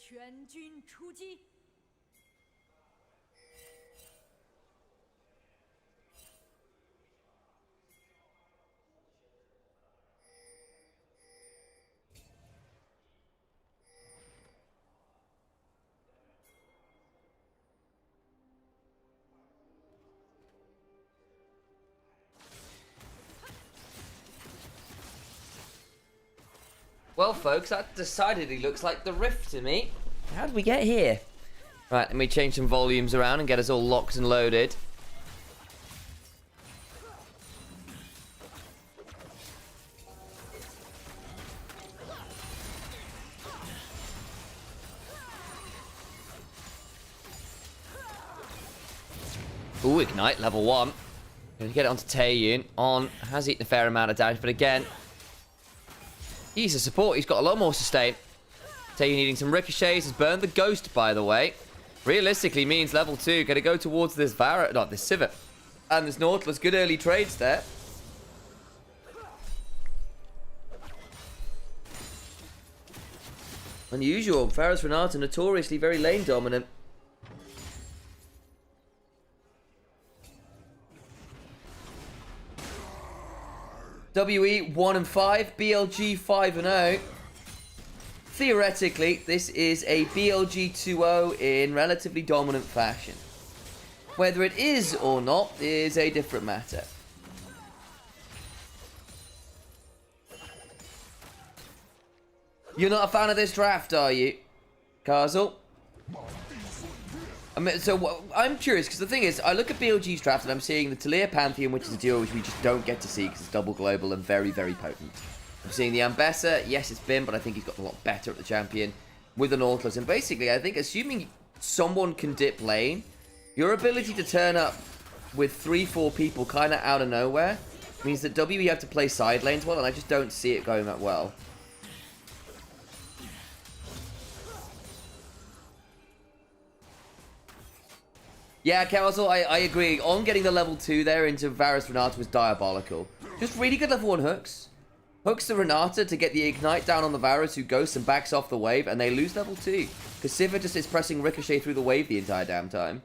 全军出击！ Well, folks, that decidedly looks like the Rift to me. How did we get here? Right, let me change some volumes around and get us all locked and loaded. Ooh, Ignite, level 1. Gonna get it onto Taeyun. On, has eaten a fair amount of damage, but again, he's a support. He's got a lot more sustain. Taeyun needing some ricochets. Has burned the Ghost, by the way. Realistically means level 2. Gonna go towards this not this Sivir. And this Nautilus. Good early trades there. Unusual. Varus Renata notoriously very lane dominant. WE 1 and 5, BLG 5 and 0. Theoretically, this is a BLG 2-0 in relatively dominant fashion. Whether it is or not is a different matter. You're not a fan of this draft, are you, Karzal? I mean, so I'm curious, because the thing is, I look at BLG's draft and I'm seeing the Taliyah Pantheon, which is a duo which we just don't get to see because it's double global and very, very potent. I'm seeing the Ambessa. Yes, it's been, but I think he's got a lot better at the champion with the Nautilus. And basically, I think assuming someone can dip lane, your ability to turn up with 3-4 people kind of out of nowhere means that WE have to play side lanes well, and I just don't see it going that well. Yeah, Karazal, I agree. On getting the level 2 there into Varus Renata was diabolical. Just really good level 1 hooks. Hooks the Renata to get the Ignite down on the Varus, who ghosts and backs off the wave, and they lose level 2. Because Sivir just is pressing Ricochet through the wave the entire damn time.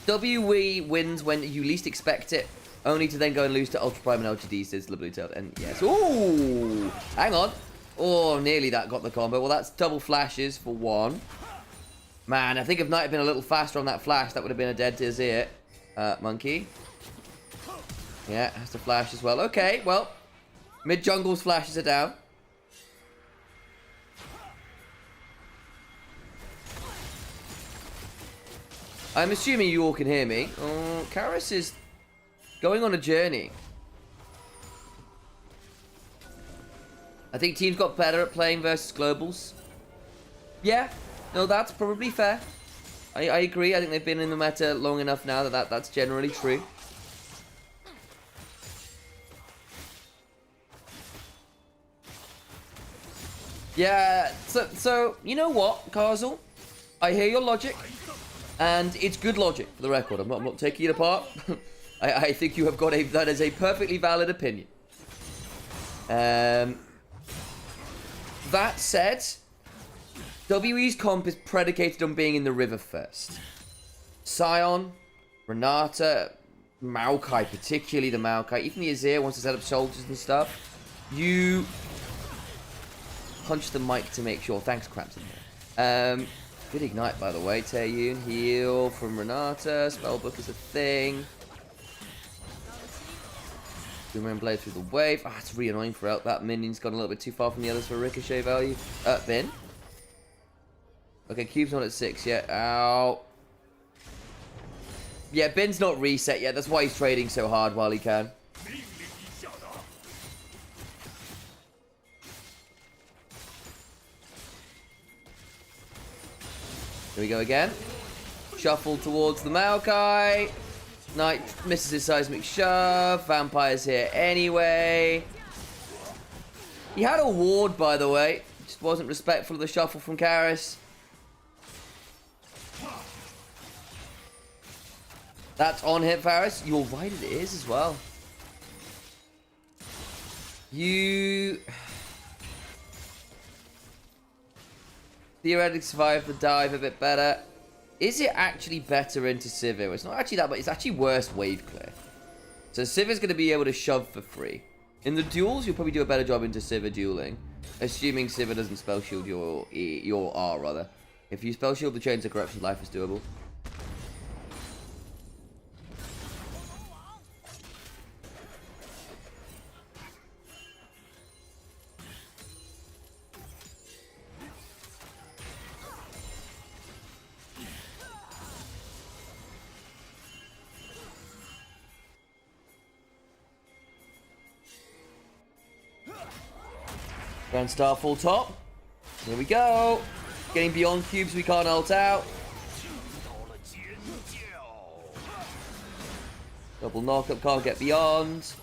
WE wins when you least expect it, only to then go and lose to Ultra Prime and LGD, says the Blue Tail. And yes. Ooh! Hang on. Oh, nearly that got the combo. Well, that's double flashes for 1. Man, I think if Knight had been a little faster on that flash, that would have been a dead Tizir. Monkey. Yeah, has to flash as well. Okay, well, mid-jungle's flashes are down. I'm assuming you all can hear me. Oh, Karis is going on a journey. I think teams got better at playing versus globals. Yeah, no, that's probably fair. I agree. I think they've been in the meta long enough now that that's generally true. Yeah, so you know what, Karzal? I hear your logic, and it's good logic for the record. I'm not taking it apart. I think you have got that is a perfectly valid opinion. That said, WE's comp is predicated on being in the river first. Sion, Renata, Maokai, particularly the Maokai, even the Azir wants to set up soldiers and stuff. You punch the mic to make sure. Thanks, Crampton. Good Ignite, by the way. Taeyun, heal from Renata. Spellbook is a thing. Boomerang Blade through the wave. Ah, it's really annoying for out. That minion's gone a little bit too far from the others for ricochet value. Bin. Okay, Cube's not at 6 yet. Ow. Yeah, Bin's not reset yet. That's why he's trading so hard while he can. Here we go again. Shuffle towards the Maokai. Knight misses his seismic shove. Vampire's here anyway. He had a ward, by the way. Just wasn't respectful of the shuffle from Karis. That's on hit, Varus. You're right, it is as well. You theoretically survive the dive a bit better. Is it actually better into Sivir? It's not actually that, but it's actually worse wave clear. So Sivir's going to be able to shove for free. In the duels, you'll probably do a better job into Sivir dueling, assuming Sivir doesn't spell shield your R rather. If you spell shield the Chains of Corruption, life is doable. Grand Star full top. Here we go. Getting beyond cubes we can't ult out. Double knockup, can't get beyond.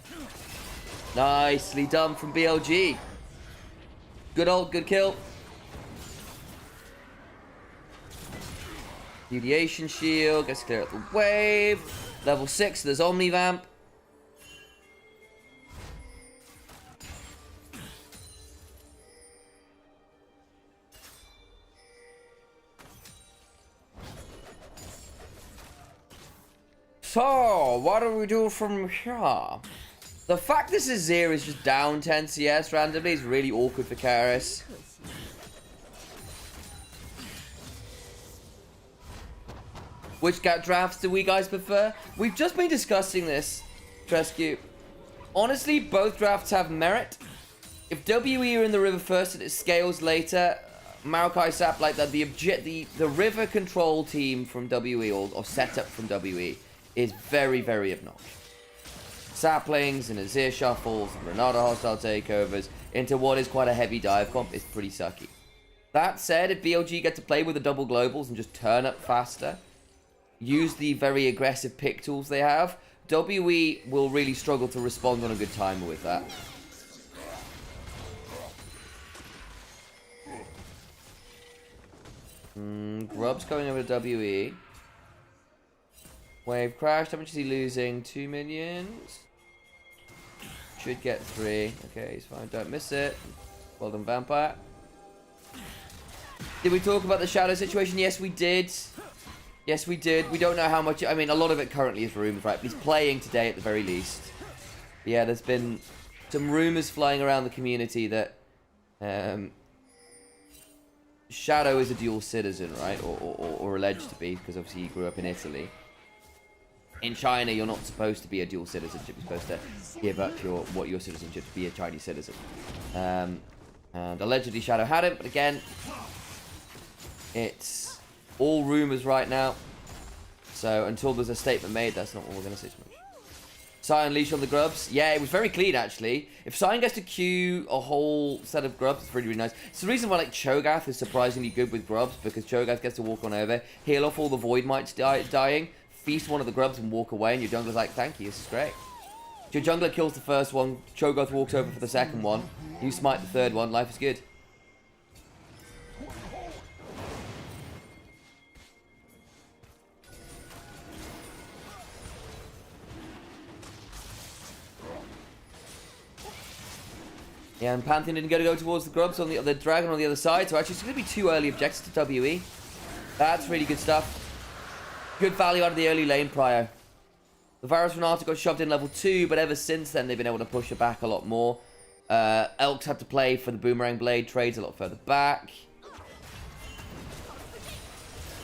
Nicely done from BLG. Good ult, good kill. Deviation shield, gets to clear out the wave. Level 6, there's Omnivamp. So, what do we do from here? The fact this Azir is just down 10 CS randomly is really awkward for Karis. Which drafts do we guys prefer? We've just been discussing this, Trescue. Honestly, both drafts have merit. If WE are in the river first and it scales later, Maokai Sap like that, the river control team from WE or setup from WE is very, very obnoxious. Saplings and Azir shuffles and Renata hostile takeovers into what is quite a heavy dive comp is pretty sucky. That said, if BLG get to play with the double globals and just turn up faster, use the very aggressive pick tools they have, WE will really struggle to respond on a good timer with that. Grub's going over to WE. Wave crash. How much is he losing? 2 minions. Should get 3. Okay, he's fine. Don't miss it. Well done, Vampire. Did we talk about the Shadow situation? Yes, we did. Yes, we did. We don't know how much... I mean, a lot of it currently is rumors, right? But he's playing today at the very least. But yeah, there's been some rumors flying around the community that... Shadow is a dual citizen, right? Or alleged to be, because obviously he grew up in Italy. In China, you're not supposed to be a dual citizenship. You're supposed to give up your citizenship to be a Chinese citizen. And allegedly Shadow had it, but again, it's all rumors right now. So until there's a statement made, that's not what we're going to say too much. Sai unleash on the grubs. Yeah, it was very clean actually. If Sai gets to queue a whole set of grubs, it's really, really nice. It's the reason why like Cho'Gath is surprisingly good with grubs, because Cho'Gath gets to walk on over, heal off all the Void Mites dying, feast one of the grubs and walk away, and your jungler's like, thank you, this is great. Your jungler kills the first one, Cho'Gath walks over for the second one, you smite the third one, life is good. Yeah, and Pantheon didn't get to go towards the grubs on the dragon on the other side, so actually it's going to be 2 early objectives to WE. That's really good stuff. Good value out of the early lane prio. The Varus Renata got shoved in level 2, but ever since then they've been able to push her back a lot more. Elks had to play for the Boomerang Blade trades a lot further back.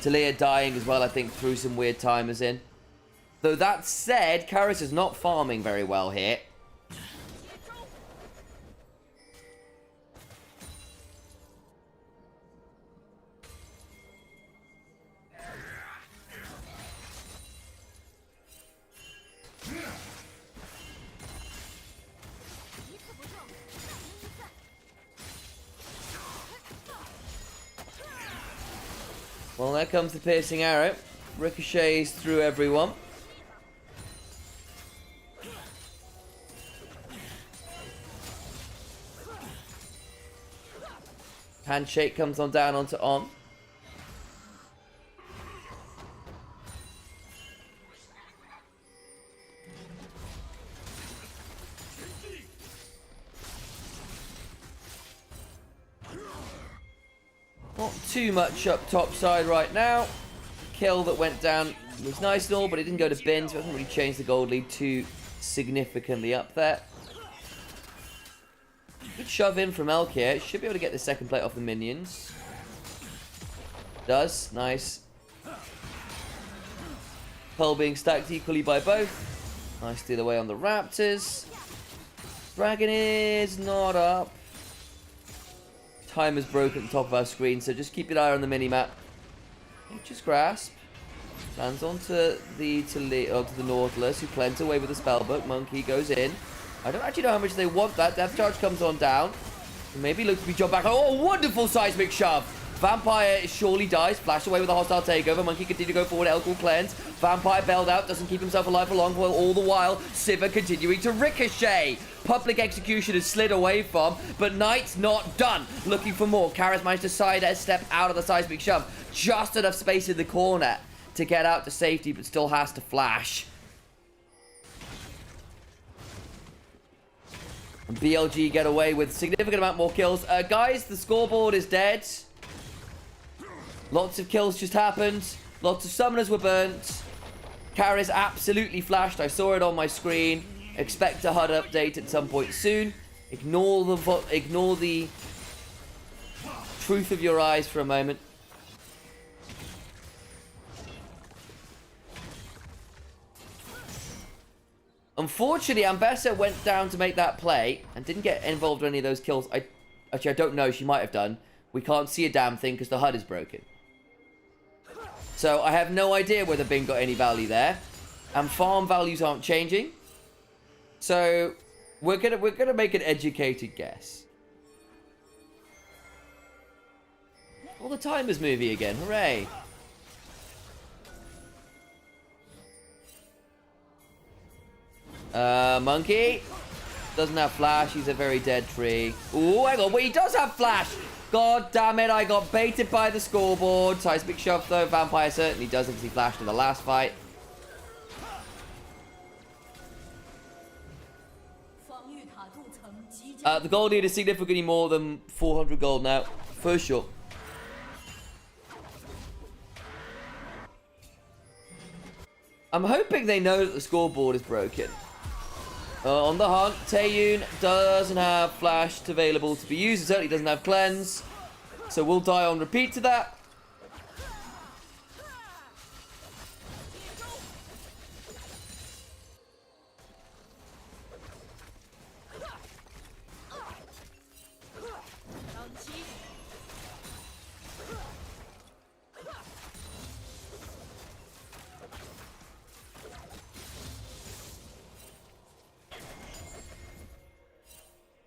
Talia dying as well, I think, threw some weird timers in. Though that said, Karis is not farming very well here. Well, there comes the piercing arrow. Ricochets through everyone. Handshake comes on down onto On. too much up top side right now. Kill that went down was nice and all, but it didn't go to bin, so it doesn't really change the gold lead too significantly up there. Good shove in from Elk here. Should be able to get the second plate off the minions. Does. Nice. Pearl being stacked equally by both. Nice steal away on the Raptors. Dragon is not up. Time is broken at the top of our screen, so just keep your eye on the mini-map. Just grasp. Lands onto the Nautilus, who cleanses away with the spellbook. Monkey goes in. I don't actually know how much they want that. Death Charge comes on down. Maybe looks to be jumped back. Oh, wonderful seismic shove. Vampire surely dies. Flash away with a hostile takeover. Monkey continue to go forward. Elk will cleanse. Vampire bailed out. Doesn't keep himself alive for long. While all the while, Siva continuing to ricochet. Public execution is slid away from, but Knight's not done. Looking for more. Karis managed to step out of the seismic shove. Just enough space in the corner to get out to safety, but still has to flash. And BLG get away with significant amount more kills. Guys, the scoreboard is dead. Lots of kills just happened. Lots of summoners were burnt. Karis absolutely flashed. I saw it on my screen. Expect a HUD update at some point soon. Ignore the truth of your eyes for a moment. Unfortunately, Ambessa went down to make that play and didn't get involved in any of those kills. Actually, I don't know. She might have done. We can't see a damn thing because the HUD is broken. So I have no idea whether Bing got any value there. And farm values aren't changing. So we're gonna make an educated guess. Well, the timer's moving again. Hooray! Monkey doesn't have flash. He's a very dead tree. Ooh, hang on. Wait, he does have flash. God damn it! I got baited by the scoreboard. Seismic shove though. Vampire certainly does because he flashed in the last fight. The gold lead is significantly more than 400 gold now, for sure. I'm hoping they know that the scoreboard is broken. On the hunt, Taeyun doesn't have flash available to be used. It certainly doesn't have cleanse. So we'll die on repeat to that.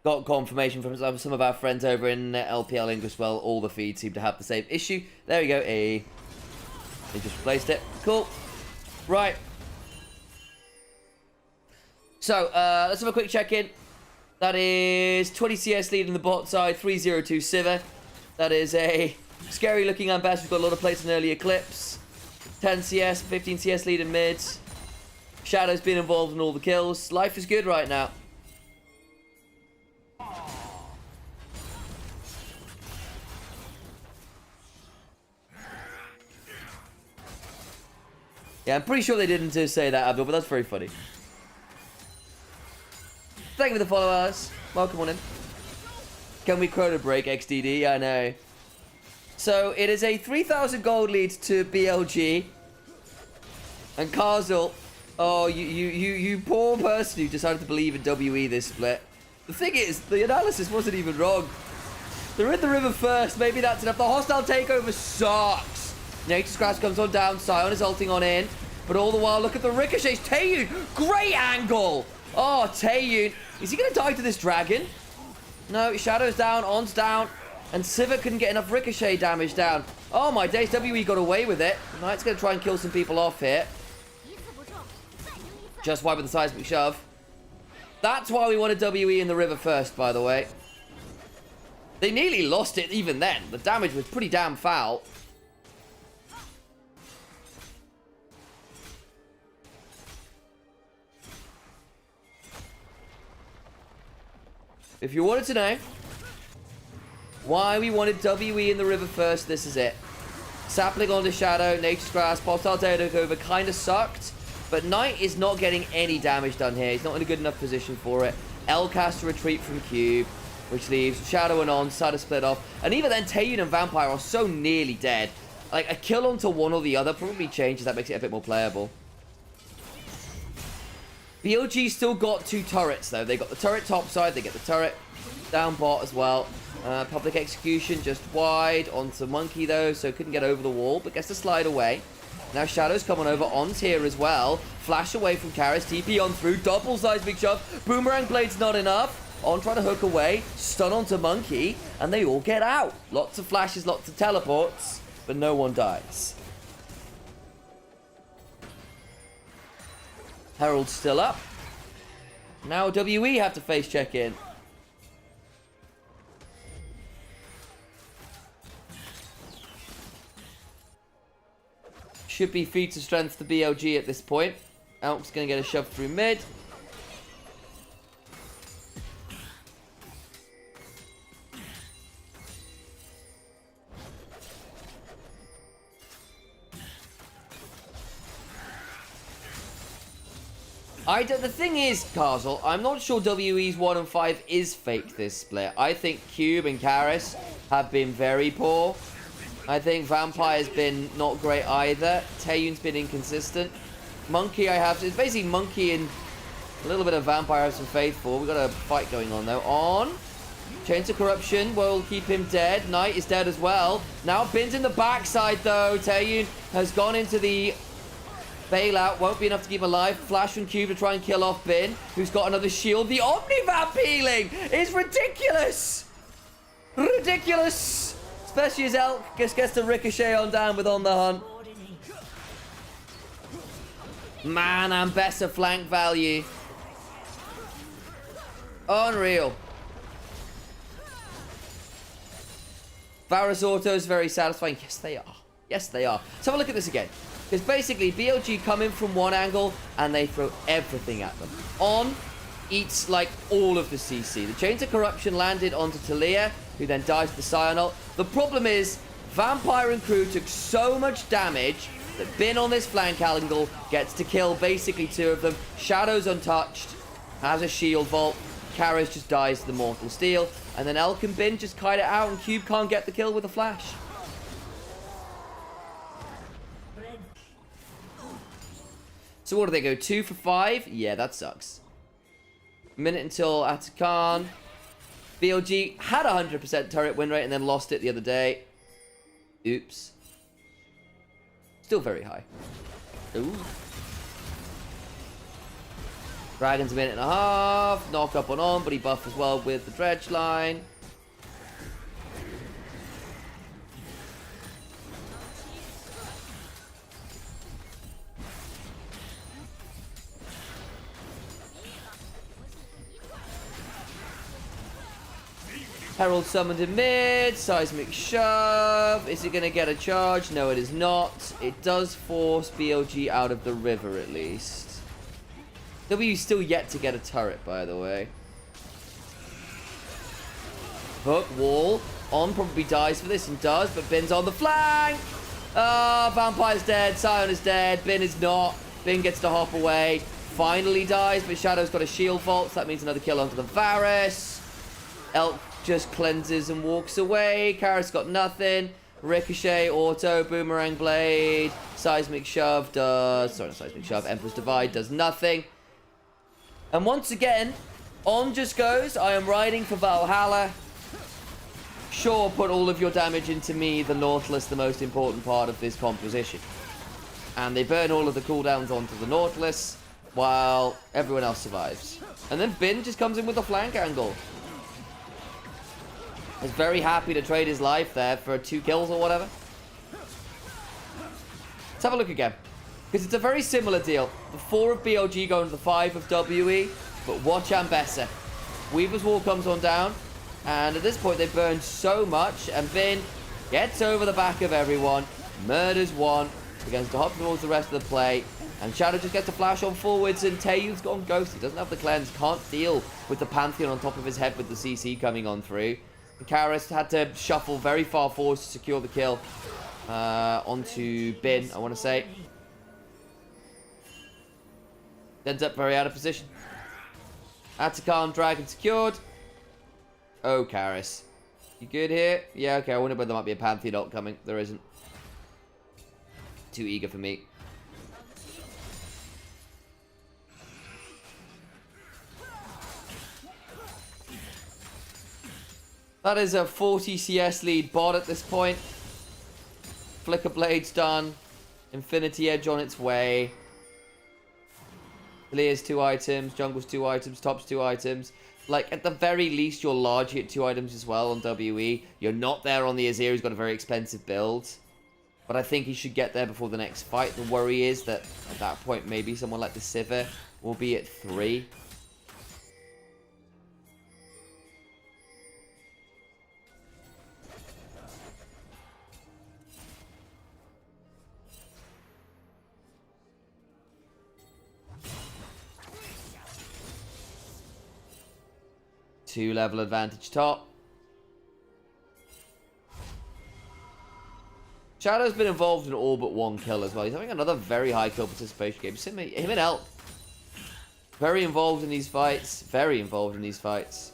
Got confirmation from some of our friends over in LPL English. Well, all the feeds seem to have the same issue. There we go. They just replaced it. Cool. Right. So, let's have a quick check-in. That is 20 CS lead in the bot side, 302 Siva. That is a scary-looking Ambassador. We've got a lot of plates in early Eclipse. 10 CS, 15 CS lead in mid. Shadow's been involved in all the kills. Life is good right now. Yeah, I'm pretty sure they didn't say that, Abdul, but that's very funny. Thank you for the followers. Welcome on in. Can we chrono break XDD? I know. So, it is a 3,000 gold lead to BLG. And Karzul. Oh, you poor person who decided to believe in WE this split. The thing is, the analysis wasn't even wrong. They're in the river first. Maybe that's enough. The hostile takeover sucks. Nature's Grasp comes on down. Sion is ulting on in. But all the while, look at the ricochets. Taeyun, great angle. Oh, Taeyun. Is he going to die to this dragon? No, Shadow's down. On's down. And Siva couldn't get enough ricochet damage down. Oh my days, WE got away with it. Knight's going to try and kill some people off here. Just wide with the seismic shove. That's why we wanted WE in the river first, by the way. They nearly lost it even then. The damage was pretty damn foul. If you wanted to know, Why we wanted WE in the river first, this is it. Sapling onto Shadow, Nature's Grass, Pulsar Takeover kind of sucked. But Knight is not getting any damage done here. He's not in a good enough position for it. L casts to retreat from Cube, which leaves Shadow and On, decide to split off. And even then, Taeyun and Vampire are so nearly dead. Like, a kill onto one or the other probably changes. That makes it a bit more playable. BLG still got 2 turrets, though. They got the turret top side. They get the turret down bot as well. Public Execution just wide onto Monkey, though, so couldn't get over the wall, but gets to slide away. Now Shadow's coming over. On's here as well. Flash away from Karis. TP on through. Double seismic shove. Boomerang Blade's not enough. On trying to hook away. Stun onto Monkey. And they all get out. Lots of flashes, lots of teleports. But no one dies. Herald's still up. Now WE have to face check in. Should be feats of strength to BLG at this point. Elk's going to get a shove through mid. The thing is, Castle, I'm not sure WE's 1 and 5 is fake this split. I think Cube and Karis have been very poor. I think Vampire's been not great either. Taeyun's been inconsistent. Monkey it's basically Monkey and a little bit of Vampire I have some faith for. We've got a fight going on though. On. Chains of Corruption will keep him dead. Knight is dead as well. Now Bin's in the backside though. Taeyun has gone into the bailout. Won't be enough to keep alive. Flash from Cube to try and kill off Bin, who's got another shield. The Omnivamp healing is ridiculous. Ridiculous. Especially as Elk just gets the ricochet on down with On the Hunt. Man, Ambessa flank value. Unreal. Varus Auto is very satisfying. Yes, they are. Yes, they are. Let's have a look at this again. Because basically, BLG come in from one angle and they throw everything at them. On eats like all of the CC. The Chains of Corruption landed onto Talia, who then dies to the Scion ult. The problem is, Vampire and crew took so much damage that Bin on this flank angle gets to kill basically 2 of them. Shadow's untouched, has a shield vault. Karis just dies to the Mortal Steel. And then Elk and Bin just kite it out and Cube can't get the kill with a flash. So what do they go? 2 for 5? Yeah, that sucks. Minute until Atakan. BLG had a 100% turret win rate and then lost it the other day. Oops. Still very high. Ooh. Dragon's a minute and a half. Knock up on, but he buffed as well with the dredge line. Herald summoned in mid. Seismic shove. Is it going to get a charge? No, it is not. It does force BLG out of the river at least. W still yet to get a turret, by the way. Hook, wall. On probably dies for this and does, but Bin's on the flank. Ah, Vampire's dead. Scion is dead. Bin is not. Bin gets to hop away. Finally dies, but Shadow's got a shield vault, so that means another kill onto the Varus. Elk just cleanses and walks away. Karis got nothing. Ricochet, auto, boomerang blade, seismic shove does... Sorry, not seismic shove. Emperor's Divide does nothing. And once again, On just goes, I am riding for Valhalla. Sure, put all of your damage into me, the Nautilus, the most important part of this composition. And they burn all of the cooldowns onto the Nautilus, while everyone else survives. And then Bin just comes in with a flank angle. He's very happy to trade his life there for 2 kills or whatever. Let's have a look again. Because it's a very similar deal. The 4 of BLG going to the 5 of WE. But watch Ambessa. Weaver's Wall comes on down. And at this point they burn so much. And Bin gets over the back of everyone. Murders one. Begins to hop towards the rest of the play. And Shadow just gets a flash on forwards. And Taeyun's gone ghost. He doesn't have the cleanse. Can't deal with the Pantheon on top of his head with the CC coming on through. Karis had to shuffle very far forward to secure the kill. Onto Bin, I want to say. Ends up very out of position. Atacam Dragon secured. Oh, Karis. You good here? Yeah, okay. I wonder whether there might be a Pantheon ult coming. There isn't. Too eager for me. That is a 40 CS lead bot at this point. Flicker Blade's done. Infinity Edge on its way. Clear's 2 items. Jungle's 2 items. Top's 2 items. Like, at the very least, you're largely at 2 items as well on WE. You're not there on the Azir, who's got a very expensive build. But I think he should get there before the next fight. The worry is that at that point, maybe someone like the Sivir will be at 3. Two-level advantage top. Shadow's been involved in all but 1 kill as well. He's having another very high kill participation game. Him and Elk. Very involved in these fights. Very involved in these fights.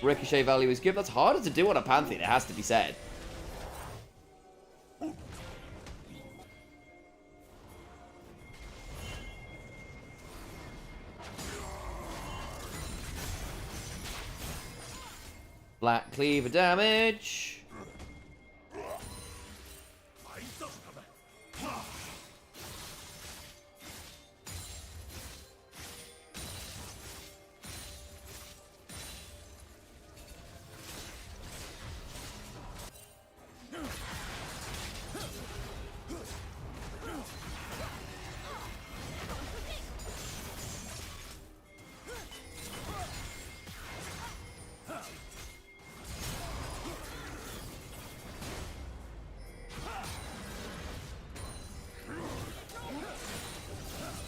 Ricochet value is good. That's harder to do on a Pantheon, it has to be said. Black Cleaver damage.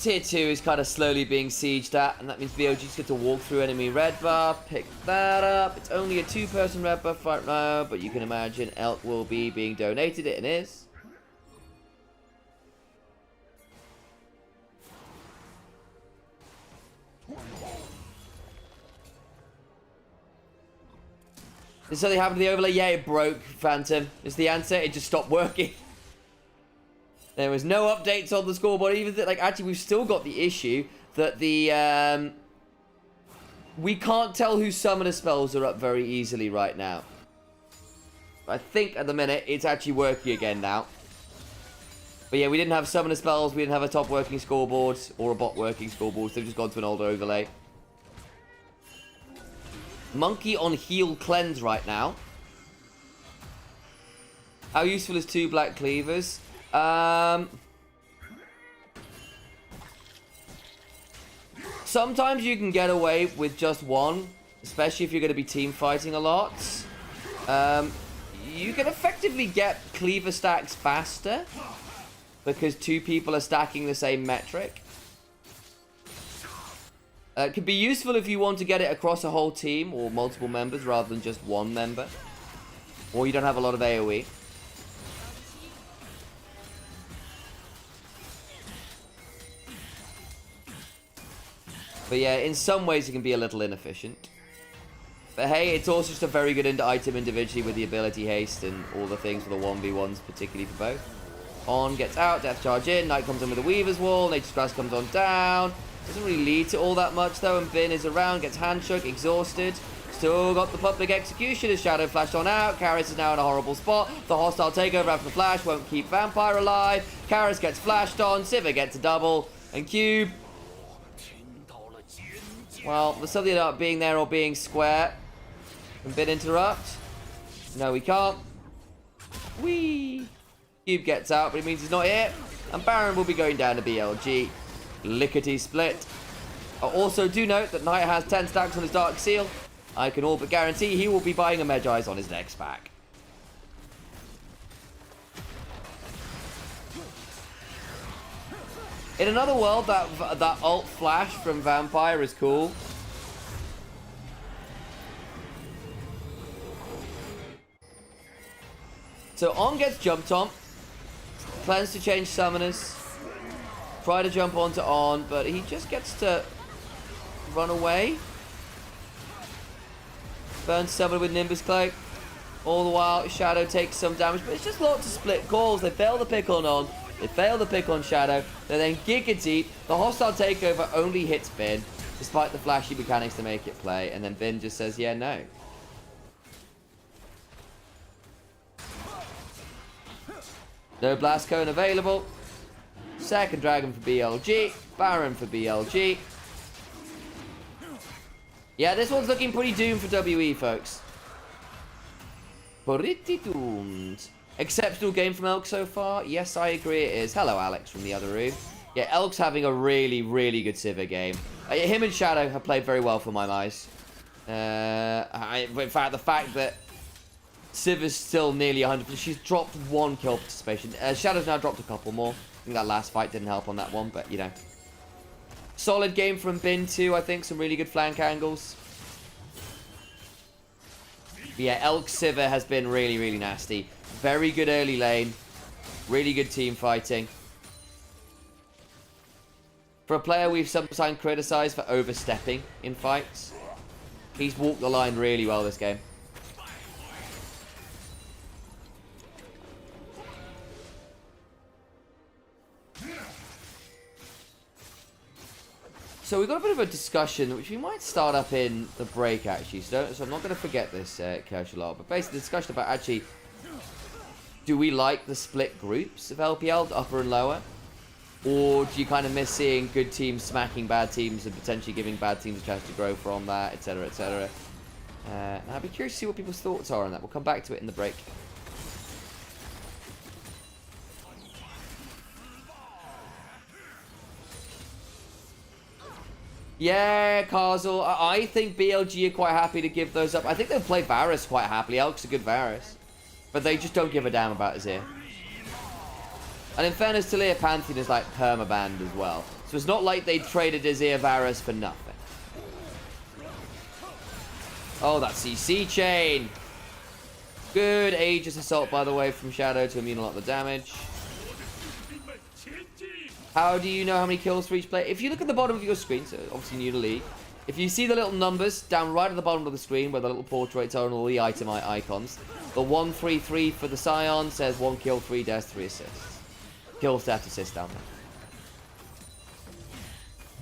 Tier 2 is kind of slowly being sieged at, and that means BLG's get to walk through enemy red buff, pick that up. It's only a 2-person red buff right now, but you can imagine Elk will be being donated. It is. Did something happen to the overlay? Yeah, it broke, Phantom. Is the answer. It just stopped working. There was no updates on the scoreboard. Even that, like, actually, we've still got the issue that the we can't tell whose summoner spells are up very easily right now. I think at the minute it's actually working again now. But yeah, we didn't have summoner spells. We didn't have a top working scoreboard or a bot working scoreboard. So they've just gone to an older overlay. Monkey on heal cleanse right now. How useful is 2 black cleavers? Sometimes you can get away with just 1, especially if you're going to be team fighting a lot. You can effectively get cleaver stacks faster because 2 people are stacking the same metric. It could be useful if you want to get it across a whole team or multiple members rather than just 1 member, or you don't have a lot of AoE. But yeah, in some ways it can be a little inefficient. But hey, it's also just a very good item individually with the ability haste and all the things for the 1v1s, particularly for both. On gets out, death charge in, Knight comes in with a Weaver's Wall, Nature's Grass comes on down. Doesn't really lead to all that much though, and Bin is around, gets handshook, exhausted. Still got the public execution as Shadow flashed on out. Karis is now in a horrible spot. The hostile takeover after the flash won't keep Vampire alive. Karis gets flashed on, Sivir gets a double, and Cube. Well, there's something about being there or being square. Can Bin interrupt? No, we can't. Whee! Cube gets out, but it means he's not here. And Baron will be going down to BLG. Lickety split. I also do note that Knight has 10 stacks on his Dark Seal. I can all but guarantee he will be buying a Medjai's on his next pack. In another world, that ult flash from Vampire is cool. So On gets jumped on. Plans to change summoners. Try to jump onto On, but he just gets to run away. Burn summon with Nimbus Cloak. All the while, Shadow takes some damage, but it's just lots of split calls. They fail the pick on. They fail the pick on Shadow. They then Giga Deep. The hostile takeover only hits Bin, despite the flashy mechanics to make it play. And then Bin just says, yeah, no. No Blast Cone available. Second Dragon for BLG. Baron for BLG. Yeah, this one's looking pretty doomed for WE, folks. Pretty doomed. Exceptional game from Elk so far? Yes, I agree it is. Hello, Alex from the other room. Yeah, Elk's having a really, really good Sivir game. Him and Shadow have played very well for my eyes. In fact, the fact that Sivir's still nearly 100%. She's dropped 1 kill participation. Shadow's now dropped a couple more. I think that last fight didn't help on that one, but, you know. Solid game from Bin, too, I think. Some really good flank angles. But yeah, Elk Sivir has been really, really nasty. Very good early lane. Really good team fighting. For a player we've sometimes criticized for overstepping in fights, he's walked the line really well this game. So we've got a bit of a discussion, which we might start up in the break, actually. So I'm not going to forget this, Kershaw. But basically, the discussion about, actually, do we like the split groups of LPL, upper and lower? Or do you kind of miss seeing good teams smacking bad teams and potentially giving bad teams a chance to grow from that, etc., etc.? And I'd be curious to see what people's thoughts are on that. We'll come back to it in the break. Yeah, Karzul. I think BLG are quite happy to give those up. I think they'll play Varus quite happily. Elk's a good Varus. But they just don't give a damn about Azir. And in fairness, Taliyah Pantheon is like permabanned as well. So it's not like they traded Azir Varus for nothing. Oh, that CC chain. Good Aegis Assault, by the way, from Shadow to immune a lot of the damage. How do you know how many kills for each player? If you look at the bottom of your screen, so obviously new to League, if you see the little numbers down right at the bottom of the screen where the little portraits are and all the item icons, the 133 for the Scion says 1 kill, 3 deaths, 3 assists. Kill, stat, assist down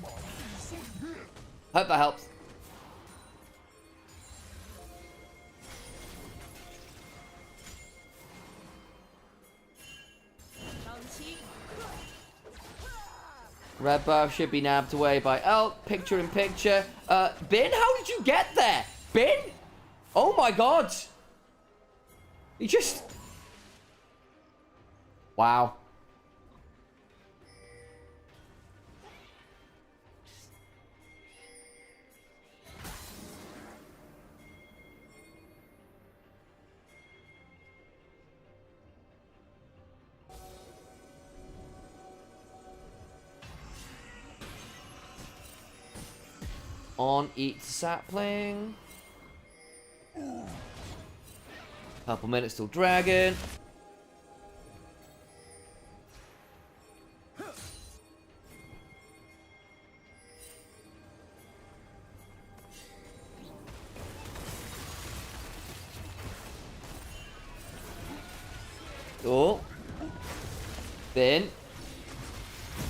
there. Hope that helps. Red buff should be nabbed away by Elk. Picture in picture. Bin, how did you get there? Bin? Oh my god. He just... Wow. On eats sapling. Couple minutes till dragon. Oh. Bin.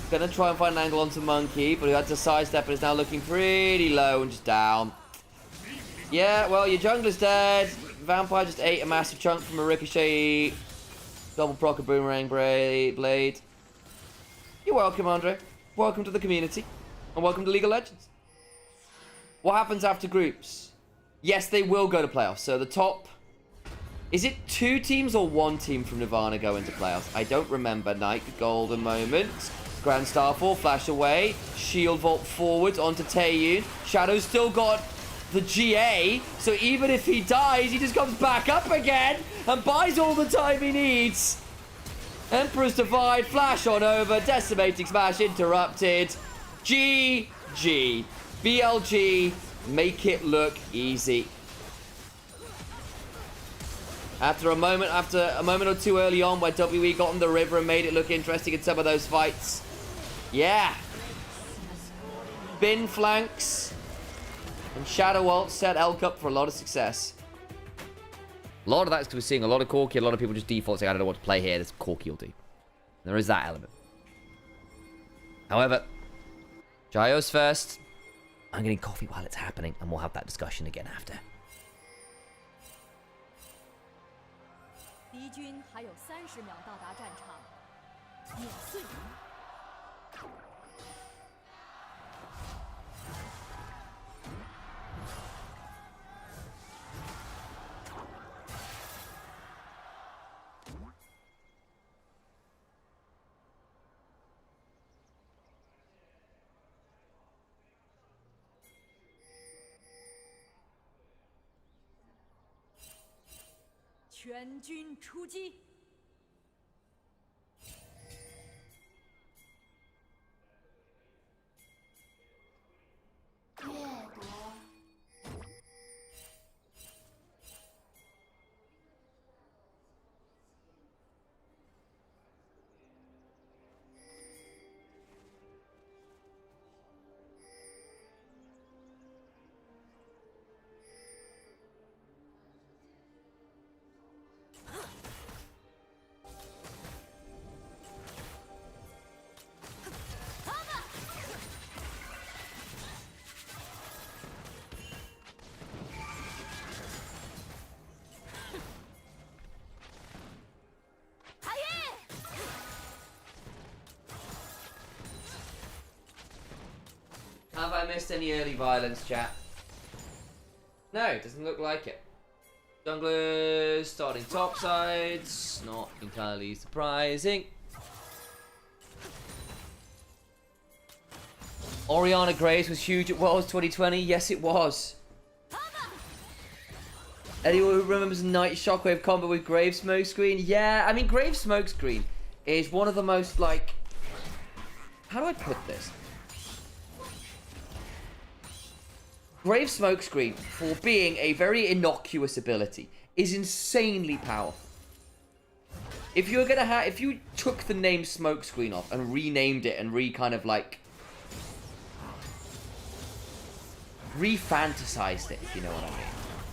Gonna try and find an angle onto Monkey, but he had to sidestep and is now looking pretty low and just down. Yeah, well, your jungler's dead. Vampire just ate a massive chunk from a ricochet. Double proc a boomerang blade. You're welcome, Andre. Welcome to the community. And welcome to League of Legends. What happens after groups? Yes, they will go to playoffs. So the top... Is it 2 teams or 1 team from Nirvana go into playoffs? I don't remember. Night, golden moment. Grand Starfall, flash away. Shield vault forward onto Taeyun. Shadow's still got the GA, so even if he dies, he just comes back up again and buys all the time he needs. Emperor's Divide, flash on over, decimating smash interrupted. GG. BLG, make it look easy. After a moment or two early on where WE got on the river and made it look interesting in some of those fights. Yeah. Bin flanks and Shadow Ult set Elk up for a lot of success. A lot of that's because we're seeing a lot of Corki, a lot of people just default saying, I don't know what to play here, this Corki will do. There is that element. However, Gyos first. I'm getting coffee while it's happening, and we'll have that discussion again after. 敌军还有30秒到达战场，碾碎。全军出击！掠夺。Have I missed any early violence, chat? No, it doesn't look like it. Junglers starting top sides, not entirely surprising. Oriana Graves was huge at Worlds 2020. Yes, it was. Anyone who remembers Night Shockwave combo with Graves Smokescreen? Yeah, I mean, Graves Smokescreen is one of the most, like... How do I put this? Graves Smokescreen, for being a very innocuous ability, is insanely powerful. If you were gonna have, if you took the name Smokescreen off and renamed it and kind of like re-fantasized it, if you know what I mean,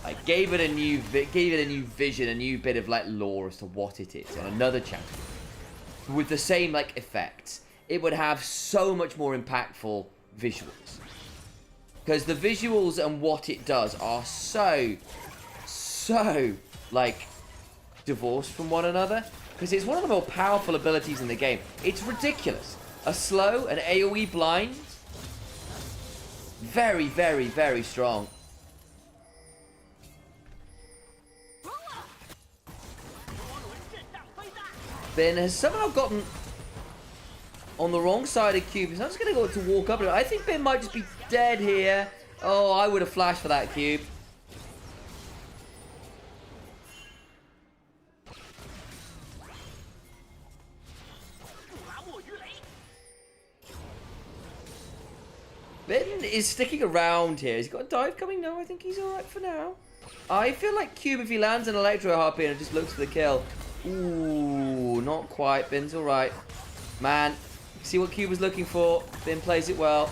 like gave it a new vision, a new bit of like lore as to what it is, and another champion with the same like effects, it would have so much more impactful visuals. Because the visuals and what it does are so, like, divorced from one another. Because it's one of the more powerful abilities in the game. It's ridiculous. A slow, an AoE blind. Very, very, very strong. Ben has somehow gotten on the wrong side of Cube. So I'm just going to go to walk up. I think Ben might just be dead here. Oh, I would have flashed for that Cube. Ben is sticking around here. He's got a dive coming. No, I think he's alright for now. I feel like Cube, if he lands an Electro Harpy and just looks for the kill. Ooh, not quite. Ben's alright. Man, see what Cube was looking for. Ben plays it well.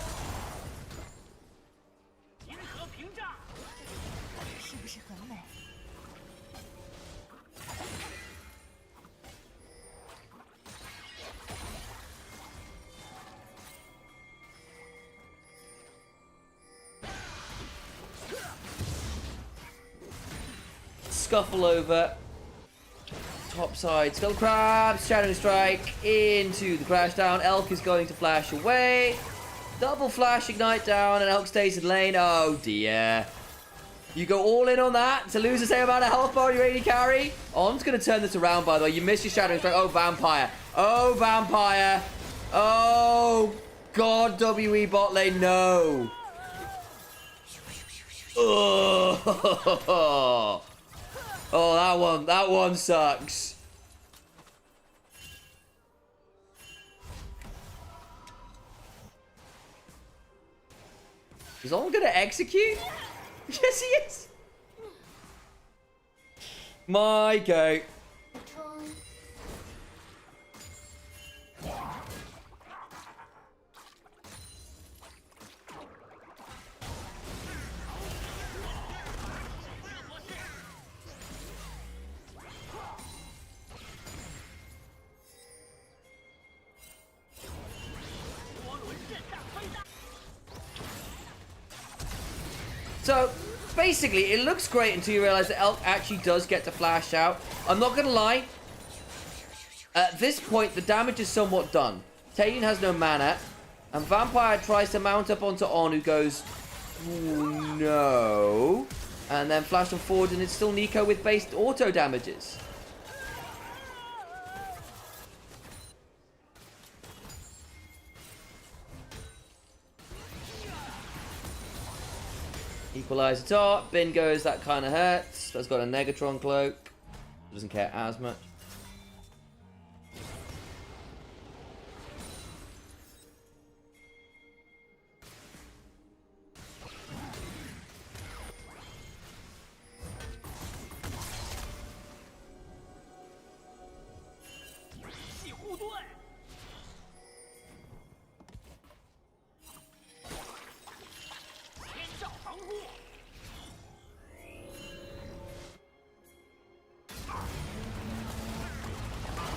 Scuffle over. Top side. Skull Crab. Shadow Strike. Into the crash down. Elk is going to flash away. Double flash. Ignite down. And Elk stays in lane. Oh dear. You go all in on that to lose the same amount of health bar your AD carry. On's going to turn this around, by the way. You missed your Shadow Strike. Oh, Vampire. Oh, Vampire. Oh, God, WE bot lane. No. Oh. Oh, that one sucks. Is Olin gonna execute? Yes, he is. My go. So, basically, it looks great until you realize that Elk actually does get to flash out. I'm not going to lie. At this point, the damage is somewhat done. Taeyeon has no mana. And Vampire tries to mount up onto On, who goes, "Ooh, no." And then flash them forward, and it's still Nico with base auto damages. Equalizer top. Bin goes, that kind of hurts. That's got a Negatron cloak. Doesn't care as much.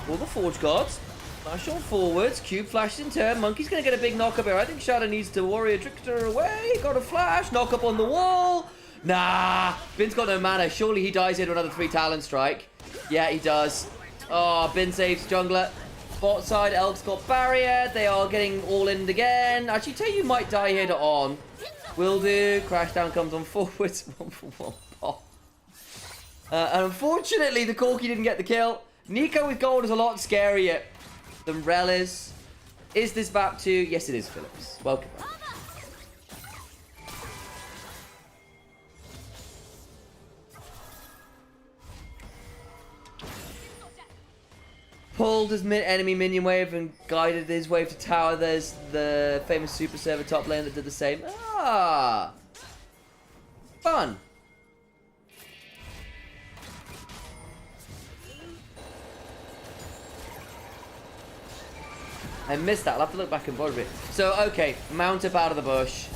All the Forge Gods. Flash on forwards. Cube flashes in turn. Monkey's going to get a big knock up here. I think Shadow needs to Warrior Trickster away. Got a flash. Knock up on the wall. Nah. Bin's got no mana. Surely he dies here to another 3 Talon Strike. Yeah, he does. Oh, Bin saves jungler. Bot side, Elk's got barrier. They are getting all in again. Actually, Taeyeon might die here to On. Will do. Crash down comes on forwards. 1 for 1 pop. And unfortunately, the Corki didn't get the kill. Nico with gold is a lot scarier than Rel is. Is this VAP 2? Yes, it is, Phillips. Welcome back. Pulled his enemy minion wave and guided his wave to tower. There's the famous super server top lane that did the same. Ah! Fun. I missed that. I'll have to look back and bother it. So, okay. Mount up out of the bush.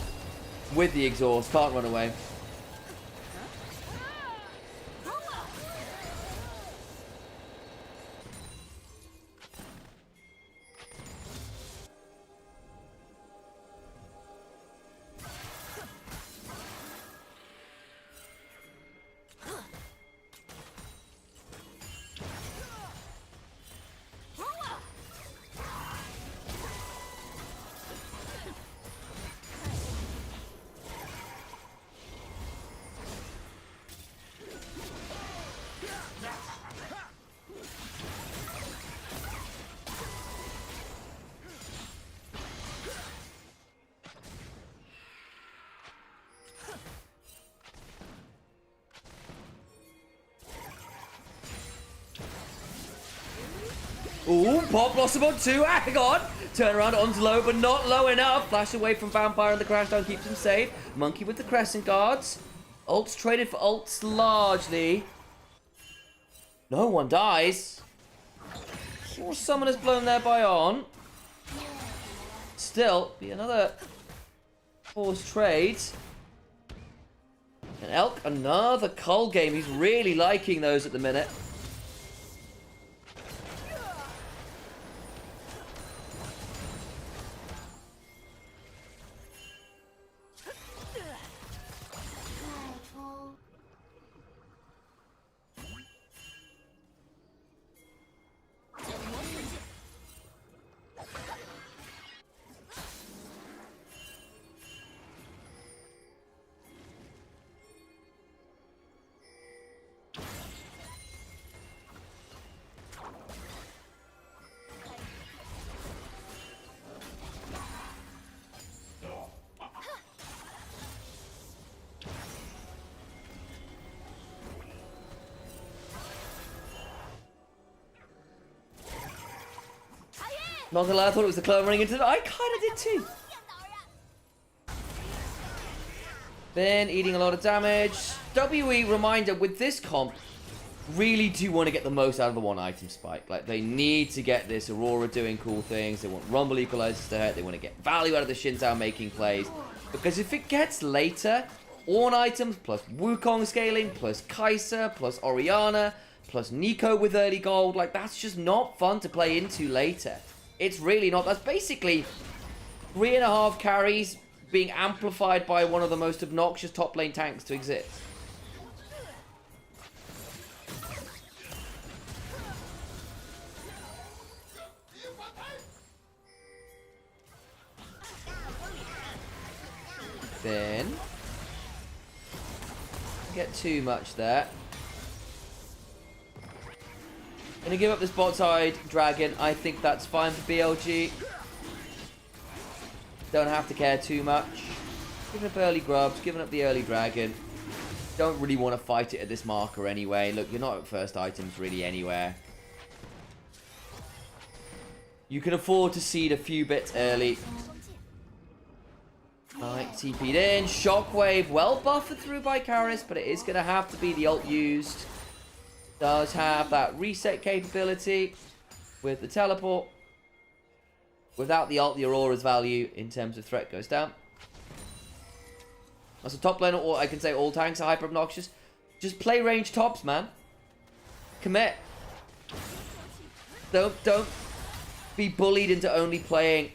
With the exhaust. Can't run away. Ooh, Pop Blossom on 2. Hang on. Turn around, On's low, but not low enough. Flash away from Vampire, and the Crashdown keeps him safe. Monkey with the Crescent Guards. Ults traded for ults largely. No one dies. Or Summoner's blown there by On. Still, be another forced trade. And Elk, another Cull game. He's really liking those at the minute. Not gonna lie, I thought it was the clone running into it. I kinda did too. Then eating a lot of damage. WE reminder with this comp, really do want to get the most out of the one item spike. Like, they need to get this Aurora doing cool things. They want Rumble equalizers to hit. They want to get value out of the Xin Zhao making plays. Because if it gets later, Ornn items plus Wukong scaling plus Kai'Sa plus Orianna plus Nico with early gold, like, that's just not fun to play into later. It's really not. That's basically 3.5 carries being amplified by one of the most obnoxious top lane tanks to exist. Then get too much there. Gonna give up this bot side dragon. I think that's fine for BLG. Don't have to care too much. Giving up early grubs, giving up the early dragon. Don't really want to fight it at this marker anyway. Look, you're not at first items really anywhere. You can afford to seed a few bits early. Alright, TP'd in. Shockwave, well buffered through by Karis, but it is going to have to be the ult used. Does have that reset capability with the teleport. Without the ult, the Aurora's value in terms of threat goes down. That's a top laner, or I can say all tanks are hyper obnoxious. Just play range tops, man. Commit. Don't be bullied into only playing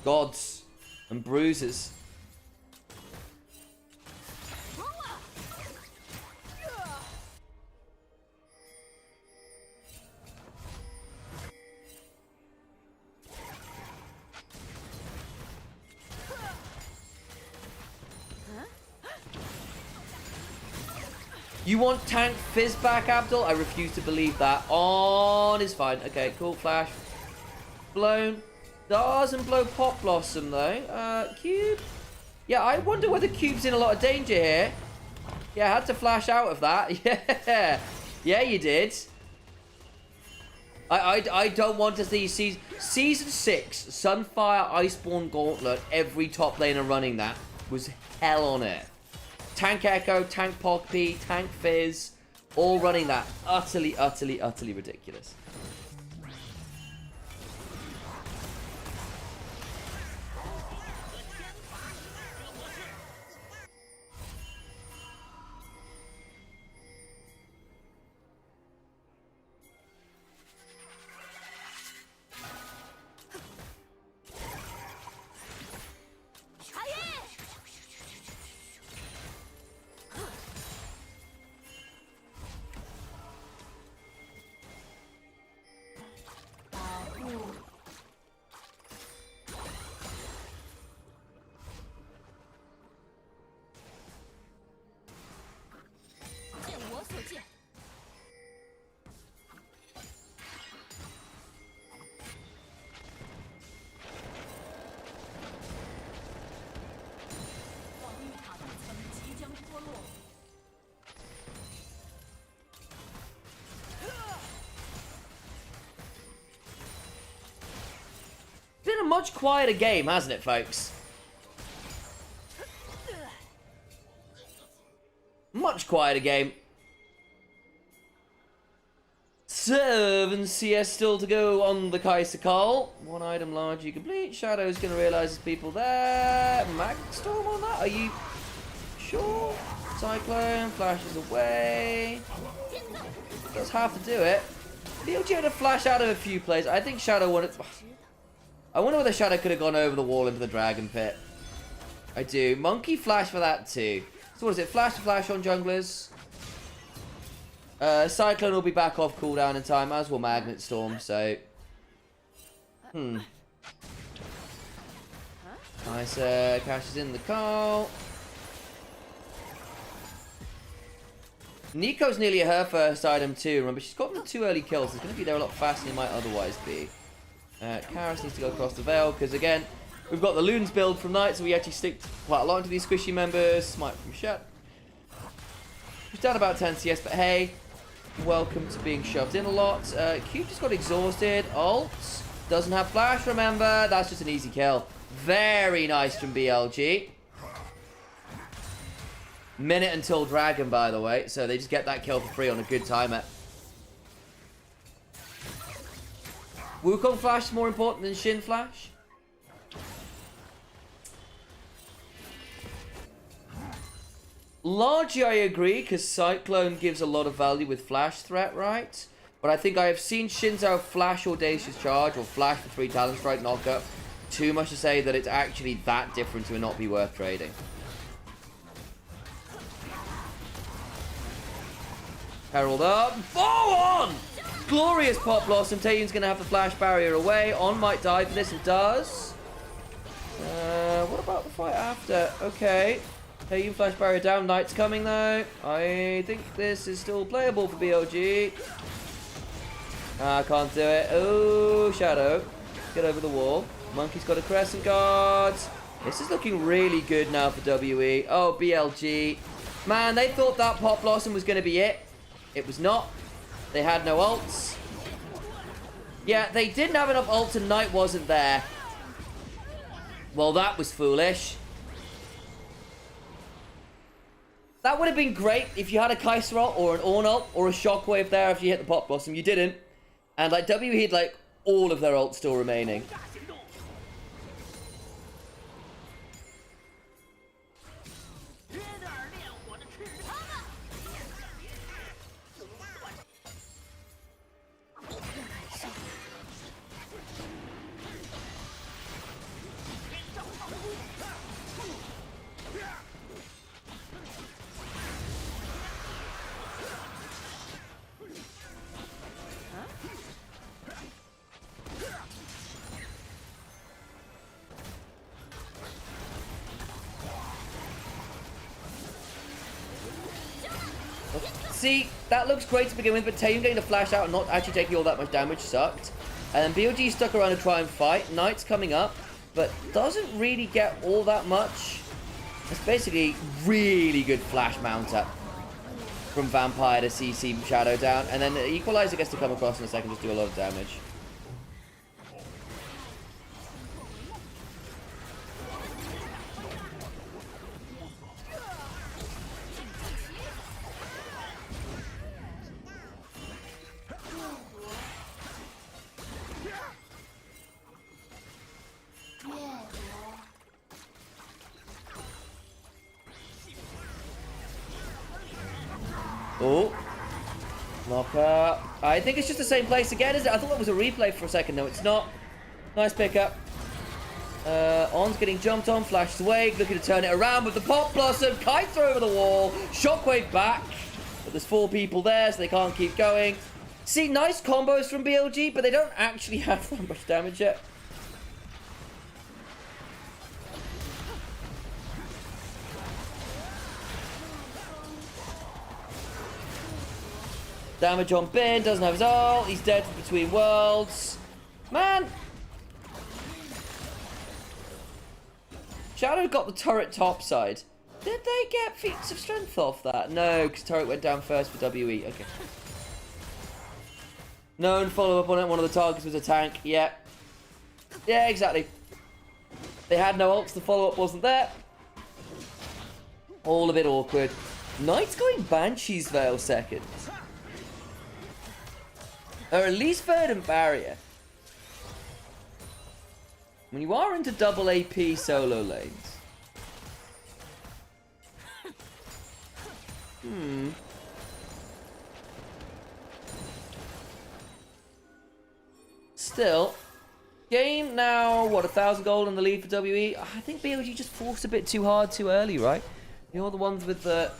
gods and bruises. You want tank fizz back, Abdul? I refuse to believe that. On is fine. Okay, cool. Flash. Blown. Doesn't blow Pop Blossom, though. Cube. Yeah, I wonder whether Cube's in a lot of danger here. Yeah, I had to flash out of that. Yeah. Yeah, you did. I don't want to see Season 6, Sunfire, Iceborne Gauntlet, every top laner running that was hell on earth. Tank Echo, Tank Poppy, Tank Fizz, all running that. Utterly, utterly, utterly ridiculous. Been a much quieter game, hasn't it, folks? Much quieter game. 7 CS still to go on the Kai'Sa call. One item largely complete. Shadow's going to realise there's people there. Magnet Storm on that? Are you sure? Cyclone flashes away. Does have to do it. BLG had to flash out of a few plays. I think Shadow wanted... I wonder whether Shadow could have gone over the wall into the Dragon Pit. I do. Monkey flash for that too. So what is it? Flash to flash on junglers. Cyclone will be back off cooldown in time, as will Magnet Storm, so... Nice, cashes in the call. Nico's nearly at her first item too. Remember, she's got the 2 early kills. It's going to be there a lot faster than it might otherwise be. Karis needs to go across the Veil, because again, we've got the Loons build from Knight, so we actually stick quite a lot into these squishy members. Smite from Shet. She's down about 10 CS, but hey, welcome to being shoved in a lot. Cube just got exhausted. Ult. Doesn't have flash, remember. That's just an easy kill. Very nice from BLG. Minute until Dragon, by the way. So they just get that kill for free on a good timer. Wukong Flash is more important than Shin Flash? Largely I agree, because Cyclone gives a lot of value with Flash threat, right? But I think I have seen Shinzo Flash Audacious Charge or Flash for 3 Talent Strike knockup. Too much to say that it's actually that different to not be worth trading. Herald up. Oh, on! Glorious Pop Blossom. Taeyeon's going to have the Flash Barrier away. On might die for this and does. What about the fight after? Okay. Taeyeon Flash Barrier down. Knight's coming though. I think this is still playable for BLG. I can't do it. Oh, Shadow. Get over the wall. Monkey's got a Crescent Guard. This is looking really good now for WE. Oh, BLG. Man, they thought that Pop Blossom was going to be it. It was not. They had no ults. Yeah, they didn't have enough ults and Knight wasn't there. Well, that was foolish. That would have been great if you had a Kai'Sa ult or an Ornn ult or a Shockwave there after you hit the Pop Blossom. You didn't. And like WE had like all of their ults still remaining. See, that looks great to begin with, but Taeyeon getting the flash out and not actually taking all that much damage sucked. And then BLG stuck around to try and fight. Knight's coming up, but doesn't really get all that much. It's basically really good flash mount up from Vampire to CC Shadow down. And then Equalizer gets to come across in a second, just do a lot of damage. Oh, knocker. I think it's just the same place again, is it? I thought that was a replay for a second. No, it's not. Nice pickup. On's getting jumped on, flashes away, looking to turn it around with the Pop Blossom. Kites over the wall. Shockwave back. But there's 4 people there, so they can't keep going. See, nice combos from BLG, but they don't actually have that much damage yet. Damage on Bin, doesn't have his ult. He's dead between worlds. Man! Shadow got the turret top side. Did they get feats of strength off that? No, because turret went down first for WE. Okay. No follow-up on it. One of the targets was a tank. Yeah. Yeah, exactly. They had no ults. The follow-up wasn't there. All a bit awkward. Knight's going Banshee's Veil second. Or at least Verdant Barrier. When you are into double AP solo lanes. Still. Game now, what, 1,000 gold on the lead for WE? I think BLG just forced a bit too hard too early, right? You're the ones with the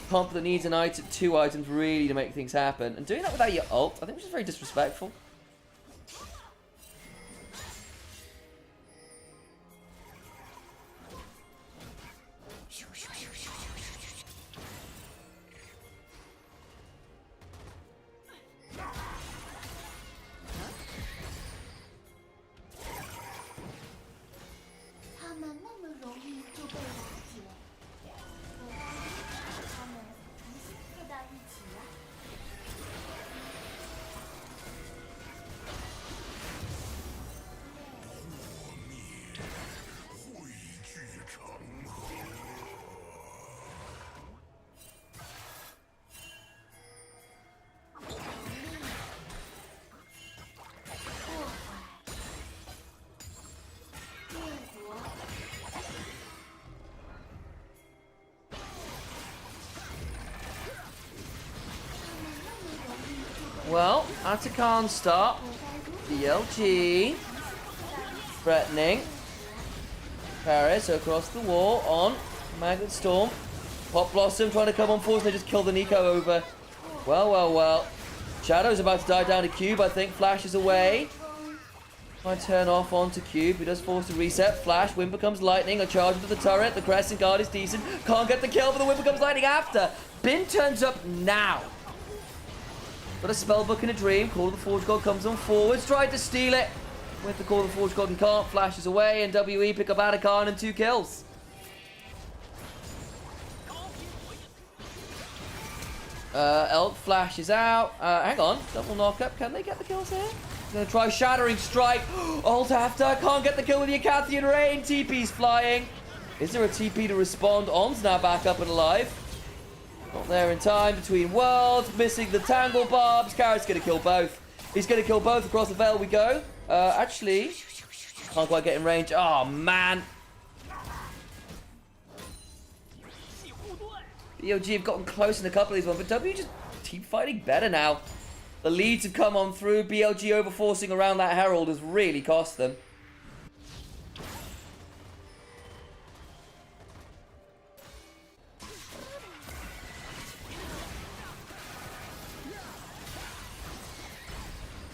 comp that needs an item, 2 items really to make things happen. And doing that without your ult, I think, was just very disrespectful. Well, Atakan start. BLG. Threatening. Paris across the wall on Magnet Storm. Pop Blossom trying to come on force. They just kill the Nico over. Well, well, well. Shadow's about to die down to Cube, I think. Flash is away. Try to turn off onto Cube. He does force to reset. Flash. Wind becomes lightning. A charge into the turret. The Crescent Guard is decent. Can't get the kill, but the Wind becomes lightning after. Bin turns up now. Got a Spellbook in a Dream. Call of the Forge God comes on forwards. Tried to steal it. With the Call of the Forge God and can't. Flashes away. And WE pick up Atakan and 2 kills. Elk flashes out. Hang on. Double knockup. Can they get the kills here? Gonna try Shattering Strike. Ult after. Can't get the kill with the Acathian Rain. TP's flying. Is there a TP to respond? On's now back up and alive. Not there in time. Between worlds. Missing the Tangle Barbs. Carrot's gonna kill both. He's gonna kill both. Across the veil we go. Actually. Can't quite get in range. Oh, man. BLG have gotten close in a couple of these ones, but W just keep fighting better now. The leads have come on through. BLG overforcing around that Herald has really cost them.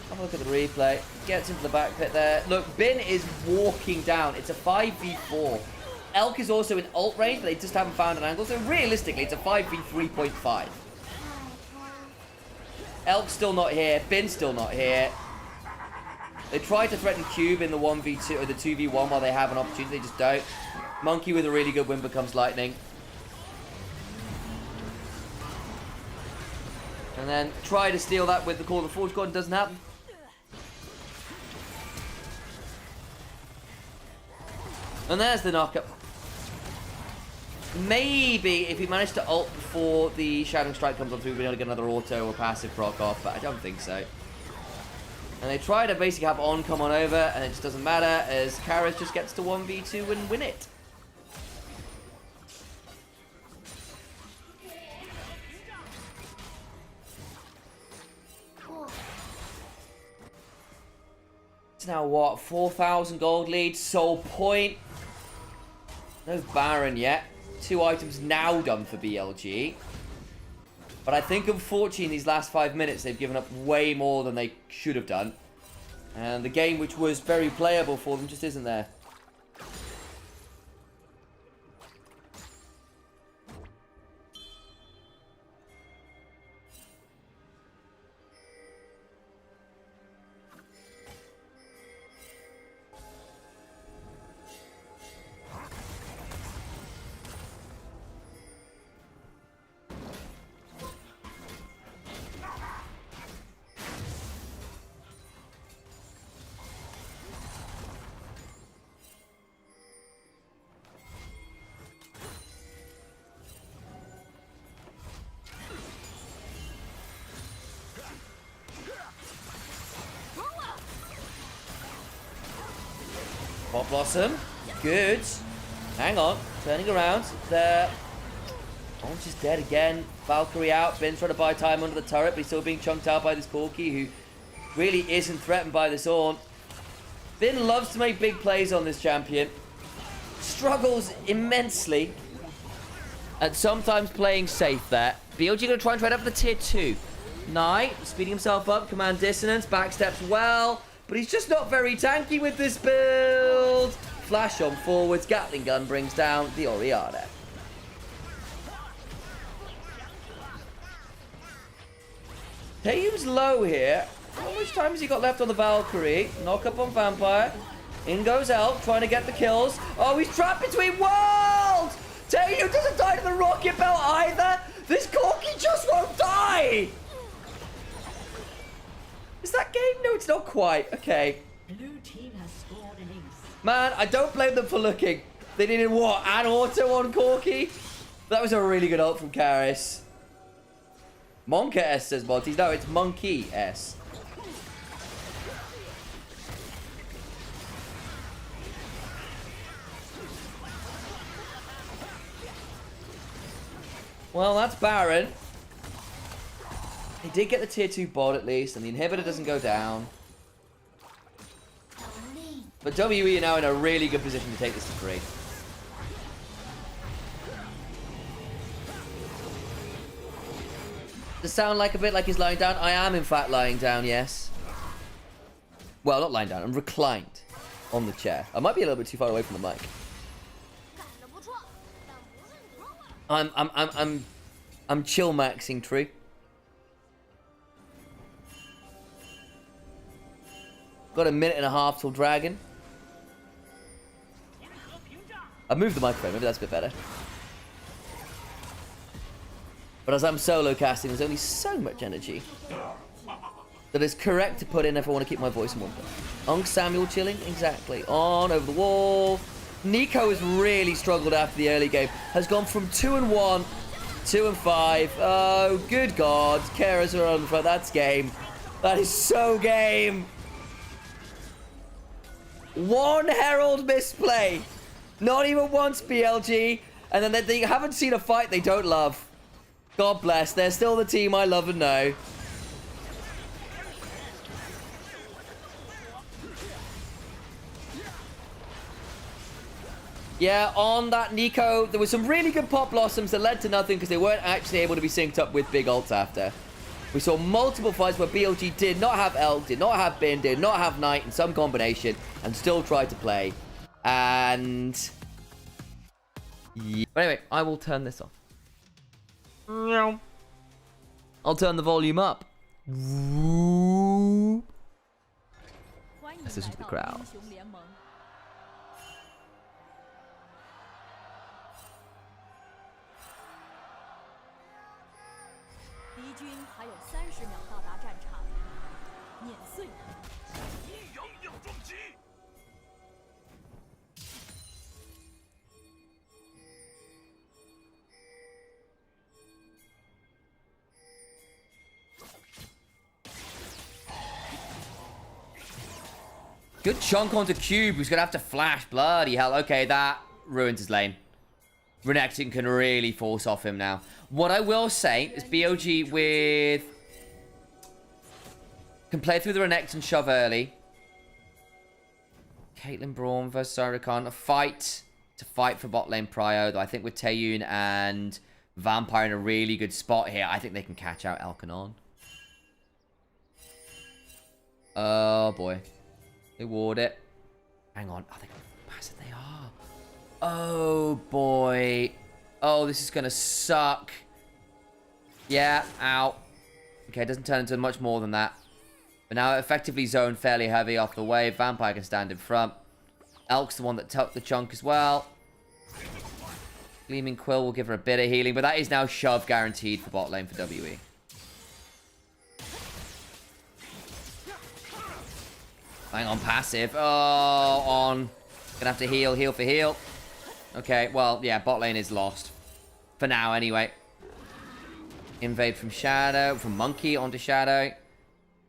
Have a look at the replay. Gets into the back pit there. Look, Bin is walking down. It's a 5v4. Elk is also in ult range, but they just haven't found an angle. So realistically, it's a 5v3.5. Elk's still not here. Bin's still not here. They try to threaten Cube in the 1v2 or the 2v1 while they have an opportunity. They just don't. Monkey with a really good win becomes lightning. And then try to steal that with the Call of the Forge God. Doesn't happen. And there's the knockup. Maybe if he managed to ult before the Shattering Strike comes on through, we're going to get another auto or passive proc off, but I don't think so. And they try to basically have On come on over, and it just doesn't matter as Karis just gets to 1v2 and win it. It's now what? 4,000 gold lead, Soul Point. No Baron yet. 2 items now done for BLG. But I think, unfortunately, in these last 5 minutes, they've given up way more than they should have done. And the game, which was very playable for them, just isn't there. Pop Blossom. Good. Hang on. Turning around. There. On's just dead again. Valkyrie out. Bin's trying to buy time under the turret, but he's still being chunked out by this Corki, who really isn't threatened by this Ornn. Bin loves to make big plays on this champion. Struggles immensely. And sometimes playing safe there. BLG going to try and trade up for the tier 2. Nye, speeding himself up. Command Dissonance. Backsteps well. But he's just not very tanky with this build. Flash on forwards. Gatling gun brings down the Oriana. Taeum's low here. How much time has he got left on the Valkyrie? Knock up on Vampire. In goes Elk, trying to get the kills. Oh, he's trapped between worlds! Taeum doesn't die to the rocket belt either. This Corki just won't die! Is that game? No, it's not quite. Okay. Blue team has scored an ace. Man, I don't blame them for looking. They needed what? An auto on Corki? That was a really good ult from Karis. Monka S says Monty's. No, it's Monkey S. Well, that's Baron. They did get the tier 2 bot at least, and the inhibitor doesn't go down. But WE are now in a really good position to take this to 3. Does it sound like a bit like he's lying down? I am in fact lying down, yes. Well, not lying down, I'm reclined on the chair. I might be a little bit too far away from the mic. I'm chill maxing True. Got a minute and a half till Dragon. I moved the microphone, maybe that's a bit better. But as I'm solo casting, there's only so much energy that is correct to put in if I want to keep my voice in one place. Unc Samuel chilling? Exactly. On, over the wall. Nico has really struggled after the early game. Has gone from 2-1, 2-5. Oh, good God. Kara's are on the front. That's game. That is so game. One Herald misplay. Not even once, BLG. And then they haven't seen a fight they don't love. God bless. They're still the team I love and know. Yeah, on that Nico, there was some really good pop blossoms that led to nothing because they weren't actually able to be synced up with big ults after. We saw multiple fights where BLG did not have Elk, did not have Bin, did not have Knight in some combination, and still tried to play. And... yeah. But anyway, I will turn this off. I'll turn the volume up. Let's listen to the crowd. 敌军还有30秒到达战场，碾碎他们！阴阳两撞击。 Good chunk onto Cube, who's going to have to flash. Bloody hell. Okay, that ruins his lane. Renekton can really force off him now. What I will say is BOG with... can play through the Renekton shove early. Caitlyn Braum versus Zyricon. A fight to fight for bot lane prio, though I think with Taeyun and Vampire in a really good spot here, I think they can catch out Elkanon. Oh, boy. They ward it. Hang on. Are they going to pass it? They are. Oh, boy. Oh, this is going to suck. Yeah, ow. Okay, it doesn't turn into much more than that. But now effectively zoned fairly heavy off the wave. Vampire can stand in front. Elk's the one that took the chunk as well. Gleaming Quill will give her a bit of healing. But that is now shove guaranteed for bot lane for WE. Hang on, passive. Oh, on. Gonna have to heal for heal. Okay, well, yeah, bot lane is lost. For now, anyway. Invade from Shadow, from Monkey onto Shadow.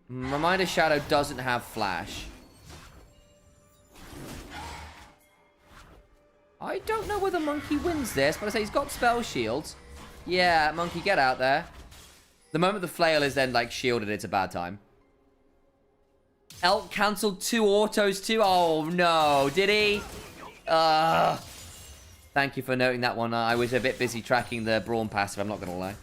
Reminder, Shadow doesn't have flash. I don't know whether Monkey wins this, but I say he's got spell shields. Yeah, Monkey, get out there. The moment the flail is then, like, shielded, it's a bad time. Elk cancelled 2 autos too. Oh, no. Did he? Thank you for noting that one. I was a bit busy tracking the Braum passive, I'm not going to lie.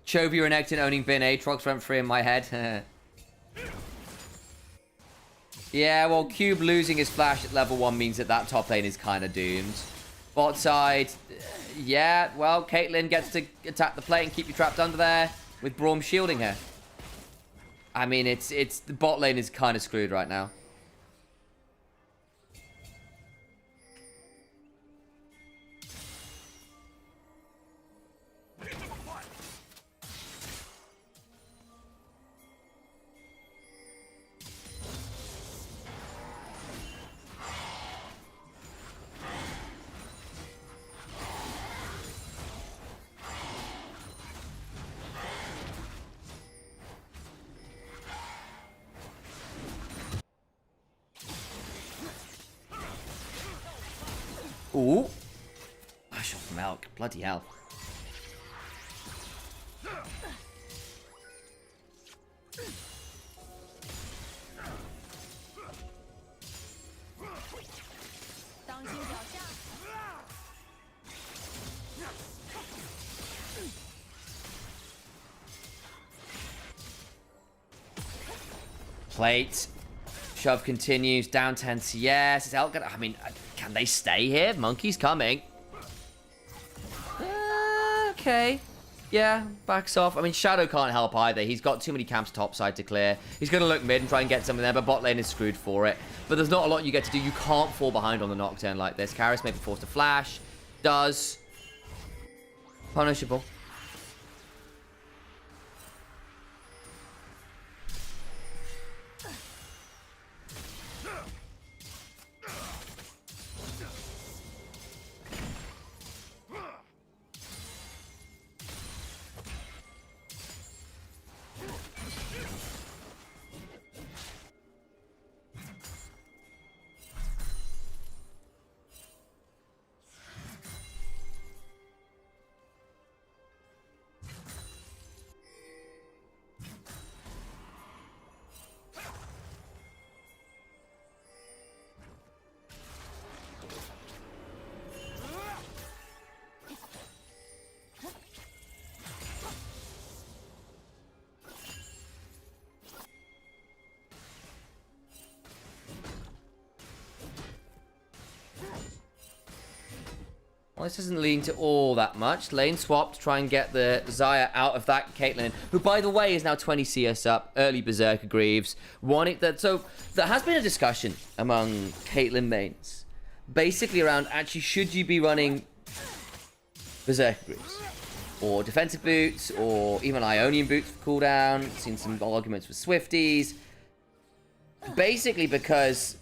Chovy Renekton owning Bin Aatrox went free in my head. Yeah, well, Cube losing his flash at level 1 means that that top lane is kind of doomed. Bot side, yeah, well, Caitlyn gets to attack the plate and keep you trapped under there with Braum shielding her. I mean, the bot lane is kind of screwed right now. Ooh. I shot from Elk. Bloody hell. Plate. Shove continues. Down 10 TES. Is Elk gonna... I mean, can they stay here? Monkey's coming. Okay. Yeah, backs off. I mean, Shadow can't help either. He's got too many camps topside to clear. He's going to look mid and try and get something there, but bot lane is screwed for it. But there's not a lot you get to do. You can't fall behind on the Nocturne like this. Karras may be forced to flash. Does. Punishable. Well, this isn't leading to all that much. Lane swap to try and get the Xayah out of that Caitlyn, who, by the way, is now 20 CS up. Early Berserker Greaves. So there has been a discussion among Caitlyn mains, basically around, actually, should you be running Berserker Greaves? Or defensive boots, or even Ionian boots for cooldown. Seen some arguments with Swifties. Basically because...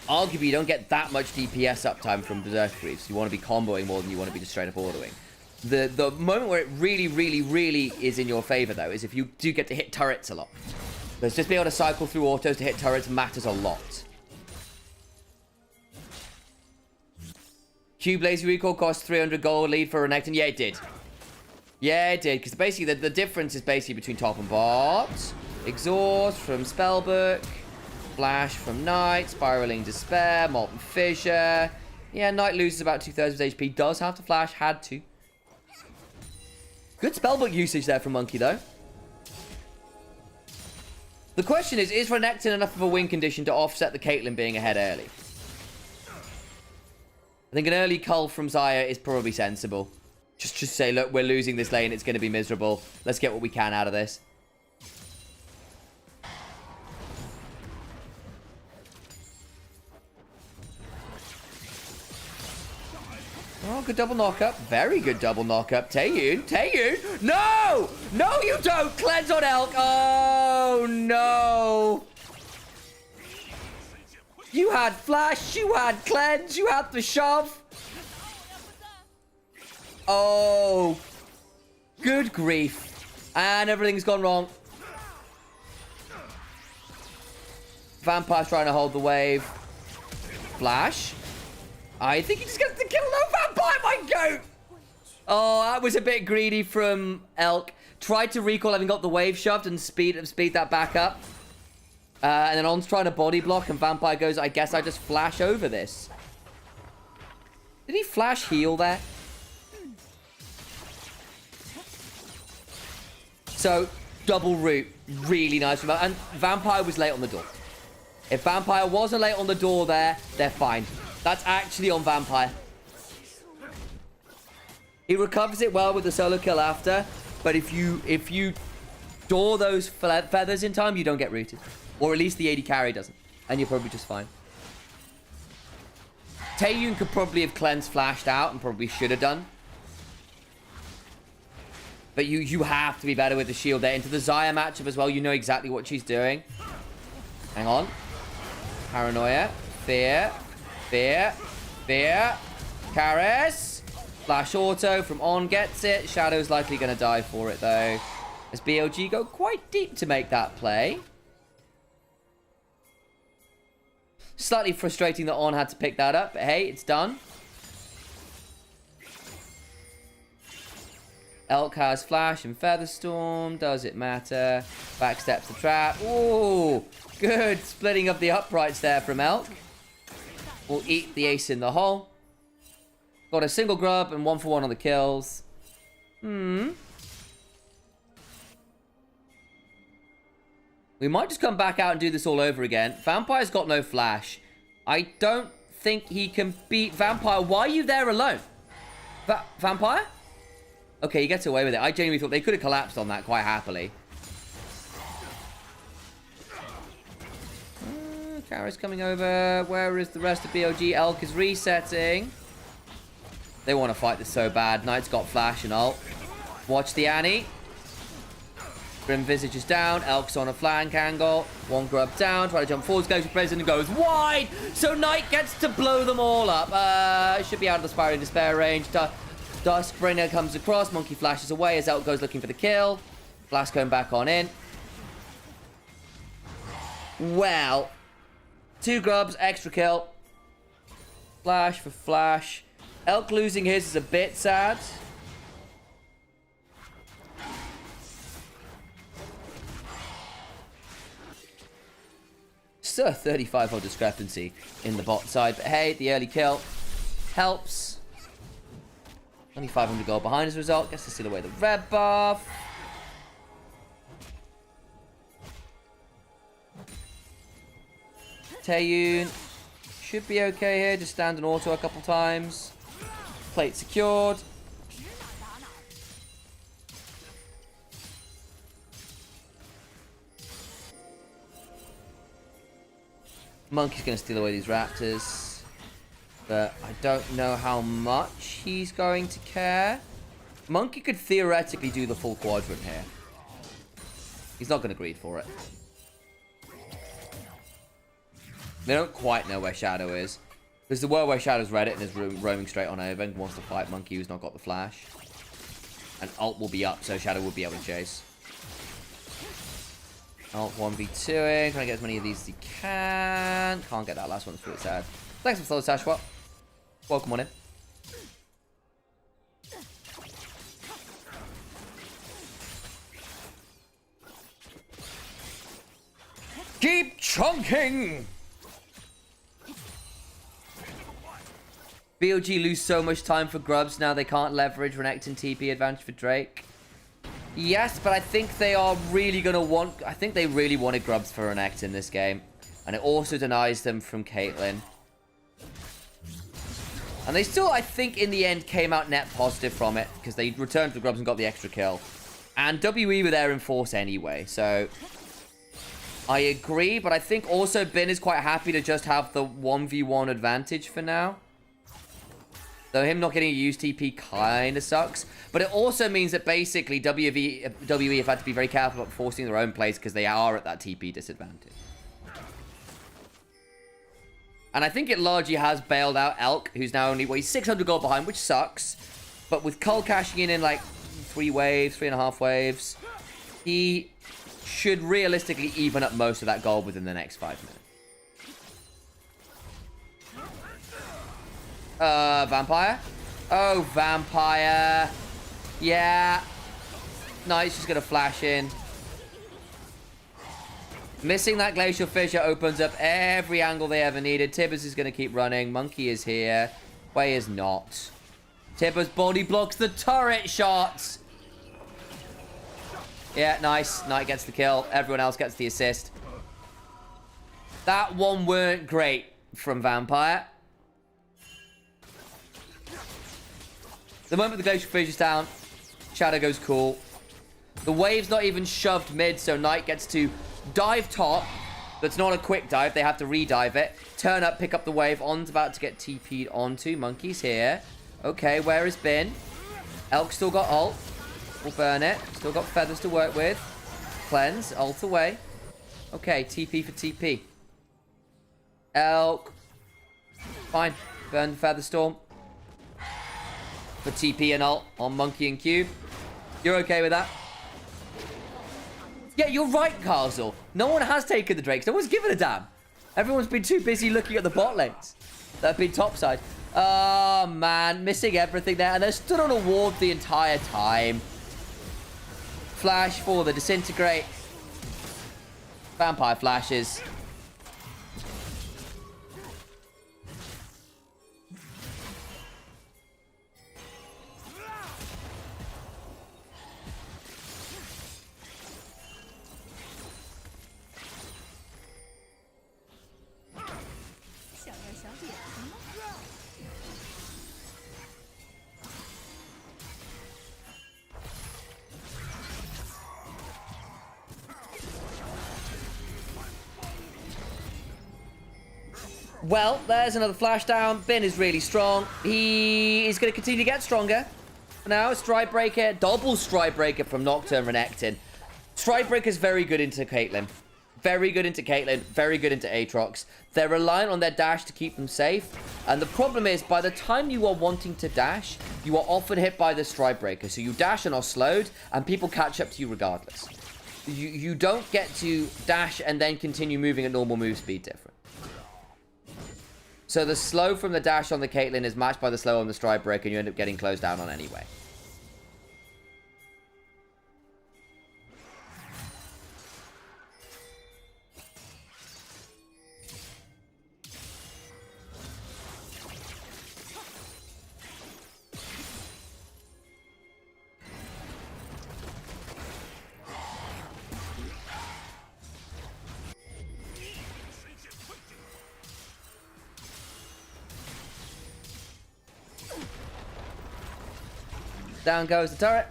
arguably, you don't get that much DPS uptime from Berserker Greaves. You want to be comboing more than you want to be just straight up ordering. The moment where it really, really, really is in your favor, though, is if you do get to hit turrets a lot. Because just being able to cycle through autos to hit turrets matters a lot. Cube Lazy Recall cost 300 gold lead for Renekton. Yeah, it did. Yeah, it did. Because basically, the difference is basically between top and bot. Exhaust from Spellbook. Flash from Knight, Spiraling Despair, Molten Fissure. Yeah, Knight loses about 2/3 of his HP. Does have to flash, had to. Good spellbook usage there from Monkey, though. The question is Renekton enough of a win condition to offset the Caitlyn being ahead early? I think an early cull from Xayah is probably sensible. Just say, look, we're losing this lane. It's going to be miserable. Let's get what we can out of this. Oh, good double knock-up. Very good double knock-up. Taeyun. No! No, you don't! Cleanse on Elk. Oh, no. You had flash. You had cleanse. You had the shove. Oh. Good grief. And everything's gone wrong. Vampire's trying to hold the wave. Flash. I think he just gets the kill. No, Vampire, my goat! Oh, that was a bit greedy from Elk. Tried to recall having got the wave shoved and speed that back up. And then On's trying to body block, and Vampire goes, I guess I just flash over this. Did he flash heal there? So, double root. Really nice. And Vampire was late on the door. If Vampire wasn't late on the door there, they're fine. That's actually on Vampire. He recovers it well with the solo kill after, but if you door those feathers in time, you don't get rooted. Or at least the AD carry doesn't. And you're probably just fine. Taeyun could probably have cleansed flashed out and probably should have done. But you have to be better with the shield there. Into the Xayah matchup as well, you know exactly what she's doing. Hang on. Paranoia. Fear. Karras. Flash auto from On gets it. Shadow's likely going to die for it, though. As BLG go quite deep to make that play. Slightly frustrating that On had to pick that up, but hey, it's done. Elk has Flash and Featherstorm. Does it matter? Backsteps the trap. Ooh, good. Splitting up the uprights there from Elk. We'll eat the ace in the hole. Got a single grub and 1-for-1 on the kills. We might just come back out and do this all over again. Vampire's got no Flash. I don't think he can beat Vampire. Why are you there alone? Vampire? Okay, he gets away with it. I genuinely thought they could have collapsed on that quite happily. Kara's coming over. Where is the rest of BLG? Elk is resetting. They want to fight this so bad. Knight's got Flash and ult. Watch the Annie. Grim Visage is down. Elk's on a flank angle. One grub down. Try to jump forwards. Goes to Prison and goes wide. So Knight gets to blow them all up. Should be out of the Spiraling Despair range. Duskbringer comes across. Monkey flashes away as Elk goes looking for the kill. Flash going back on in. Well. 2 grubs. Extra kill. Flash for Flash. Elk losing his is a bit sad. Still a 35-0 discrepancy in the bot side. But hey, the early kill helps. Only 500 gold behind as a result. Gets to steal away the red buff. Taeyun should be okay here. Just stand and auto a couple times. Plate secured. Monkey's going to steal away these raptors. But I don't know how much he's going to care. Monkey could theoretically do the full quadrant here. He's not going to greed for it. They don't quite know where Shadow is. Because the world where Shadow's read it and is roaming straight on over and wants to fight Monkey who's not got the Flash. And ult will be up, so Shadow will be able to chase. Ult 1v2ing. Trying to get as many of these as he can. Can't get that last one. It's really sad. Thanks for the Sashwat. Welcome on in. Keep chunking! BLG lose so much time for grubs now they can't leverage Renekton TP advantage for Drake. Yes, but I think they are really going to want... I think they really wanted grubs for Renekton in this game. And it also denies them from Caitlyn. And they still, I think, in the end, came out net positive from it. Because they returned to the grubs and got the extra kill. And WE were there in force anyway. So, I agree. But I think also Bin is quite happy to just have the 1v1 advantage for now. Though him not getting a used TP kind of sucks. But it also means that basically WE have had to be very careful about forcing their own plays. Because they are at that TP disadvantage. And I think it largely has bailed out Elk, who's now only, well, he's 600 gold behind, which sucks. But with Cull cashing in like 3 waves, 3.5 waves, he should realistically even up most of that gold within the next 5 minutes. Vampire? Oh, Vampire. Yeah. No, he's just going to flash in. Missing that Glacial Fissure opens up every angle they ever needed. Tibbers is going to keep running. Monkey is here. Way is not. Tibbers body blocks the turret shots. Yeah, nice. Knight gets the kill. Everyone else gets the assist. That one weren't great from Vampire. The moment the Glacial Fissure's down, Shadow goes cool. The wave's not even shoved mid, so Knight gets to dive top. That's not a quick dive. They have to re-dive it. Turn up, pick up the wave. On's about to get TP'd onto. Monkey's here. Okay, where has Bin? Elk still got ult. We'll burn it. Still got feathers to work with. Cleanse. Ult away. Okay, TP for TP. Elk. Fine. Burn the Feather Storm. For TP and ult on Monkey and Cube. You're okay with that? Yeah, you're right, Castle. No one has taken the Drakes. No one's given a damn. Everyone's been too busy looking at the bot lanes that have been topside. Oh, man. Missing everything there. And they're stood on a ward the entire time. Flash for the disintegrate. Vampire flashes. Well, there's another flash down. Bin is really strong. He is going to continue to get stronger. For now, Stride Breaker, double Stride Breaker from Nocturne Renekton. Stride Breaker is very good into Caitlyn. Very good into Caitlyn. Very good into Aatrox. They're reliant on their dash to keep them safe. And the problem is, by the time you are wanting to dash, you are often hit by the Stride Breaker. So you dash and are slowed, and people catch up to you regardless. You don't get to dash and then continue moving at normal move speed different. So the slow from the dash on the Caitlyn is matched by the slow on the Stride Breaker, and you end up getting closed down on anyway. Down goes the turret.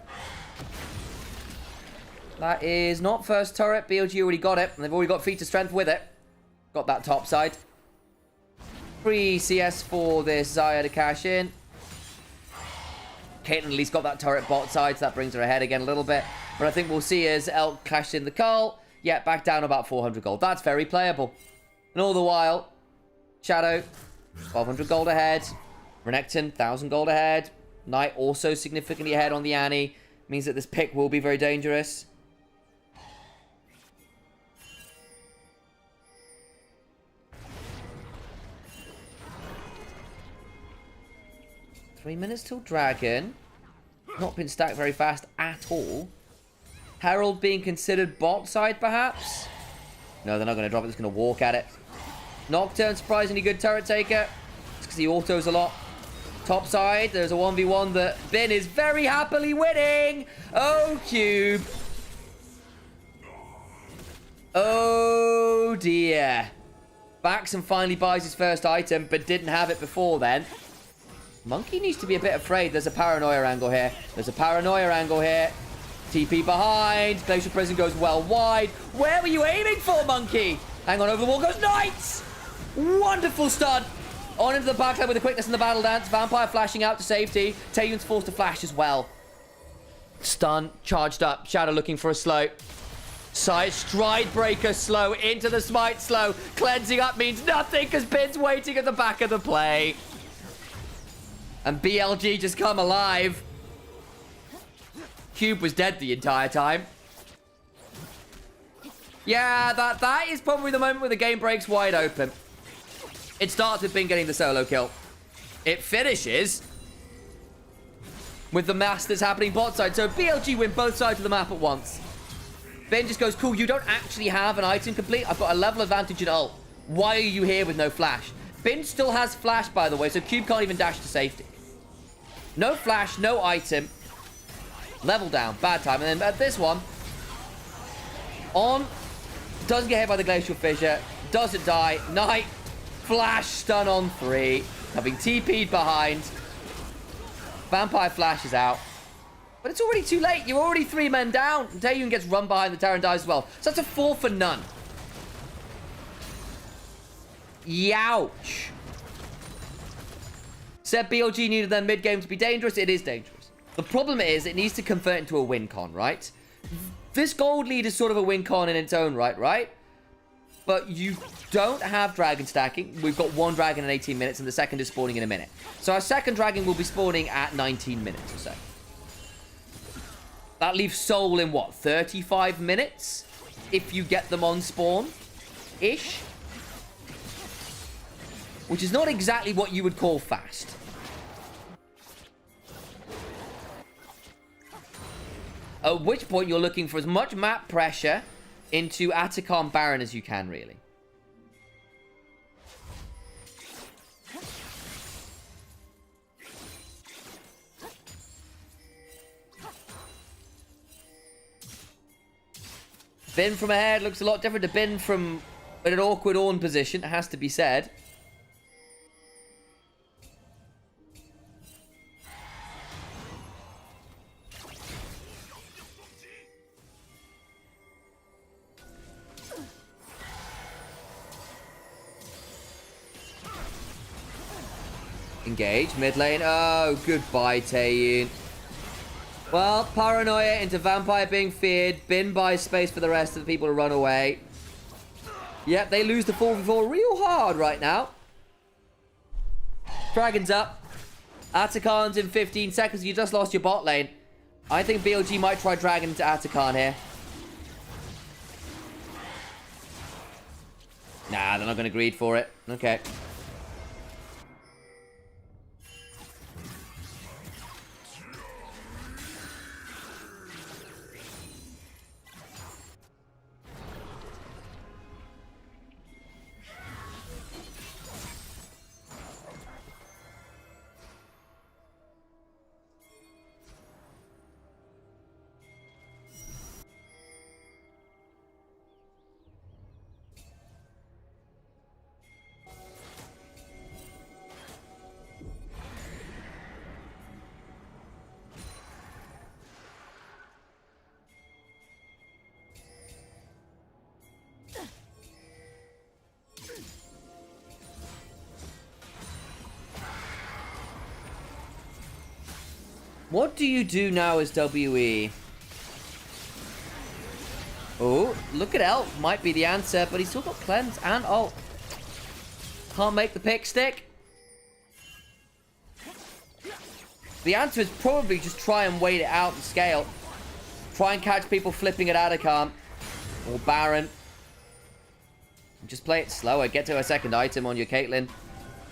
That is not first turret. BLG already got it, and they've already got feat of strength with it. Got that top side. Free CS for this Xayah to cash in. Caitlyn at least got that turret bot side, so that brings her ahead again a little bit. But I think we'll see as Elk cashed in the Carl. Yeah, back down about 400 gold. That's very playable. And all the while, Shadow, 1200 gold ahead. Renekton, 1000 gold ahead. Knight also significantly ahead on the Annie. Means that this pick will be very dangerous. Three minutes till Dragon. Not been stacked very fast at all. Herald being considered bot side, perhaps? No, they're not going to drop it. They're just going to walk at it. Nocturne, surprisingly good turret taker. It's because he autos a lot. Top side, there's a 1v1 that Bin is very happily winning. Oh, Cube. Oh, dear. Backs and finally buys his first item, but didn't have it before then. Monkey needs to be a bit afraid. There's a paranoia angle here. There's a paranoia angle here. TP behind. Glacial Prison goes well wide. Where were you aiming for, Monkey? Hang on, over the wall goes Knights. Wonderful stun. On into the backline with the quickness in the battle dance. Vampire flashing out to safety. Taeyun's forced to flash as well. Stun, charged up. Shadow looking for a slow. Side Stride Breaker slow into the smite slow. Cleansing up means nothing because Bin's waiting at the back of the play. And BLG just come alive. Cube was dead the entire time. Yeah, that is probably the moment where the game breaks wide open. It starts with Bin getting the solo kill. It finishes with the mass that's happening bot side. So BLG win both sides of the map at once. Bin just goes, cool, you don't actually have an item complete. I've got a level advantage in ult. Why are you here with no flash? Bin still has flash, by the way, so Cube can't even dash to safety. No flash, no item. Level down, bad time. And then at this one, on, doesn't get hit by the Glacial Fissure, doesn't die. Knight, flash stun on 3, having TP'd behind. Vampire flash is out. But it's already too late. You're already 3 men down. Taeyun gets run behind the tower and dies as well. So that's a 4 for none. Youch. Said BLG needed their mid-game to be dangerous. It is dangerous. The problem is it needs to convert into a win con, right? This gold lead is sort of a win con in its own right? But you don't have dragon stacking. We've got 1 dragon in 18 minutes, and the second is spawning in a minute. So our second dragon will be spawning at 19 minutes or so. That leaves Soul in, what, 35 minutes? If you get them on spawn-ish? which is not exactly what you would call fast. At which point you're looking for as much map pressure into Atacon Baron as you can, really. Bin from ahead looks a lot different to Bin from in an awkward Ornn position, it has to be said. Engage, mid lane. Oh, goodbye, Taeyun. Well, Paranoia into Vampire being feared. Bin buys space for the rest of the people to run away. Yep, they lose the 4v4 real hard right now. Dragon's up. Atakan's in 15 seconds. You just lost your bot lane. I think BLG might try Dragon into Atakan here. Nah, they're not going to greed for it. Okay. What do you do now as WE? Oh, look at Elf. Might be the answer, but he's still got Cleanse and Ult. Can't make the pick stick. The answer is probably just try and wait it out and scale. Try and catch people flipping at Atacon. Or Baron. Just play it slower. Get to a second item on your Caitlyn.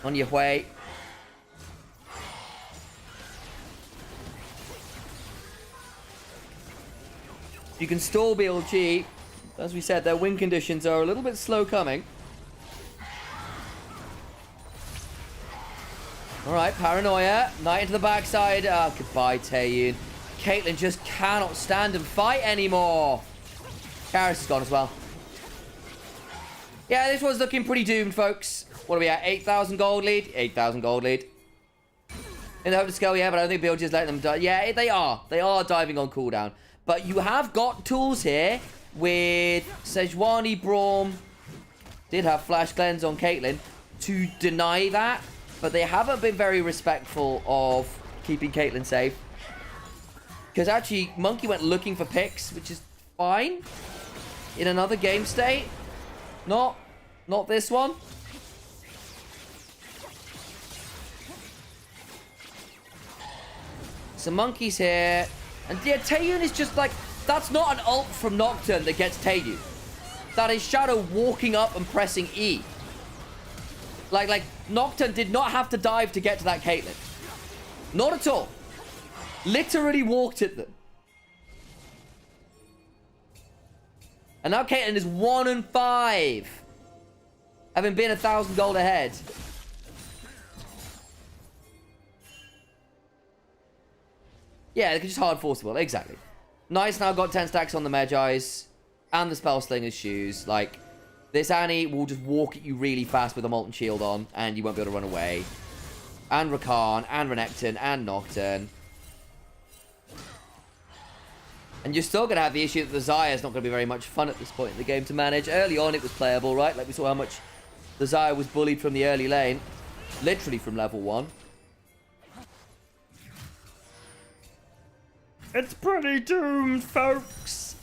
On your Hui. You can stall BLG. As we said, their win conditions are a little bit slow coming. Alright, Paranoia. Knight into the backside. Ah, goodbye, Taeyun. Caitlyn just cannot stand and fight anymore. Karis is gone as well. Yeah, this one's looking pretty doomed, folks. What are we at? 8,000 gold lead? 8,000 gold lead. In the hope to scale, yeah, but I don't think BLG is letting them die. Yeah, they are. They are diving on cooldown. But you have got tools here with Sejuani Braum. Did have Flash Cleanse on Caitlyn to deny that. But they haven't been very respectful of keeping Caitlyn safe. Because actually, Monkey went looking for picks, which is fine. In another game state. Not this one. So Monkey's here. And yeah, Taeyun is just like, that's not an ult from Nocturne that gets Taeyun. That is Shadow walking up and pressing E. Like Nocturne did not have to dive to get to that Caitlyn. Not at all. Literally walked at them. And now Caitlyn is 1 and 5. Having been 1,000 gold ahead. Yeah, they're just hard forceable. Exactly. Knight's now got 10 stacks on the Magi's. And the Spellslinger's shoes. Like, this Annie will just walk at you really fast with a Molten Shield on. And you won't be able to run away. And Rakan, and Renekton, and Nocturne. And you're still going to have the issue that the Xayah is not going to be very much fun at this point in the game to manage. Early on, it was playable, right? Like, we saw how much the Xayah was bullied from the early lane. Literally from level 1. It's pretty doomed, folks.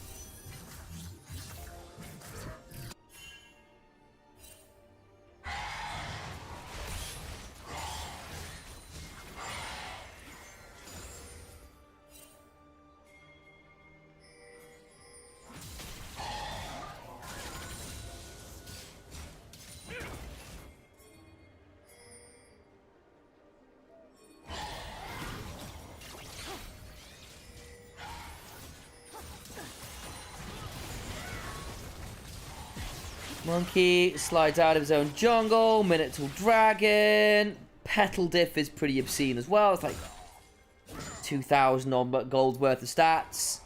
Monkey slides out of his own jungle. Minotaur Dragon. Petal Diff is pretty obscene as well. It's like 2,000 odd gold worth of stats.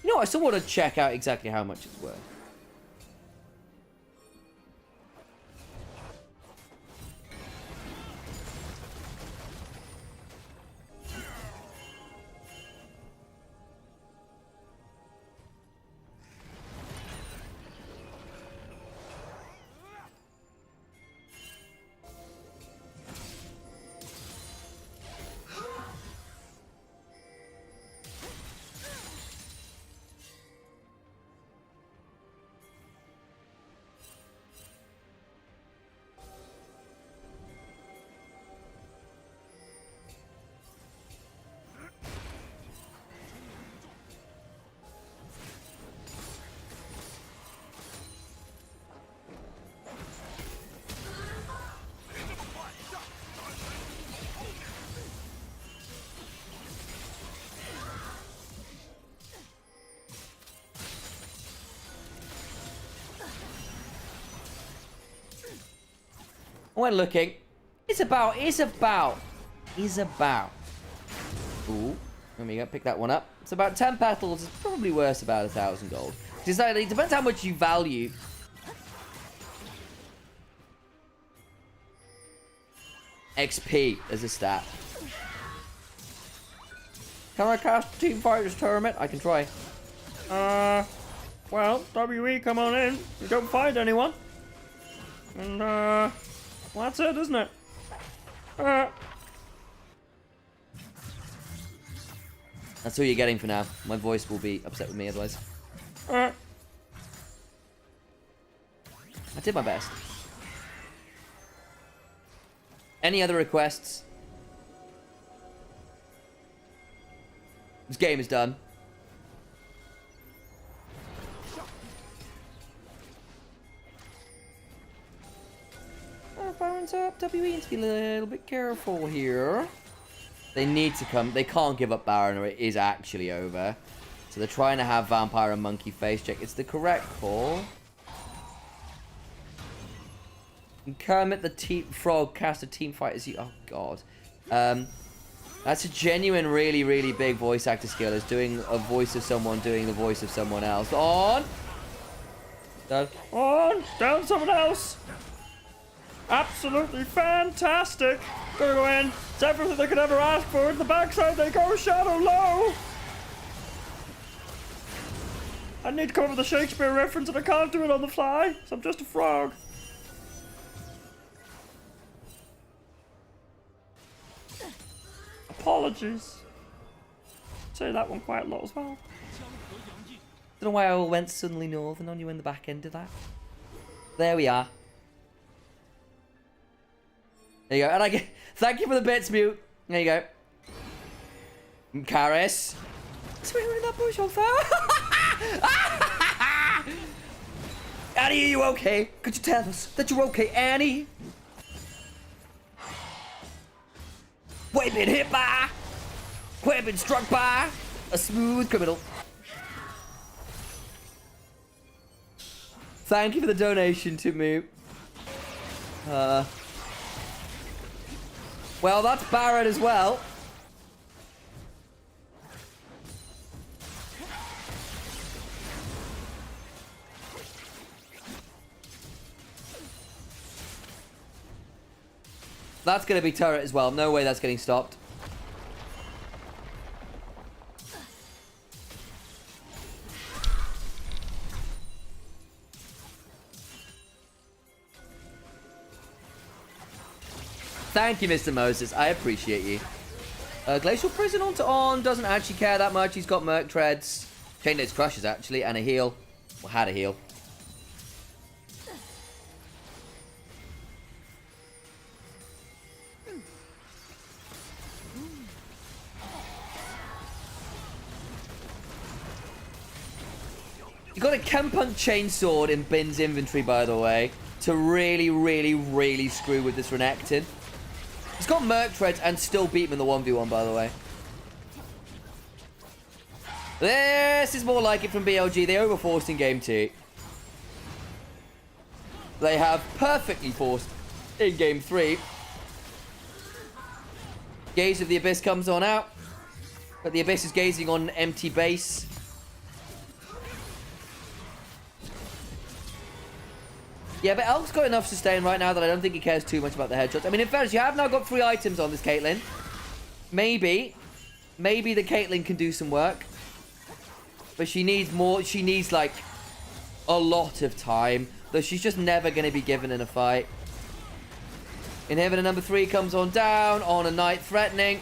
You know, I still want to check out exactly how much it's worth. I went looking. It's about. Ooh, let me go pick that one up. It's about 10 petals. It's probably worth about 1,000 gold. It depends how much you value. XP as a stat. Can I cast Team Fighters Tournament? I can try. Well, WE, come on in. You don't find anyone. And, well, that's it, isn't it? That's all you're getting for now. My voice will be upset with me otherwise. I did my best. Any other requests? This game is done. Phones up. WE needs to be a little bit careful here. They need to come. They can't give up Baron or it is actually over. So they're trying to have Vampire and Monkey face check. It's the correct call. And Kermit the Frog cast a team fight as you. Oh god. That's a genuine, really, really big voice actor skill. Is doing a voice of someone doing the voice of someone else. On. Down. On. Down someone else. Absolutely fantastic. Gonna go in. It's everything they could ever ask for. In the backside they go. Shadow low. I need to come up with a Shakespeare reference and I can't do it on the fly. So I'm just a frog. Apologies. Say that one quite a lot as well. Don't know why I all went suddenly northern on you in the back end of that. There we are. There you go. And I get. Thank you for the bits, Mute. There you go. Karis. Swear in that bush on fire. Annie, are you okay? Could you tell us that you're okay, Annie? What have been hit by? What have been struck by? A smooth criminal. Thank you for the donation to Mute. Well, that's Barrett as well. That's going to be turret as well. No way that's getting stopped. Thank you, Mr. Moses. I appreciate you. Glacial Prison on doesn't actually care that much. He's got Merc Treads. Chain Dates Crushes, actually, and a heal. Well, had a heal. You got a Kempunk Chainsword in Bin's inventory, by the way, to really, really, really screw with this Renekton. He's got Merc Treads and still beat him in the 1v1, by the way. This is more like it from BLG. They overforced in game 2. They have perfectly forced in game 3. Gaze of the Abyss comes on out. But the Abyss is gazing on an empty base. Yeah, but Elk's got enough sustain right now that I don't think he cares too much about the headshots. I mean, in fairness, you have now got 3 items on this Caitlyn. Maybe the Caitlyn can do some work. But she needs more. She needs, like, a lot of time. Though she's just never going to be given in a fight. Inhibitor number 3 comes on down. On a Knight threatening.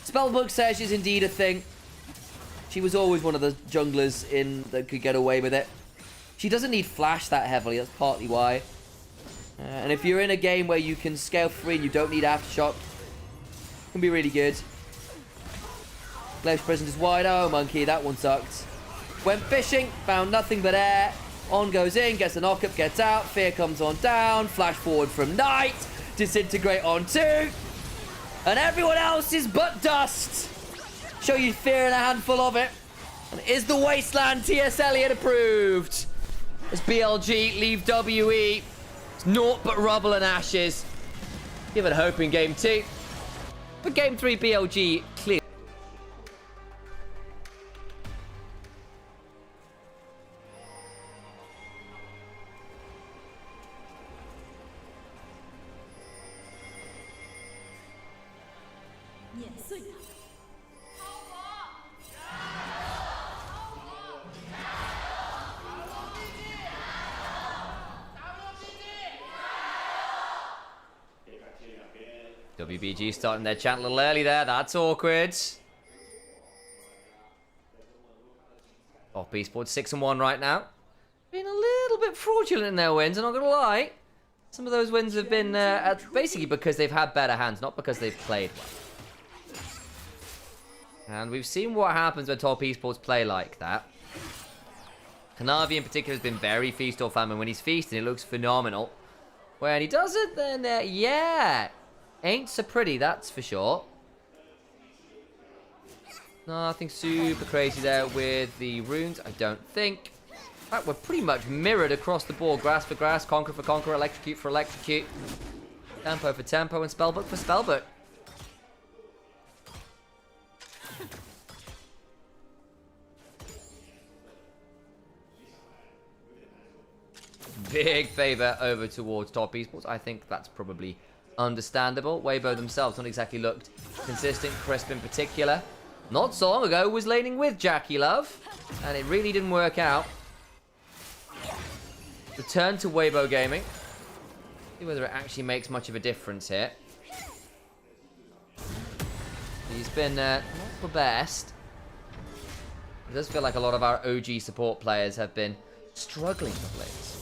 Spellbook says is indeed a thing. She was always one of the junglers that could get away with it. She doesn't need flash that heavily. That's partly why. And if you're in a game where you can scale free and you don't need aftershock, it can be really good. Flesh Prison is wide. Oh, monkey. That one sucked. Went fishing. Found nothing but air. On goes in. Gets a knock-up. Gets out. Fear comes on down. Flash forward from Knight. Disintegrate on 2. And everyone else is but dust. Show you fear and a handful of it. And is the Wasteland TS Elliott approved? As BLG leave WE. It's naught but rubble and ashes. Give it hope in game 2. But game 3 BLG clear. WBG starting their chant a little early there. That's awkward. Off Esports 6-1 right now. Been a little bit fraudulent in their wins, I'm not going to lie. Some of those wins have been basically because they've had better hands, not because they've played well. And we've seen what happens when top esports play like that. Kanavi in particular has been very feast or famine. When he's feasting, it looks phenomenal. When he doesn't, then yeah, ain't so pretty, that's for sure. Nothing super crazy there with the runes, I don't think. In fact, we're pretty much mirrored across the board. Grass for grass, conquer for conquer, electrocute for electrocute. Tempo for tempo, and spellbook for spellbook. Big favor over towards top esports. I think that's probably understandable. Weibo themselves not exactly looked consistent. Crisp in particular, not so long ago, was laning with Jackie Love, and it really didn't work out. Return to Weibo Gaming. See whether it actually makes much of a difference here. He's been not the best. It does feel like a lot of our OG support players have been struggling of late.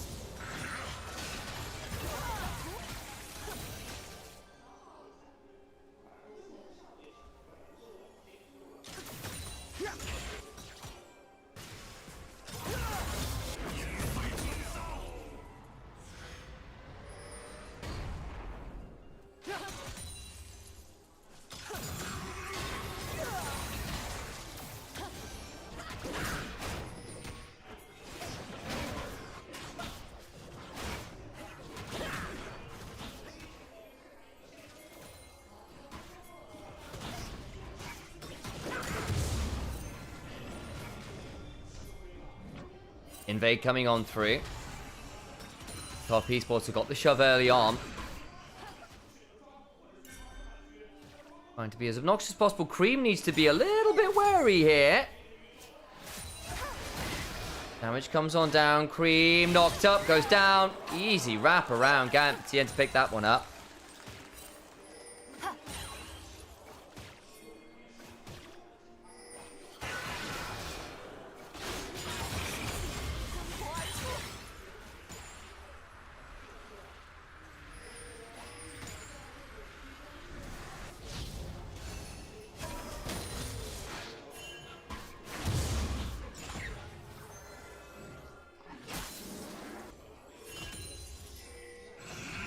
Invade coming on through. Top esports have got the shove early on. Trying to be as obnoxious as possible. Cream needs to be a little bit wary here. Damage comes on down. Cream knocked up, goes down. Easy wrap around. Gant TN to pick that one up.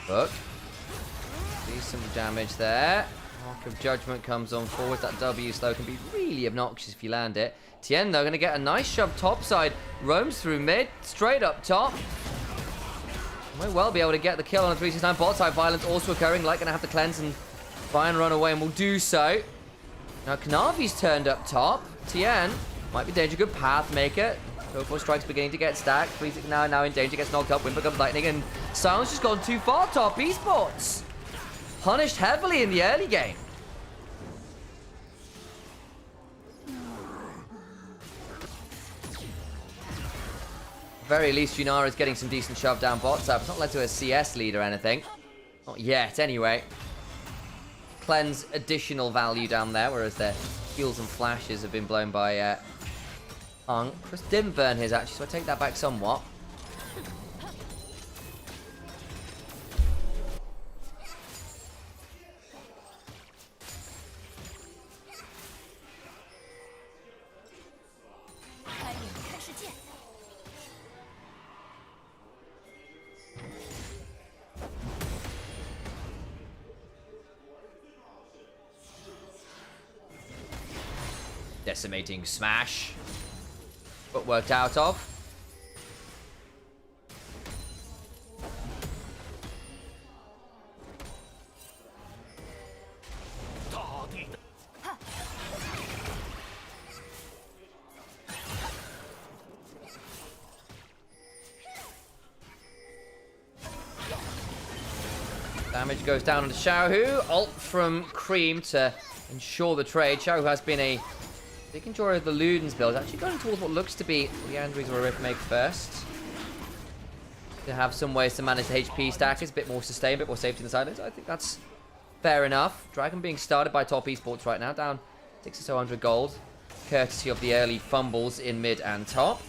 Book. See some damage there. Mark of Judgment comes on forward. That W slow can be really obnoxious if you land it. Tien, though, going to get a nice shove topside. Roams through mid, straight up top. May well be able to get the kill on a 369. Bot side violence also occurring. Light going to have to cleanse and try and run away, and will do so. Now, Knavi's turned up top. Tien might be danger. Good path maker. Go for strikes beginning to get stacked. 369 now in danger. Gets knocked up. Wimper comes lightning, and Silence just gone too far. Top esports punished heavily in the early game. Very least, Nymaera is getting some decent shove down bot side. It's not led to a CS lead or anything. Not yet, anyway. Cleanse additional value down there, whereas their heals and flashes have been blown by Hung. Chris didn't burn his, actually, so I take that back somewhat. Decimating smash, but worked out of. Damage goes down onto Xiaohu. Ult from Cream to ensure the trade. Xiaohu has been a big enjoyer of the Luden's build. Actually going towards what looks to be the Andrews or a Rift make first. To have some ways to manage the HP stack. It's a bit more sustained, a bit more safety in the sidelines. I think that's fair enough. Dragon being started by top esports right now. Down 600 gold. Courtesy of the early fumbles in mid and top.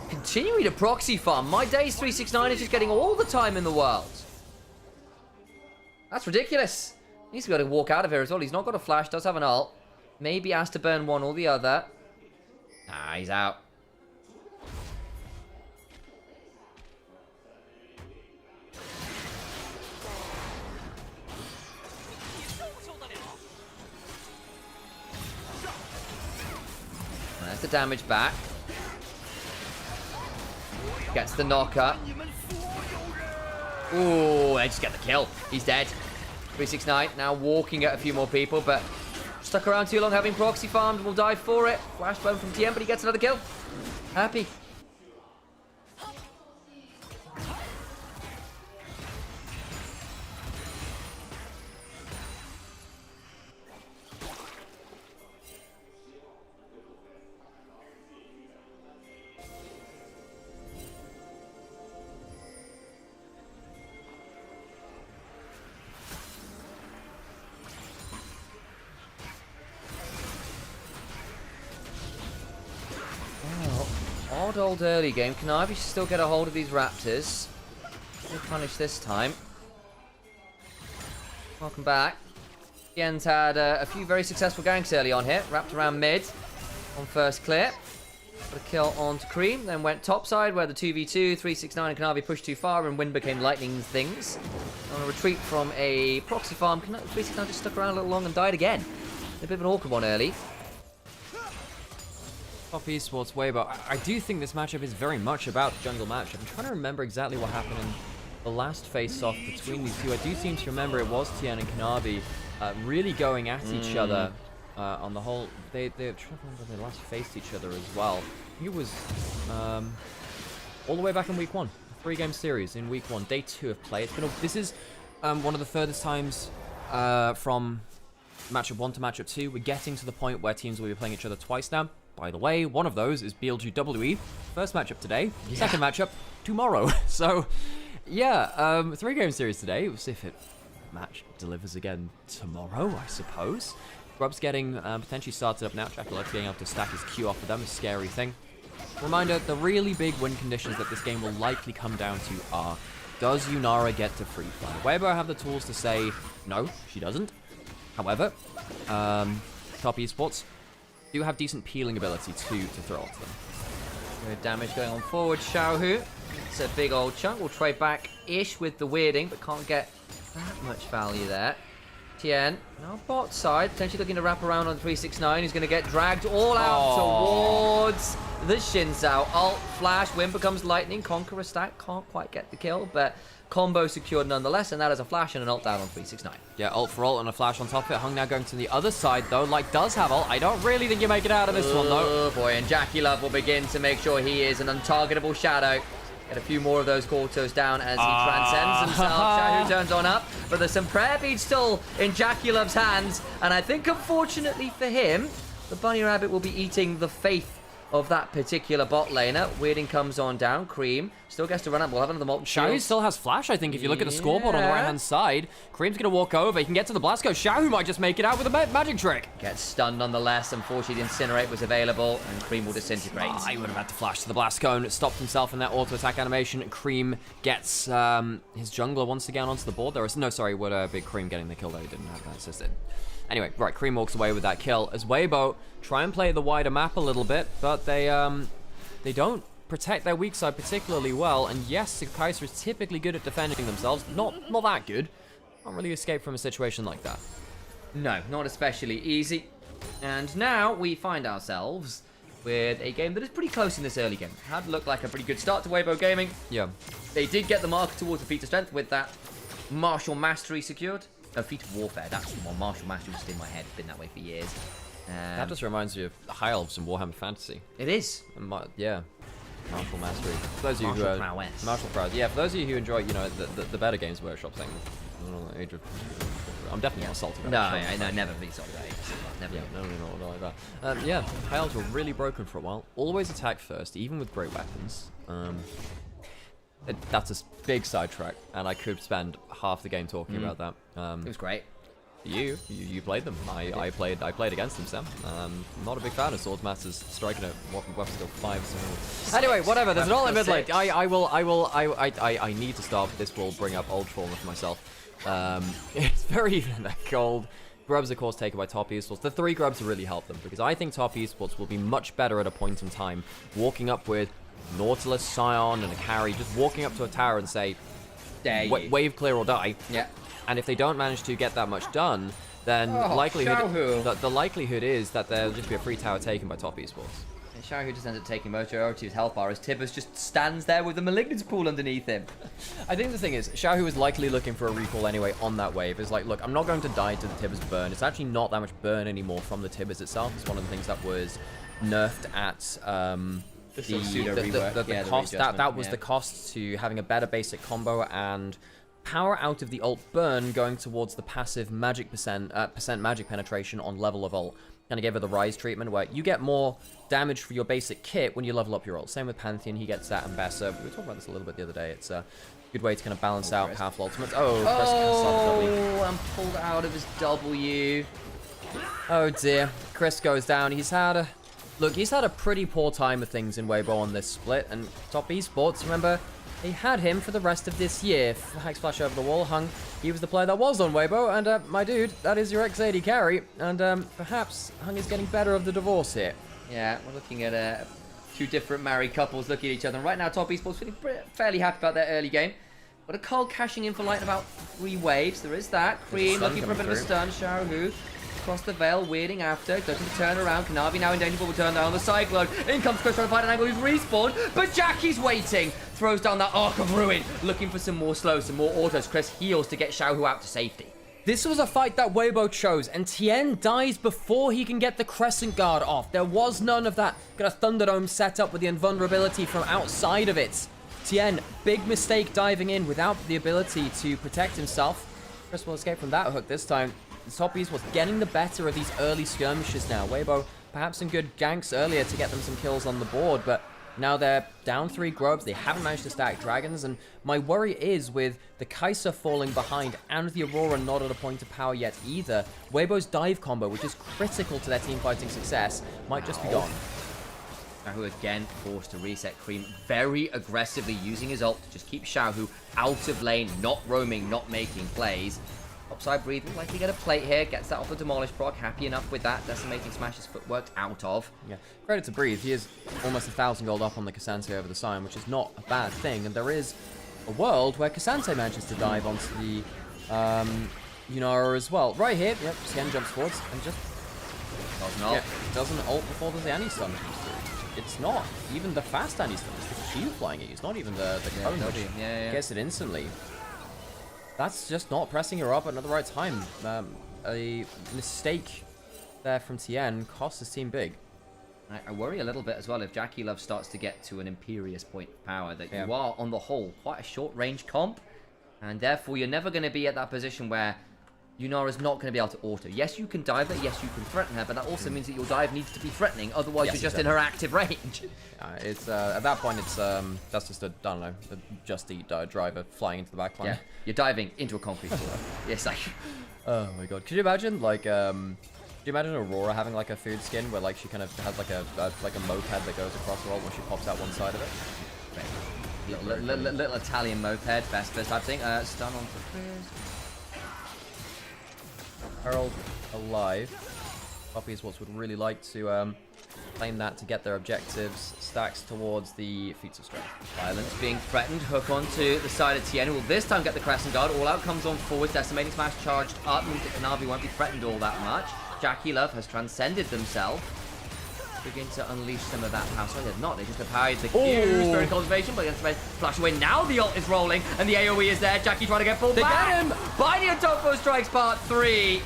Continuing to proxy farm. My days 369 is just getting all the time in the world. That's ridiculous. He needs to be able to walk out of here as well. He's not got a flash, does have an ult. Maybe has to burn one or the other. Ah, he's out. There's the damage back. Gets the knocker. Ooh, they just get the kill. He's dead. 369 now walking at a few more people, but stuck around too long having proxy farmed. Will die for it. Flash bone from TM, but he gets another kill. Happy. Odd old early game. Can Ivy still get a hold of these Raptors? They'll punish this time. Welcome back. Tien's had a few very successful ganks early on here. Wrapped around mid on first clear. Got a kill onto Cream. Then went topside where the 2v2, 369 and Kanavi pushed too far and Wind became lightning things. On a retreat from a proxy farm, 369 just stuck around a little long and died again. A bit of an awkward one early. Top esports way, but I do think this matchup is very much about the jungle matchup. I'm trying to remember exactly what happened in the last face-off between these two. I do seem to remember it was Tien and Kanavi really going at each other on the whole. They're trying to remember when they last faced each other as well. I think it was all the way back in week 1. A 3-game series in week 1, day 2 of play. This is one of the furthest times from matchup 1 to matchup 2. We're getting to the point where teams will be playing each other twice now. By the way, one of those is BLG WE. First matchup today, second matchup tomorrow. So, yeah, 3-game series today. We'll see if it match delivers again tomorrow, I suppose. Grub's getting potentially started up now. Jackalope being able to stack his Q off of them, a scary thing. Reminder, the really big win conditions that this game will likely come down to are does Yunara get to free fly? Weibo have the tools to say, no, she doesn't. However, Top Esports do have decent peeling ability to throw onto them. Good damage going on forward. Xiaohu, it's a big old chunk. We'll trade back-ish with the weirding, but can't get that much value there. Tien, now bot side, potentially looking to wrap around on 369. He's going to get dragged all out towards the Shinzao. Ult, flash, Win becomes lightning. Conqueror stack, can't quite get the kill, but combo secured nonetheless, and that is a flash and an ult down on 369. Yeah, ult for ult and a flash on top of it. Hung now going to the other side, though. Like, does have ult. I don't really think you make it out of this one, though. Oh, boy, and Jackie Love will begin to make sure he is an untargetable shadow. Get a few more of those quartos down as he transcends himself. Xiaohu turns on up, but there's some prayer beads still in Jackie Love's hands. And I think, unfortunately for him, the Bunny Rabbit will be eating the faith of that particular bot laner. Weirding comes on down. Cream still gets to run up. We'll have another molten Xiaohu shield. still has flash, I think, if you look at the scoreboard on the right-hand side. Cream's going to walk over. He can get to the blast code. Xiaohu might just make it out with a magic trick. Gets stunned nonetheless. Unfortunately, the Incinerate was available, and Cream will disintegrate. He would have had to flash to the blast cone. Stopped himself in that auto-attack animation. Cream gets his jungler once again onto the board. There is no, sorry, would be Cream getting the kill though. He didn't have that assisted. Anyway, right, Cream walks away with that kill as Weibo try and play the wider map a little bit, but they don't protect their weak side particularly well. And yes, Kaiser is typically good at defending themselves. Not that good. Can't really escape from a situation like that. No, not especially easy. And now we find ourselves with a game that is pretty close in this early game. Had looked like a pretty good start to Weibo Gaming. Yeah. They did get the marker towards the feat of strength with that martial mastery secured. No, feat of warfare, that's the one. Martial mastery was just in my head. It's been that way for years. That just reminds me of High Elves and Warhammer Fantasy. It is. Yeah. Martial mastery. For those of you Martial who prowess. Martial prowess. Yeah, for those of you who enjoy, you know, the better Games Workshop thing. I don't know, Age of... I'm definitely not salty about it. No, never been salty. Never. Yeah, no, not like that. Yeah, High Elves were really broken for a while. Always attack first, even with great weapons. That's a big sidetrack, and I could spend half the game talking about that. It was great. You played them. I played against them, Sam. Not a big fan of Swords Masters striking at weapon skill 5. So. Anyway, whatever. There's an ult in mid lane. I need to stop. This will bring up old trauma for myself. It's very even in that cold. Grubs, of course, taken by Top Esports. The 3 grubs really help them, because I think Top Esports will be much better at a point in time walking up with Nautilus, Scion, and a carry, just walking up to a tower and say, wave clear or die. Yeah. And if they don't manage to get that much done, then the likelihood is that there'll just be a free tower taken by Top Esports. And Xiaohu just ends up taking majority of his health bar as Tibbers just stands there with the Malignance pool underneath him. I think the thing is, Xiaohu is likely looking for a recall anyway on that wave. It's like, look, I'm not going to die to the Tibbers burn. It's actually not that much burn anymore from the Tibbers itself. It's one of the things that was nerfed at the cost. That was the cost to having a better basic combo and power out of the ult burn going towards the passive magic percent magic penetration on level of ult. Kind of gave her the Rise treatment where you get more damage for your basic kit when you level up your ult. Same with Pantheon, he gets that, and Bessa. We were talking about this a little bit the other day. It's a good way to kind of balance out powerful ultimates. I'm pulled out of his W. Oh dear, Chris goes down. He's had a pretty poor time of things in Weibo on this split, and Top Esports, remember, they had him for the rest of this year. Hack splash over the wall. Hung, he was the player that was on Weibo, and my dude, that is your X80 carry, and perhaps Hung is getting better of the divorce here. Yeah, we're looking at 2 different married couples looking at each other, and right now Top Esports feeling fairly happy about their early game. But a Cole cashing in for light in about 3 waves. There is that. Cream looking for a bit of a stun. Xiaohu across the veil, weirding after, looking to turn around. Kanavi now in danger, but will turn down the Cyclone. In comes Chris trying to find an angle, he's respawned, but Jackie's waiting. Throws down that Arc of Ruin, looking for some more slows, some more autos. Chris heals to get Xiaohu out to safety. This was a fight that Weibo chose, and Tien dies before he can get the Crescent Guard off. There was none of that kind of Thunderdome setup with the invulnerability from outside of it. Tien, big mistake diving in without the ability to protect himself. Chris will escape from that hook this time. The Top East was getting the better of these early skirmishes now. Weibo perhaps some good ganks earlier to get them some kills on the board, but now they're down 3 grubs. They haven't managed to stack dragons, and my worry is with the Kai'Sa falling behind and the Aurora not at a point of power yet either, Weibo's dive combo, which is critical to their team fighting success, might just be gone. Xiaohu again forced to reset. Cream very aggressively using his ult to just keep Xiaohu out of lane, not roaming, not making plays. Topside breathing, likely get a plate here, gets that off the Demolish proc, happy enough with that. Decimating Smash's footwork out of. Yeah, credit to Breathe, he is almost 1,000 gold up on the Cassante over the Sion, which is not a bad thing, and there is a world where Cassante manages to dive onto the Yunara as well. Right here, yep, Tien jumps forwards and just doesn't ult before the anti-stun comes through. It's not even the fast anti-stun, it's the Q flying it. It's not even the cone, which gets it instantly. That's just not pressing her up at the right time. A mistake there from Tien costs his team big. I worry a little bit as well if JackeyLove starts to get to an imperious point of power, that you are, on the whole, quite a short-range comp, and therefore you're never going to be at that position where Yunara's not going to be able to auto. Yes, you can dive her, yes, you can threaten her, but that also means that your dive needs to be threatening, otherwise you're just in her active range. It's at that point, it's that's just a, I don't know, a Just Eat driver flying into the backline. Yeah, you're diving into a concrete floor. Yes, like... Oh my god. Could you imagine, like, could you imagine Aurora having, like, a food skin where, like, she kind of has, like, a moped that goes across the world when she pops out one side of it? Little Italian moped, Vesper type thing. Stun on for Chris. Herald alive. Poppy is what would really like to claim that to get their objectives. Stacks towards the feats of strength. Violence being threatened. Hook onto the side of Tien, who will this time get the Crescent Guard. All out comes on forward. Decimating Smash charged up. Means that Kanavi won't be threatened all that much. JackeyLove has transcended themselves. Begin to unleash some of that power. Sorry, they're not. They just have powered the Q. Spirit Cultivation, but against flash away. Now the ult is rolling, and the AoE is there. Jackie trying to get full back. Get him! Binding on Topo Strikes Part 3.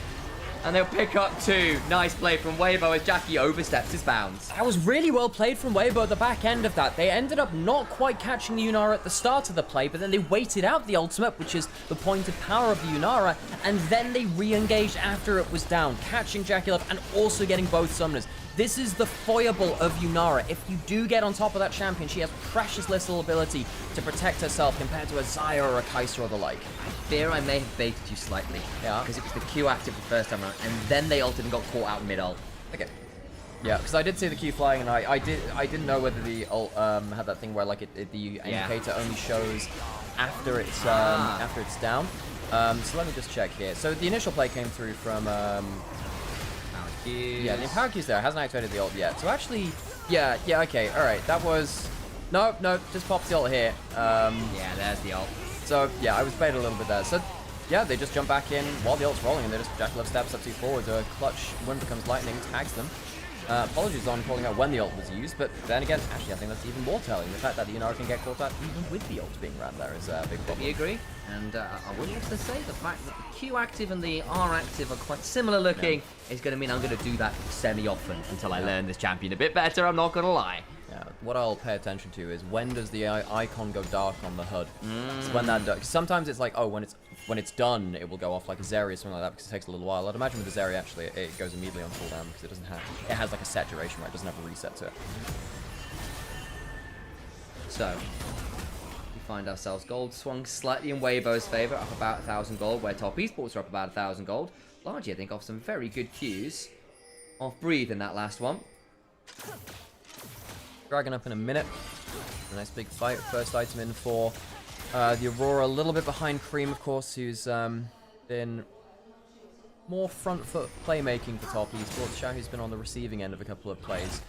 And they'll pick up 2. Nice play from Weibo as Jackie oversteps his bounds. That was really well played from Weibo at the back end of that. They ended up not quite catching the Yunara at the start of the play, but then they waited out the ultimate, which is the point of power of the Yunara, and then they re-engaged after it was down, catching JackeyLove and also getting both summoners. This is the foible of Yunara. If you do get on top of that champion, she has precious little ability to protect herself compared to a Xayah or a Kai'Sa or the like. I fear I may have baited you slightly. Yeah. Because it was the Q active the first time around, and then they ulted and got caught out mid-ult. Okay. Yeah, because I did see the Q flying, and I didn't know whether the ult had that thing where like the indicator only shows after it's down. So let me just check here. So the initial play came through from yeah, the Empower Q's there. Hasn't activated the ult yet. So actually, yeah, okay, all right. That was no, just pops the ult here. Yeah, there's the ult. So yeah, I was baited a little bit there. So yeah, they just jump back in while the ult's rolling, and they just JackeyLove steps up 2 forwards. A clutch wind becomes lightning, tags them. Apologies on calling out when the ult was used, but then again, actually, I think that's even more telling. The fact that the Yunara can get caught out even with the ult being ran there is a big problem. We agree, and I would also say the fact that the Q active and the R active are quite similar looking is going to mean I'm going to do that semi-often until I learn this champion a bit better, I'm not going to lie. Yeah, what I'll pay attention to is when does the icon go dark on the HUD? So when that does, sometimes it's like, oh, when it's done, it will go off like a Zeri or something like that because it takes a little while. I'd imagine with the Zeri, actually, it goes immediately on cooldown because it has like a set duration where it doesn't have a reset to it. So, we find ourselves gold swung slightly in Weibo's favor, up about 1,000 gold, where Top Esports are up about 1,000 gold. Largely, I think, off some very good cues. Off Breathe in that last one. Dragon up in a minute. A nice big fight. First item in for the Aurora. A little bit behind Cream, of course, who's been more front foot playmaking for Top Esports. Xiaohu's been on the receiving end of a couple of plays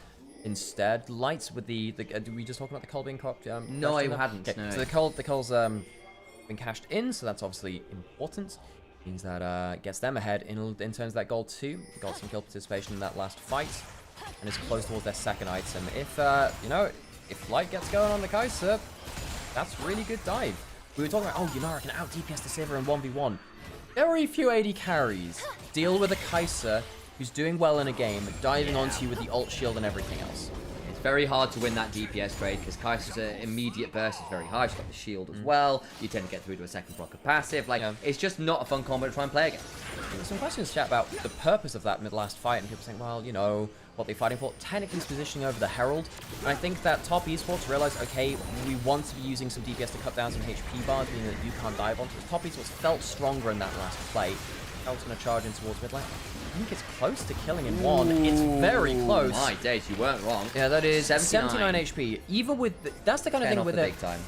instead. Lights with the did we just talk about the cull being cocked? No, I hadn't. Okay. No. So the cull's been cashed in, so that's obviously important. Means that gets them ahead in terms of that gold too. Got some kill participation in that last fight. And is close towards their second item. If, you know, if Light gets going on the Kai'Sa, that's really good dive. We were talking about, oh, Yunara can out DPS the Sivir in 1v1. Very few AD carries deal with a Kai'Sa who's doing well in a game, diving onto you with the ult shield and everything else. It's very hard to win that DPS trade because Kai'Sa's immediate burst is very high. She's got the shield as well. You tend to get through to a second proc of passive. Like, it's just not a fun combo to try and play against. There's some questions to chat about the purpose of that mid-last fight, and people saying, well, you know, what they're fighting for. Technically, it's positioning over the Herald. And I think that Top Esports realized, okay, we want to be using some DPS to cut down some HP bars, meaning that you can't dive onto it. Top Esports felt stronger in that last play. Herald's going to charge in towards mid lane. think it's close to killing in one. It's very close. My days, you weren't wrong. Yeah, that is 79 HP. Even with that's the kind of 10 thing off with the it. big time.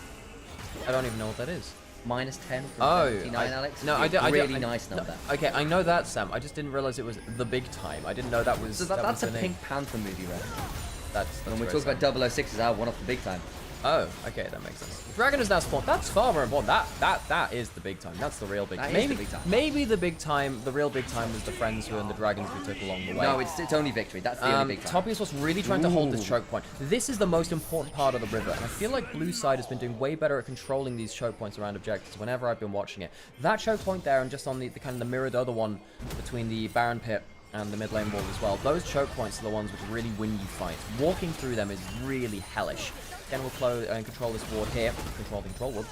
I don't even know what that is. Minus 10 from Oh, 79, Alex. No, I It's a don't. really nice number. Okay, I know that, Sam. I just didn't realize it was the big time. I didn't know that was. So that that's was a the Pink name. Panther movie reference. That's When we right, talk Sam. about 006 as our one off the big time. Oh, okay, that makes sense. Dragon is now spawned. That's far more important. That is the big time. That's the real big time. That is the big time. Maybe the big time, the real big time was the friends who and the dragons we took along the way. No, it's only victory. That's the only big time. Toppy's was really trying to hold this choke point. This is the most important part of the river, and I feel like blue side has been doing way better at controlling these choke points around objectives whenever I've been watching it. That choke point there, and just on the kind of the mirrored other one between the Baron Pit and the mid lane wall as well. Those choke points are the ones which really win you fights. Walking through them is really hellish. Again, we'll close and control this ward here. Control ward.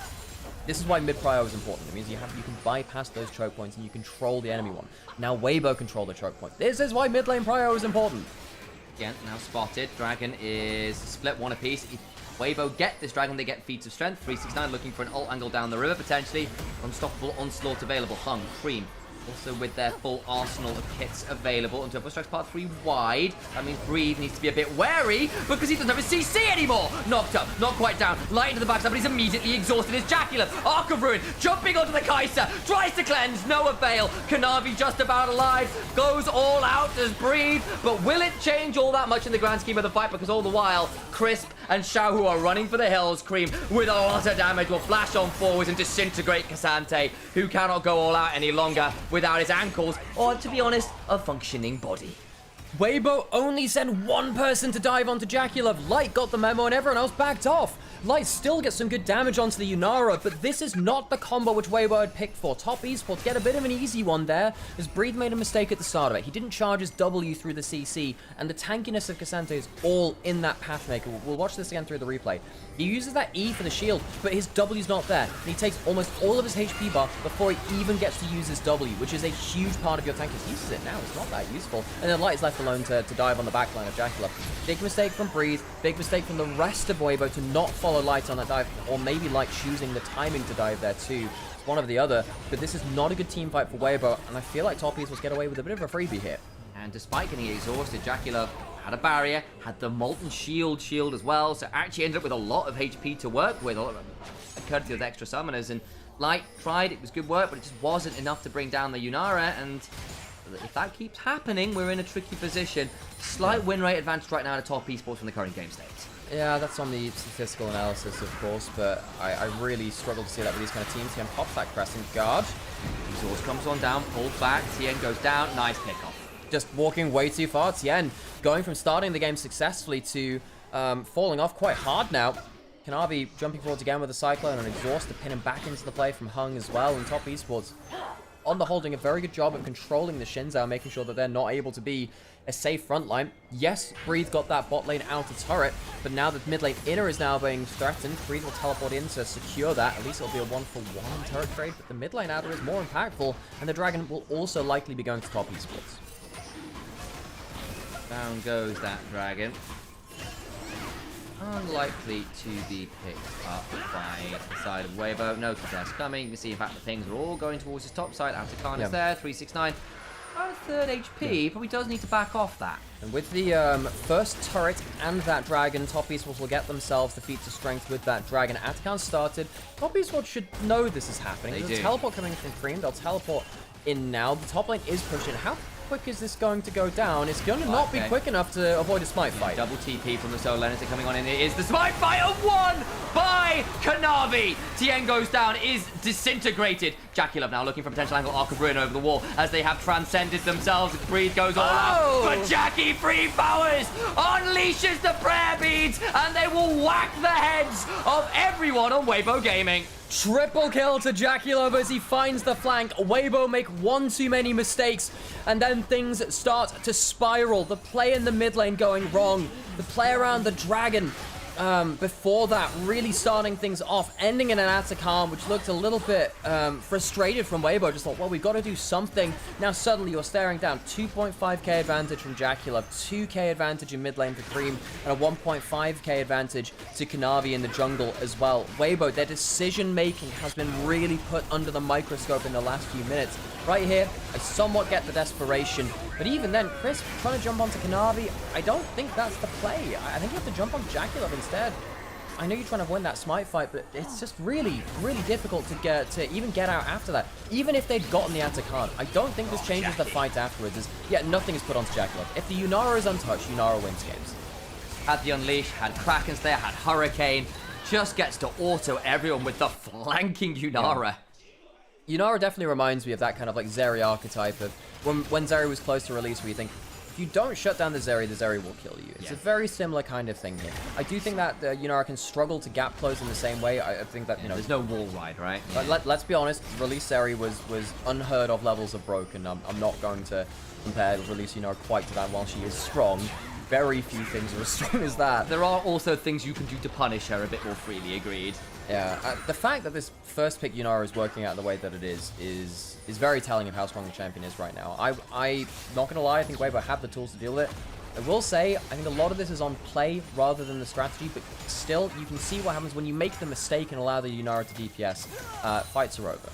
This is why mid prio is important. It means you can bypass those choke points and you control the enemy one. Now Weibo control the choke point. This is why mid lane prio is important. Again, now spotted. Dragon is split one apiece. If Weibo get this dragon, they get feats of strength. 369 looking for an ult angle down the river potentially. Unstoppable onslaught available. Hung, Cream. Also with their full arsenal of kits available. And Turbo Strikes part 3 wide. That means Breathe needs to be a bit wary because he doesn't have his CC anymore. Knocked up, not quite down. Light into the backside, but he's immediately exhausted. His Jaculum, Arc of Ruin, jumping onto the Kai'Sa. Tries to cleanse, no avail. Kanavi just about alive. Goes all out as Breathe. But will it change all that much in the grand scheme of the fight? Because all the while, Crisp and Xiaohu are running for the hills. Cream with a lot of damage will flash on forwards and disintegrate Cassante, who cannot go all out any longer without his ankles, or to be honest, a functioning body. Weibo only sent one person to dive onto Jaculov. Light got the memo and everyone else backed off. Light still gets some good damage onto the Yunara, but this is not the combo which Weibo had picked for. Top esports get a bit of an easy one there, as Breathe made a mistake at the start of it. He didn't charge his W through the CC, and the tankiness of Cassante is all in that Pathmaker. We'll watch this again through the replay. He uses that E for the shield, but his W's not there. And he takes almost all of his HP bar before he even gets to use his W, which is a huge part of your tank. He uses it now, it's not that useful. And then Light is left alone to dive on the backline of Jaculov. Big mistake from Breathe, big mistake from the rest of Weibo to not follow Light on that dive, or maybe Light choosing the timing to dive there too. It's one or the other, but this is not a good team fight for Weibo, and I feel like Top East will get away with a bit of a freebie here. And despite getting exhausted, Jaculov had a barrier, had the Molten Shield as well, so actually ended up with a lot of HP to work with, courtesy of the extra summoners. And Light tried, it was good work, but it just wasn't enough to bring down the Yunara, and if that keeps happening, we're in a tricky position. Slight win rate advantage right now to Top Esports from the current game state. Yeah, that's on the statistical analysis, of course, but I really struggle to see that with these kind of teams. Tien pops that Crescent Guard. Exhaust comes on down, pulled back, Tien goes down, nice pickoff. Just walking way too far. Tien going from starting the game successfully to falling off quite hard now. Kanavi jumping forwards again with a Cyclone and Exhaust to pin him back into the play from Hung as well. And Top Esports, on the whole, doing a very good job of controlling the Shinzao, making sure that they're not able to be a safe front line. Yes, Breathe got that bot lane outer turret, but now that mid lane inner is now being threatened, Breathe will teleport in to secure that. At least it'll be a 1-for-1 turret trade, but the mid lane outer is more impactful, and the Dragon will also likely be going to Top Esports. Down goes that Dragon. Unlikely to be picked up by the side of Weibo. No contest coming. You can see, in fact, the things are all going towards his top side. Atakan is there, 369. About a third HP, but he does need to back off that. And with the first turret and that Dragon, Top Esports will get themselves the feats of strength with that Dragon. Atakan started. Top Esports should know this is happening. There's a teleport coming from Cream. They'll teleport in now. The top lane is pushing. How quick is this going to go down? It's going to not be quick enough to avoid a smite fight. Double TP from the solo lanes coming on in. It is the smite fight of one by Kanavi. Tien goes down, is disintegrated. Jaculov now looking for a potential angle Arc of Ruin over the wall as they have transcended themselves. Breathe goes all out. But Jackie free powers unleashes the prayer beads and they will whack the heads of everyone on Weibo Gaming. Triple kill to Jaculov as he finds the flank. Weibo make one too many mistakes, and then things start to spiral. The play in the mid lane going wrong. The play around the Dragon before that really starting things off, ending in an Atakan, which looked a little bit frustrated from Weibo. Just thought, well, we've got to do something. Now suddenly you're staring down 2.5k advantage from Jaculov, 2k advantage in mid lane for Cream, and a 1.5k advantage to Kanavi in the jungle as well. Weibo, their decision making has been really put under the microscope in the last few minutes. Right here, I somewhat get the desperation. But even then, Chris trying to jump onto Kanavi, I don't think that's the play. I think you have to jump on Jaculov instead. I know you're trying to win that smite fight, but it's just really, really difficult to even get out after that. Even if they'd gotten the Atacant, I don't think this changes the fight afterwards. Nothing is put onto Jaculov. If the Yunara is untouched, Yunara wins games. Had the Unleash, had Krakens there, had Hurricane. Just gets to auto everyone with the flanking Yunara. Yeah. Yunara definitely reminds me of that kind of like Zeri archetype of when Zeri was close to release, where you think, if you don't shut down the Zeri will kill you. It's a very similar kind of thing here. I do think that Yunara can struggle to gap close in the same way. I think that, there's no wall ride, right? But let's be honest, release Zeri was unheard of levels of broken. I'm not going to compare release Yunara quite to that. While she is strong, very few things are as strong as that. There are also things you can do to punish her a bit more freely, agreed. Yeah, the fact that this first pick Yunara is working out the way that it is very telling of how strong the champion is right now. I'm not going to lie, I think Weibo have the tools to deal with it. I will say, I think a lot of this is on play rather than the strategy, but still, you can see what happens when you make the mistake and allow the Yunara to DPS. Fights are over.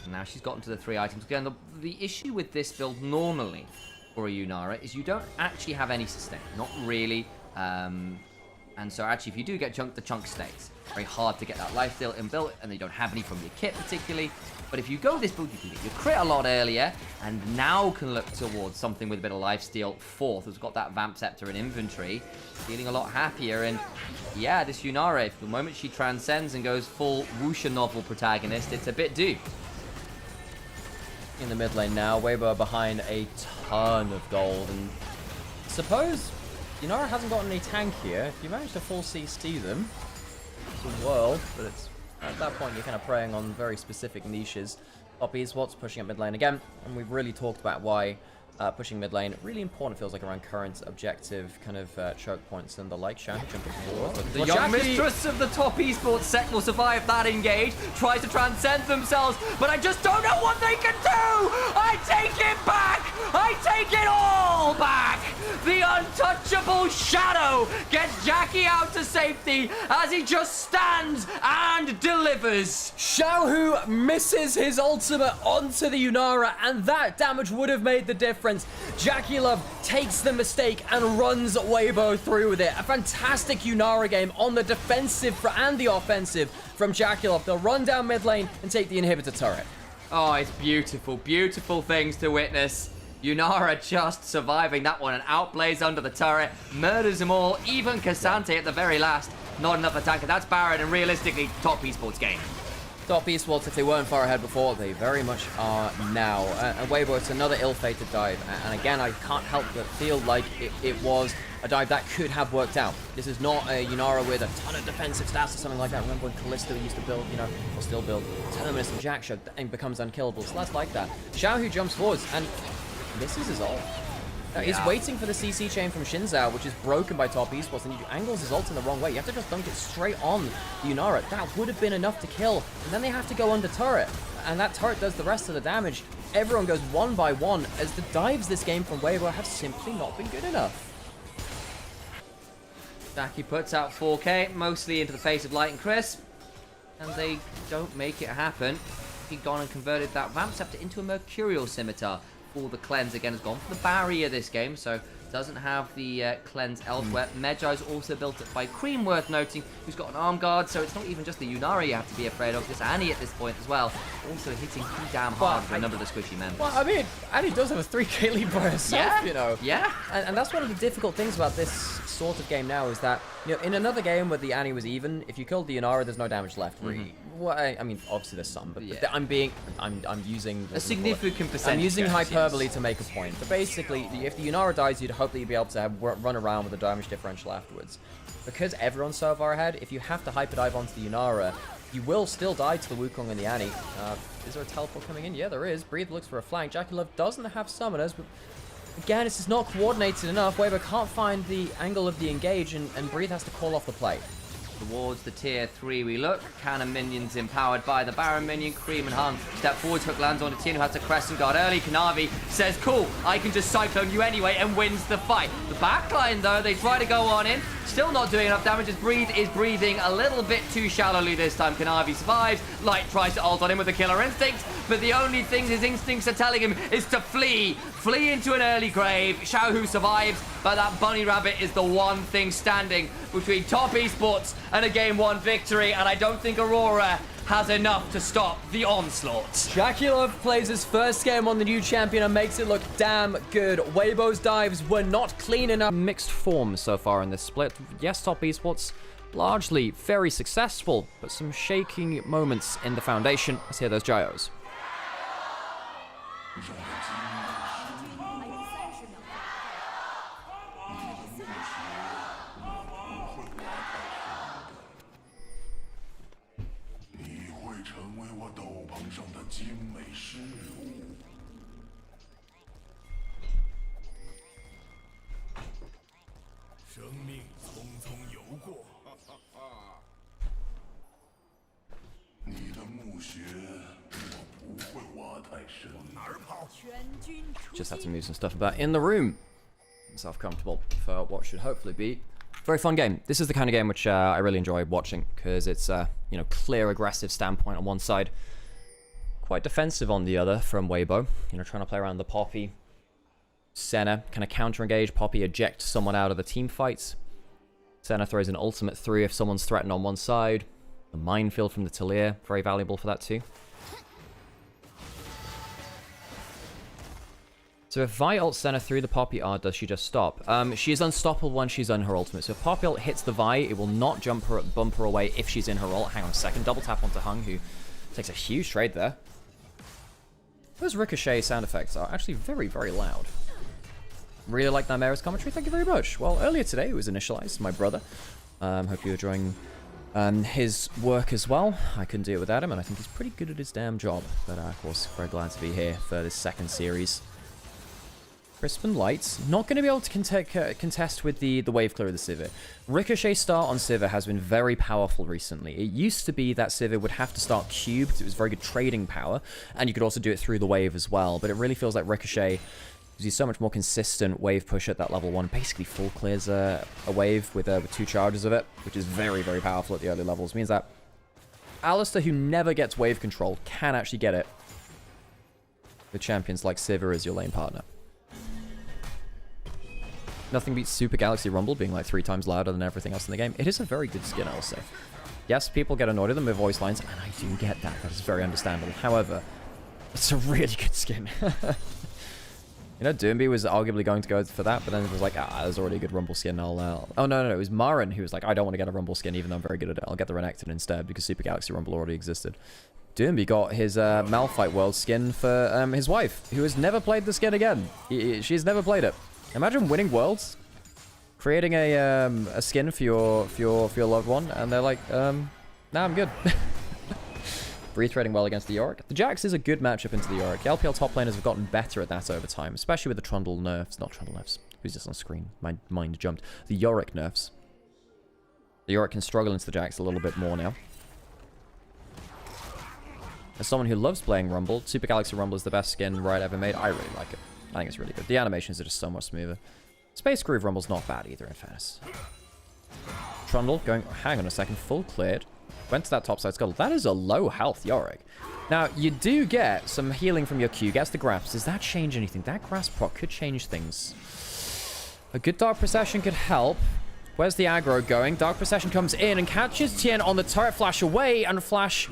Now she's gotten to the 3 items. Again, the issue with this build normally for a Yunara is you don't actually have any sustain. Not really. And so actually, if you do get chunked, the chunk stays. Very hard to get that lifesteal inbuilt, and you don't have any from your kit particularly. But if you go this build, you can get your crit a lot earlier, and now can look towards something with a bit of lifesteal. Fourth has got that Vamp Scepter in inventory, feeling a lot happier. And yeah, this Yunara, if the moment she transcends and goes full Wuxia novel protagonist, it's a bit due. In the mid lane now, Weibo behind a ton of gold, and suppose Yunara hasn't got any tank here. If you manage to full CC them, it's a world, but it's at that point you're kind of preying on very specific niches. Poppy's what's pushing up mid lane again, and we've really talked about why pushing mid lane really important feels like around current objective kind of choke points and the like. Shanghai jumping forward. The young mistress of the top esports set will survive that engage. Tries to transcend themselves, but I just don't know what they can do. I take it back. I take it all back. The untouchable Shadow gets Jackie out to safety as he just stands and delivers. Xiaohu misses his ultimate onto the Yunara, and that damage would have made the difference. Jaculov takes the mistake and runs Weibo through with it. A fantastic Yunara game on the defensive and the offensive from Jaculov. They'll run down mid lane and take the inhibitor turret. Oh, it's beautiful, beautiful things to witness. Yunara just surviving that one and outplays under the turret, murders them all, even Cassante at the very last. Not enough attack, and that's Barrett, and realistically, top esports game. Top esports, if they weren't far ahead before, they very much are now. And Weibo, it's another ill-fated dive. And again, I can't help but feel like it was a dive that could have worked out. This is not a Yunara with a ton of defensive stats or something like that. Remember when Callisto used to build, or still build, Terminus and Jackshow and becomes unkillable. So that's like that. Xiaohu jumps forwards and misses his ult. He's waiting for the CC chain from Shinzao, which is broken by top esports, and he angles his ult in the wrong way. You have to just dunk it straight on Yunara. That would have been enough to kill, and then they have to go under turret, and that turret does the rest of the damage. Everyone goes one by one, as the dives this game from Weibo have simply not been good enough. Daki puts out 4K, mostly into the face of Light and Crisp, and they don't make it happen. He'd gone and converted that Vamp Scepter into a Mercurial Scimitar. For the cleanse again, has gone for the barrier this game, so doesn't have the cleanse elsewhere. Medjai's also built up by Cream, worth noting, who's got an arm guard, so it's not even just the Yunara you have to be afraid of, it's Annie at this point as well, also hitting pretty damn hard for a number of the squishy members. Well, I mean, Annie does have a 3k lead by herself, Yeah. And that's one of the difficult things about this sort of game now, is that, in another game where the Annie was even, if you killed the Yunara, there's no damage left, really. Well, I mean, obviously there's some, but I'm using a significant percentage. I'm using hyperbole to make a point. But basically, if the Yunara dies, you'd hope that you'd be able to run around with a damage differential afterwards. Because everyone's so far ahead, if you have to hyper dive onto the Yunara, you will still die to the Wukong and the Annie. Is there a teleport coming in? Yeah, there is. Breathe looks for a flank. Jaculov doesn't have summoners, but again, it's just not coordinated enough. Weibo can't find the angle of the engage, and Breathe has to call off the play. Towards the tier 3 we look. Cannon minions empowered by the Baron minion. Cream and Hung step forward. Hook lands on a Tien who has to Crescent Guard early. Kanavi says, cool, I can just Cyclone you anyway, and wins the fight. The backline though, they try to go on in. Still not doing enough damage as Breathe is breathing a little bit too shallowly this time. Kanavi survives. Light tries to ult on him with a Killer Instinct. but the only thing his instincts are telling him is to flee. Flee into an early grave. Xiaohu survives, but that bunny rabbit is the one thing standing between top esports and a Game 1 victory, and I don't think Aurora has enough to stop the onslaught. Jakilov plays his first game on the new champion and makes it look damn good. Weibo's dives were not clean enough. Mixed form so far in this split. Yes, top esports largely very successful, but some shaking moments in the foundation. Let's hear those gyros. 生命匆匆游过，你的墓穴我不会挖太深。哪儿跑？ 全军出 Just had to 击。 move some stuff about in the room. Myself comfortable for what should hopefully be a very fun game. This is the kind of game which I really enjoy watching because it's you know, clear aggressive standpoint on one side, quite defensive on the other from Weibo. You know, trying to play around the Poppy. Senna kind of counter engage. Poppy eject someone out of the team fights. Senna throws an ultimate through if someone's threatened on one side. The minefield from the Talir, very valuable for that too. So if Vi ults Senna through the Poppy art, does she just stop? She is unstoppable when she's on her ultimate. So if Poppy ult hits the Vi, it will not bump her away if she's in her ult. Hang on a second, double tap onto Hung, who takes a huge trade there. Those Ricochet sound effects are actually very, very loud. Really like Nymaera's commentary, thank you very much. Well, earlier today it was Initialise, my brother. Hope you're enjoying his work as well. I couldn't do it without him, and I think he's pretty good at his damn job. But of course, very glad to be here for this second series. Crisp and light. Not going to be able to contest with the wave clear of the Sivir. Ricochet start on Sivir has been very powerful recently. It used to be that Sivir would have to start cubed. It was very good trading power, and you could also do it through the wave as well. But it really feels like Ricochet gives you so much more consistent wave push at that level 1. Basically full clears a wave with 2 charges of it, which is very, very powerful at the early levels. It means that Alistar, who never gets wave control, can actually get it with champions like Sivir as your lane partner. Nothing beats Super Galaxy Rumble being like 3 times louder than everything else in the game. It is a very good skin, I'll say. Yes, people get annoyed at them with voice lines, and I do get that. That is very understandable. However, it's a really good skin. You know, Doomby was arguably going to go for that, but then it was like, there's already a good Rumble skin. Oh, no, it was Marin who was like, I don't want to get a Rumble skin, even though I'm very good at it. I'll get the Renekton instead, because Super Galaxy Rumble already existed. Doomby got his Malphite World skin for his wife, who has never played the skin again. She's never played it. Imagine winning Worlds, creating a skin for your loved one, and they're like, nah, I'm good. Breathe trading well against the Yorick. The Jax is a good matchup into the Yorick. The LPL top laners have gotten better at that over time, especially with the Trundle nerfs. Not Trundle nerfs. Who's just on screen? My mind jumped. The Yorick nerfs. The Yorick can struggle into the Jax a little bit more now. As someone who loves playing Rumble, Super Galaxy Rumble is the best skin Riot ever made. I really like it. I think it's really good. The animations are just so much smoother. Space Groove Rumble's not bad either, in fairness. Trundle going, hang on a second, full cleared. Went to that topside scuttle. That is a low health Yorick. Now, you do get some healing from your Q. Gets the grasp. Does that change anything? That grasp proc could change things. A good Dark Procession could help. Where's the aggro going? Dark Procession comes in and catches Tien on the turret. Flash away, and Flash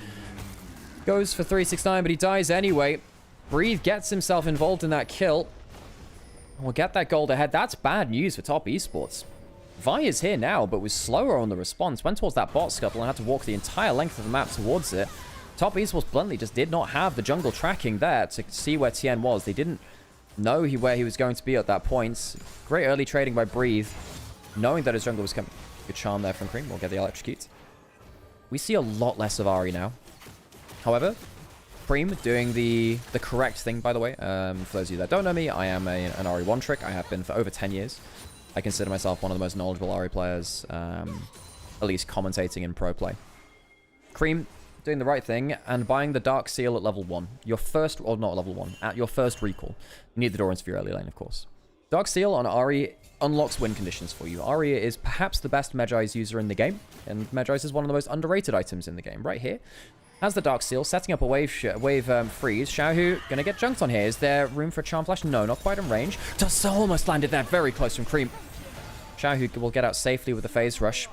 goes for 369, but he dies anyway. Breathe gets himself involved in that kill. We'll get that gold ahead. That's bad news for top esports. Vi is here now, but was slower on the response. Went towards that bot scuttle and had to walk the entire length of the map towards it. Top esports bluntly just did not have the jungle tracking there to see where Tien was. They didn't know where he was going to be at that point. Great early trading by Breathe, knowing that his jungle was coming. Good charm there from Cream. We'll get the electrocute. We see a lot less of Ahri now. However, Cream doing the correct thing, by the way. For those of you that don't know me, I am an Ahri one-trick. I have been for over 10 years. I consider myself one of the most knowledgeable Ahri players, at least commentating in pro play. Cream doing the right thing and buying the Dark Seal at level 1. Your first, or not level 1, at your first recall. You need the Dorans for your early lane, of course. Dark Seal on Ahri unlocks win conditions for you. Ahri is perhaps the best Magi's user in the game, and Magi's is one of the most underrated items in the game. Right here, Has the Dark Seal, setting up a wave freeze. Xiaohu gonna get junked on here. Is there room for a Charm Flash? No, not quite in range. Just almost landed there, very close from Cream. Xiaohu will get out safely with the phase rush.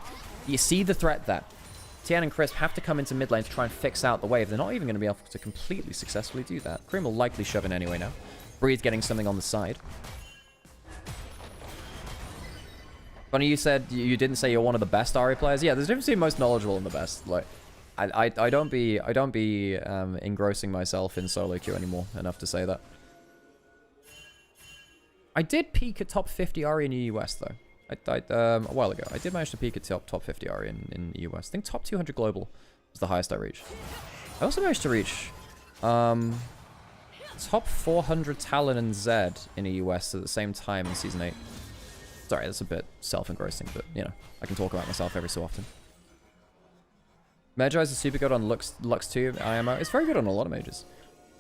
You see the threat there. Tian and Crisp have to come into mid lane to try and fix out the wave. They're not even going to be able to completely successfully do that. Cream will likely shove in anyway now. Breathe getting something on the side. Funny you said you didn't say you're one of the best Ahri players. Yeah, there's a difference between most knowledgeable and the best. Like, I don't be engrossing myself in solo queue anymore enough to say that. I did peak at top 50 Ahri in the US though. A while ago. I did manage to peak at top 50 Ahri in the US. I think top 200 global was the highest I reached. I also managed to reach top 400 Talon and Zed in the US at the same time in Season 8. Sorry, that's a bit self-engrossing, but, you know, I can talk about myself every so often. Magi is super good on Lux 2 IMO. It's very good on a lot of mages.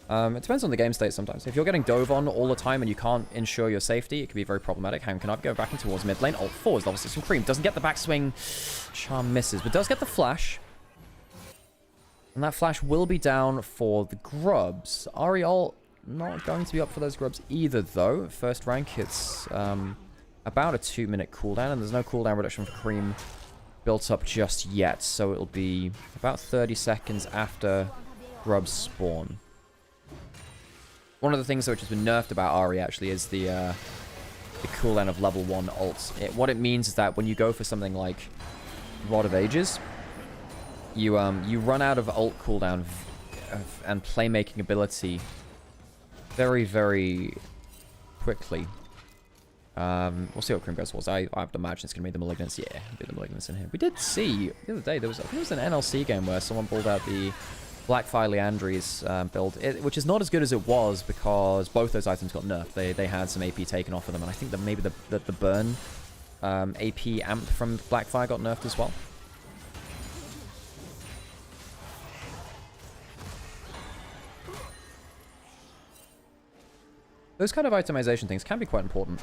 It depends on the game state sometimes. If you're getting dove on all the time and you can't ensure your safety, it can be very problematic. Hang can I go back in towards mid lane? Alt 4 is level 6 from Cream. Doesn't get the backswing. Charm misses, but does get the flash. And that flash will be down for the grubs. Ahri ult not going to be up for those grubs either, though. First rank, it's about a 2-minute cooldown, and there's no cooldown reduction for Cream built up just yet. So it'll be about 30 seconds after grubs spawn. One of the things which has been nerfed about Ahri actually is the cooldown of level 1 ult. What it means is that when you go for something like Rod of Ages, you run out of ult cooldown and playmaking ability very, very quickly. We'll see what Cream goes towards. I have to imagine it's going to be the Malignance. Yeah, be the Malignance in here. We did see the other day, I think it was an NLC game where someone pulled out the Blackfire Leandri's build, which is not as good as it was because both those items got nerfed. They had some AP taken off of them, and I think that maybe the burn AP amp from Blackfire got nerfed as well. Those kind of itemization things can be quite important.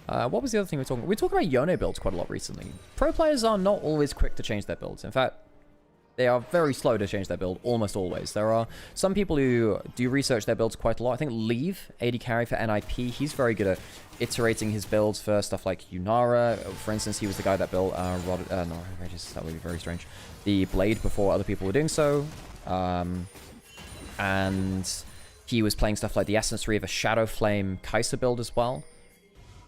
What was the other thing we were talking about? We talked about Yone builds quite a lot recently. Pro players are not always quick to change their builds. In fact, they are very slow to change their build, almost always. There are some people who do research their builds quite a lot. I think Leave, AD carry for NIP, he's very good at iterating his builds for stuff like Yunara. For instance, he was the guy that built that would be very strange. The Blade before other people were doing so. And he was playing stuff like the Essence Reaver Shadow Flame Kai'Sa build as well.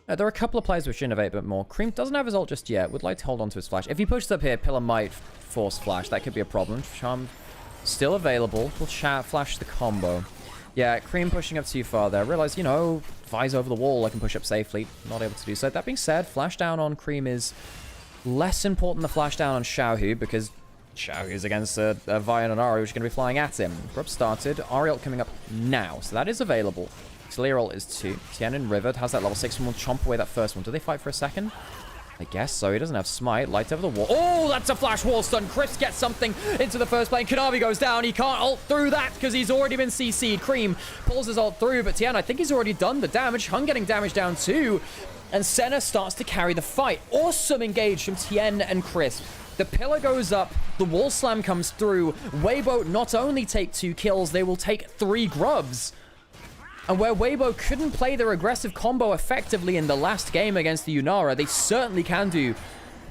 There are a couple of players which innovate a bit more. Cream doesn't have his ult just yet. Would like to hold on to his flash. If he pushes up here, Pillar might force flash. That could be a problem. Charm still available. We'll flash the combo. Yeah, Cream pushing up too far there. Realize, you know, Vi's over the wall. I can push up safely. Not able to do so. That being said, flash down on Cream is less important than flash down on Xiaohu because Xiaohu is against a Vi and an Ahri which are going to be flying at him. Grub started. Ahri ult coming up now. So that is available. Clear ult is 2. Tian and Rivet has that level 6 one. Will chomp away that first one. Do they fight for a second? I guess so. He doesn't have smite. Light over the wall. Oh, that's a flash wall stun. Chris gets something into the first plane. Kanavi goes down. He can't ult through that because he's already been CC'd. Cream pulls his ult through, but Tian, I think he's already done the damage. Hung getting damage down too. And Senna starts to carry the fight. Awesome engage from Tien and Chris. The pillar goes up. The wall slam comes through. Weibo not only take 2 kills, they will take 3 grubs. And where Weibo couldn't play their aggressive combo effectively in the last game against the Yunara, they certainly can do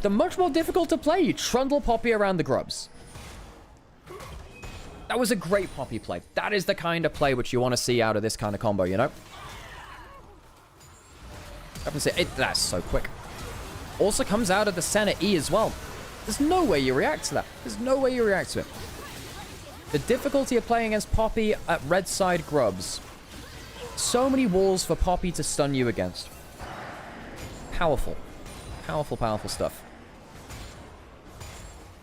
the much more difficult to play Trundle Poppy around the grubs. That was a great Poppy play. That is the kind of play which you want to see out of this kind of combo, you know? That's so quick. Also comes out of the center E as well. There's no way you react to that. There's no way you react to it. The difficulty of playing against Poppy at red side grubs. So many walls for Poppy to stun you against. Powerful. Powerful, powerful stuff.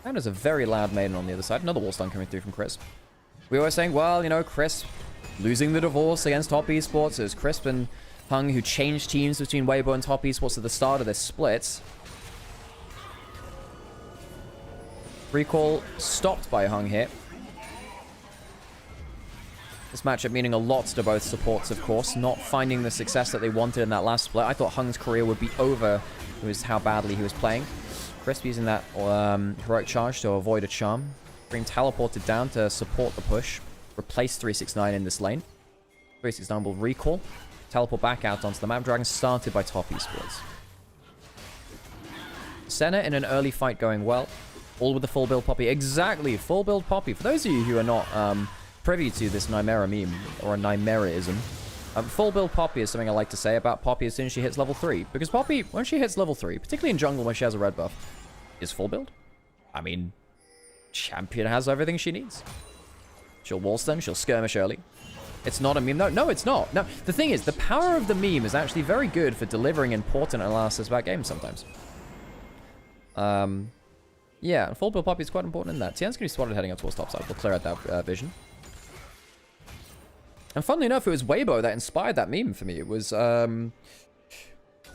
And there's a very loud maiden on the other side. Another wall stun coming through from Crisp. We were saying, well, you know, Crisp losing the divorce against Top Esports. It was Crisp and Hung who changed teams between Weibo and Top Esports at the start of this split. Recall stopped by Hung here. This matchup meaning a lot to both supports, of course, not finding the success that they wanted in that last split. I thought Hung's career would be over with how badly he was playing. Crisp using that heroic charge to avoid a charm. Cream teleported down to support the push. Replace 369 in this lane. 369 will recall. Teleport back out onto the map. Dragon started by top esports. Senna in an early fight going well. All with the full build Poppy. Exactly, full build Poppy. For those of you who are not privy to this Nymaera meme, or a Nymaeraism, full build Poppy is something I like to say about Poppy as soon as she hits level 3. Because Poppy, when she hits level 3, particularly in jungle where she has a red buff, is full build. I mean, champion has everything she needs. She'll wall stun, she'll skirmish early. It's not a meme. No, it's not. No, the thing is, the power of the meme is actually very good for delivering important analysis about games sometimes. Yeah, full build Poppy is quite important in that. Tien's going to be spotted heading up towards top side. We'll clear out that vision. And funnily enough, it was Weibo that inspired that meme for me. It was, oh,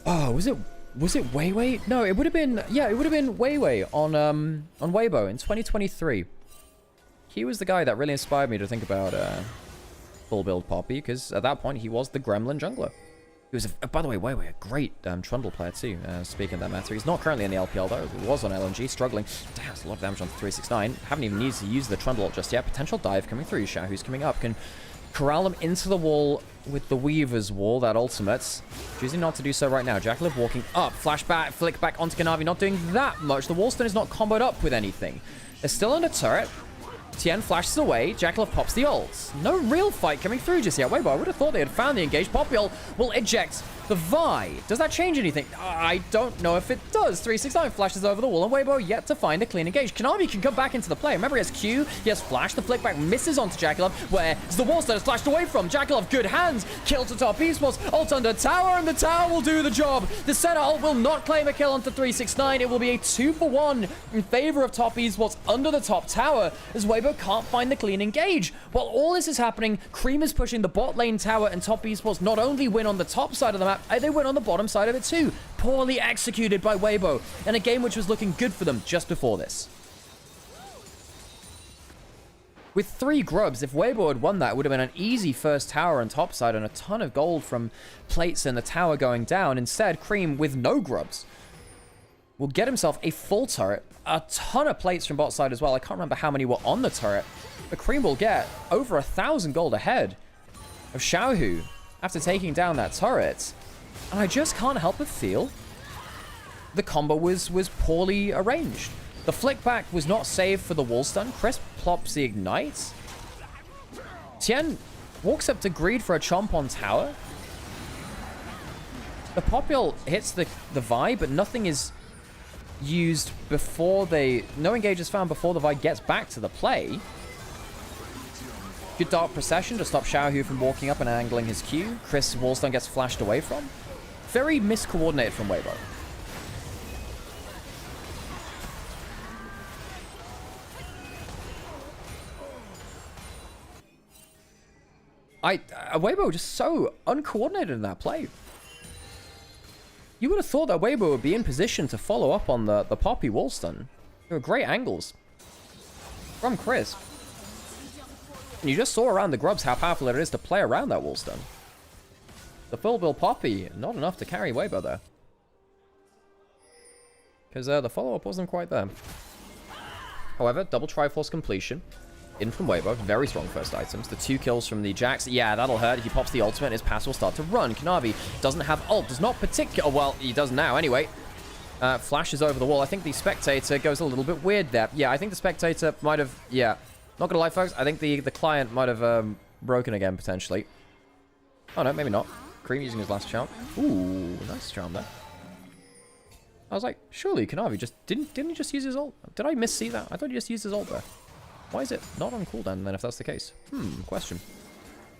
was it Weiwei? No, it would have been, yeah, it would have been Weiwei on Weibo in 2023. He was the guy that really inspired me to think about full build Poppy, because at that point, he was the Gremlin jungler. He was, by the way, Weiwei, a great Trundle player too, speaking of that matter. He's not currently in the LPL though. He was on LNG, struggling. Damn, that's a lot of damage on 369. Haven't even needed to use the Trundle ult just yet. Potential dive coming through. Xiaohu's coming up. Can corral him into the wall with the Weaver's Wall, that ultimate. Choosing not to do so right now. Jackaliv walking up. Flashback, flick back onto Kanavi. Not doing that much. The Wallstone is not comboed up with anything. They're still under turret. Tien flashes away. Jackaliv pops the ult. No real fight coming through just yet. Weibo, I would have thought they had found the engage. Poppy ult will eject the Vi. Does that change anything? I don't know if it does. 369 flashes over the wall, and Weibo yet to find a clean engage. Kanavi can come back into the play. Remember, he has Q, he has Flash. The flick back misses onto Jackaliv, where the Wallstone is flashed away from. Jackaliv, good hands. Kill to top esports. Ult under tower, and the tower will do the job. The center ult will not claim a kill onto 369. It will be a 2-for-1 in favor of top esports under the top tower, as Weibo can't find the clean engage. While all this is happening, Cream is pushing the bot lane tower, and top esports not only win on the top side of the map, they win on the bottom side of it too. Poorly executed by Weibo in a game which was looking good for them just before this. With 3 grubs, if Weibo had won that, it would have been an easy first tower on top side and a ton of gold from plates and the tower going down. Instead, Cream, with no grubs, will get himself a full turret, a ton of plates from bot side as well. I can't remember how many were on the turret, but Cream will get over 1,000 gold ahead of Xiaohu after taking down that turret. And I just can't help but feel the combo was poorly arranged. The flick back was not saved for the wall stun. Chris plops the ignite. Tien walks up to greed for a chomp on tower. The Popule hits the Vi, but nothing is used before no engage is found before the Vi gets back to the play. Good dark procession to stop Xiaohu from walking up and angling his Q. Chris Wallstone gets flashed away from. Very miscoordinated from Weibo. Weibo just so uncoordinated in that play. You would have thought that Weibo would be in position to follow up on the Poppy wall stun. There were great angles from Chris. And you just saw around the grubs how powerful it is to play around that wall stun. The full build Poppy, not enough to carry Weibo there. Because the follow-up wasn't quite there. However, double Triforce completion. In from Weibo, very strong first items. The 2 kills from the Jax, yeah, that'll hurt. He pops the ultimate, his pass will start to run. Kanavi doesn't have ult, does not well, he does now anyway. Flashes over the wall. I think the Spectator goes a little bit weird there. Yeah, I think the Spectator might have, yeah. Not gonna lie, folks, I think the client might have broken again, potentially. Oh no, maybe not. Cream using his last charm. Ooh, nice charm there. I was like, surely Kanavi just didn't he just use his ult? Did I miss see that? I thought he just used his ult there. Why is it not on cooldown then if that's the case? Question.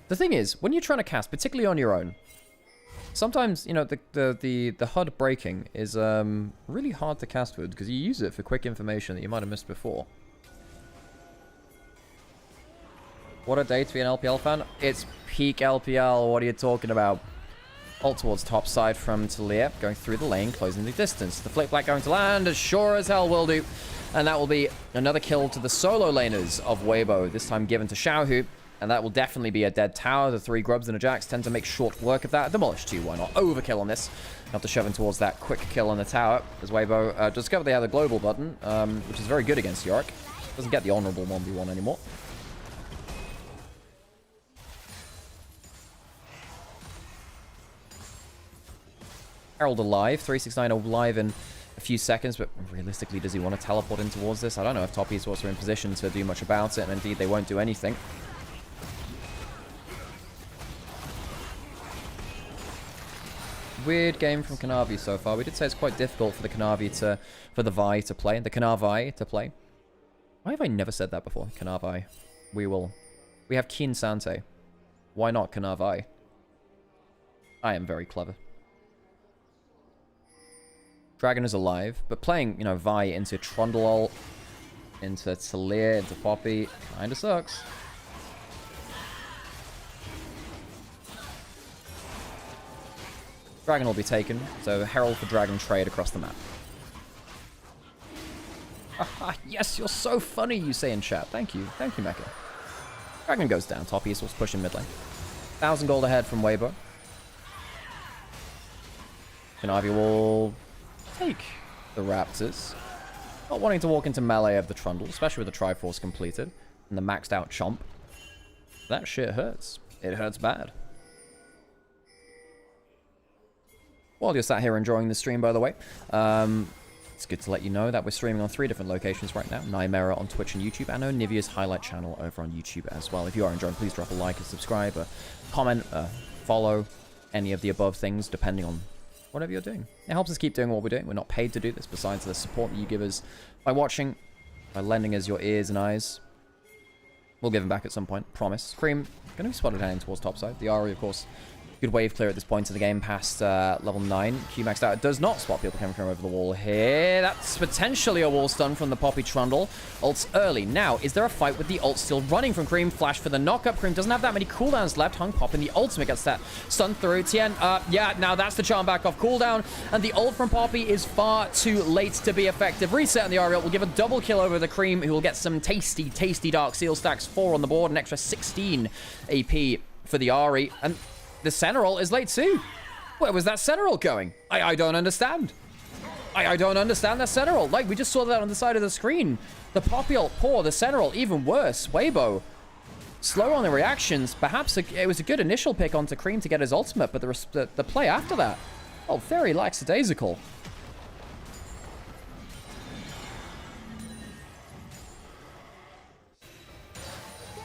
The thing is, when you're trying to cast, particularly on your own, sometimes, you know, the HUD breaking is really hard to cast with because you use it for quick information that you might have missed before. What a day to be an LPL fan. It's peak LPL. What are you talking about? Ult towards top side from Talia, going through the lane, closing the distance. The flick back going to land, as sure as hell will do. And that will be another kill to the solo laners of Weibo, this time given to Xiaohu. And that will definitely be a dead tower. The 3 grubs and a Jax tend to make short work of that. Demolish 2, why not? Overkill on this. Have to shove in towards that quick kill on the tower, as Weibo discovered they have the global button, which is very good against Yorick. Doesn't get the honorable 1v1 anymore. Herald alive. 369 alive in a few seconds, but realistically, does he want to teleport in towards this? I don't know if top esports are in position to do much about it, and indeed they won't do anything. Weird game from Kanavi so far. We did say it's quite difficult for the Kanavi for the Vi to play, the Kanavi to play. Why have I never said that before? Kanavi. We have Keen Sante. Why not Kanavi? I am very clever. Dragon is alive, but playing, you know, Vi into Trundle ult, into Talia, into Poppy, kinda sucks. Dragon will be taken, so Herald for Dragon trade across the map. Haha, yes, you're so funny, you say in chat. Thank you, Mecha. Dragon goes down, top esports pushing mid lane. 1,000 gold ahead from Weibo. Kanavi will take the Raptors. Not wanting to walk into melee of the Trundle, especially with the Triforce completed and the maxed out Chomp. That shit hurts. It hurts bad. While you're sat here enjoying the stream, by the way, it's good to let you know that we're streaming on 3 different locations right now. Nymaera on Twitch and YouTube, and Onivia's highlight channel over on YouTube as well. If you are enjoying, please drop a like, a subscribe, a comment, follow, any of the above things, depending on whatever you're doing. It helps us keep doing what we're doing. We're not paid to do this, besides the support that you give us by watching, by lending us your ears and eyes. We'll give them back at some point, promise. Cream, going to be spotted heading towards topside. The Ari, of course, good wave clear at this point in the game past level 9. Q maxed out. It does not spot people coming from over the wall here. That's potentially a wall stun from the Poppy Trundle. Ult's early. Now, is there a fight with the ult still running from Cream? Flash for the knockup. Cream doesn't have that many cooldowns left. Hung Pop in the ultimate gets that stun through. Tien, yeah, now that's the charm back off cooldown. And the ult from Poppy is far too late to be effective. Reset on the Ariel will give a double kill over the Cream, who will get some tasty, tasty Dark Seal stacks. 4 on the board. An extra 16 AP for the Ari. And the center ult is late too. Where was that center ult going? I don't understand. I don't understand that center ult. Like, we just saw that on the side of the screen. The Poppy ult poor, the center ult even worse. Weibo, slow on the reactions. Perhaps it was a good initial pick onto Cream to get his ultimate, but the play after that, oh, very lackadaisical.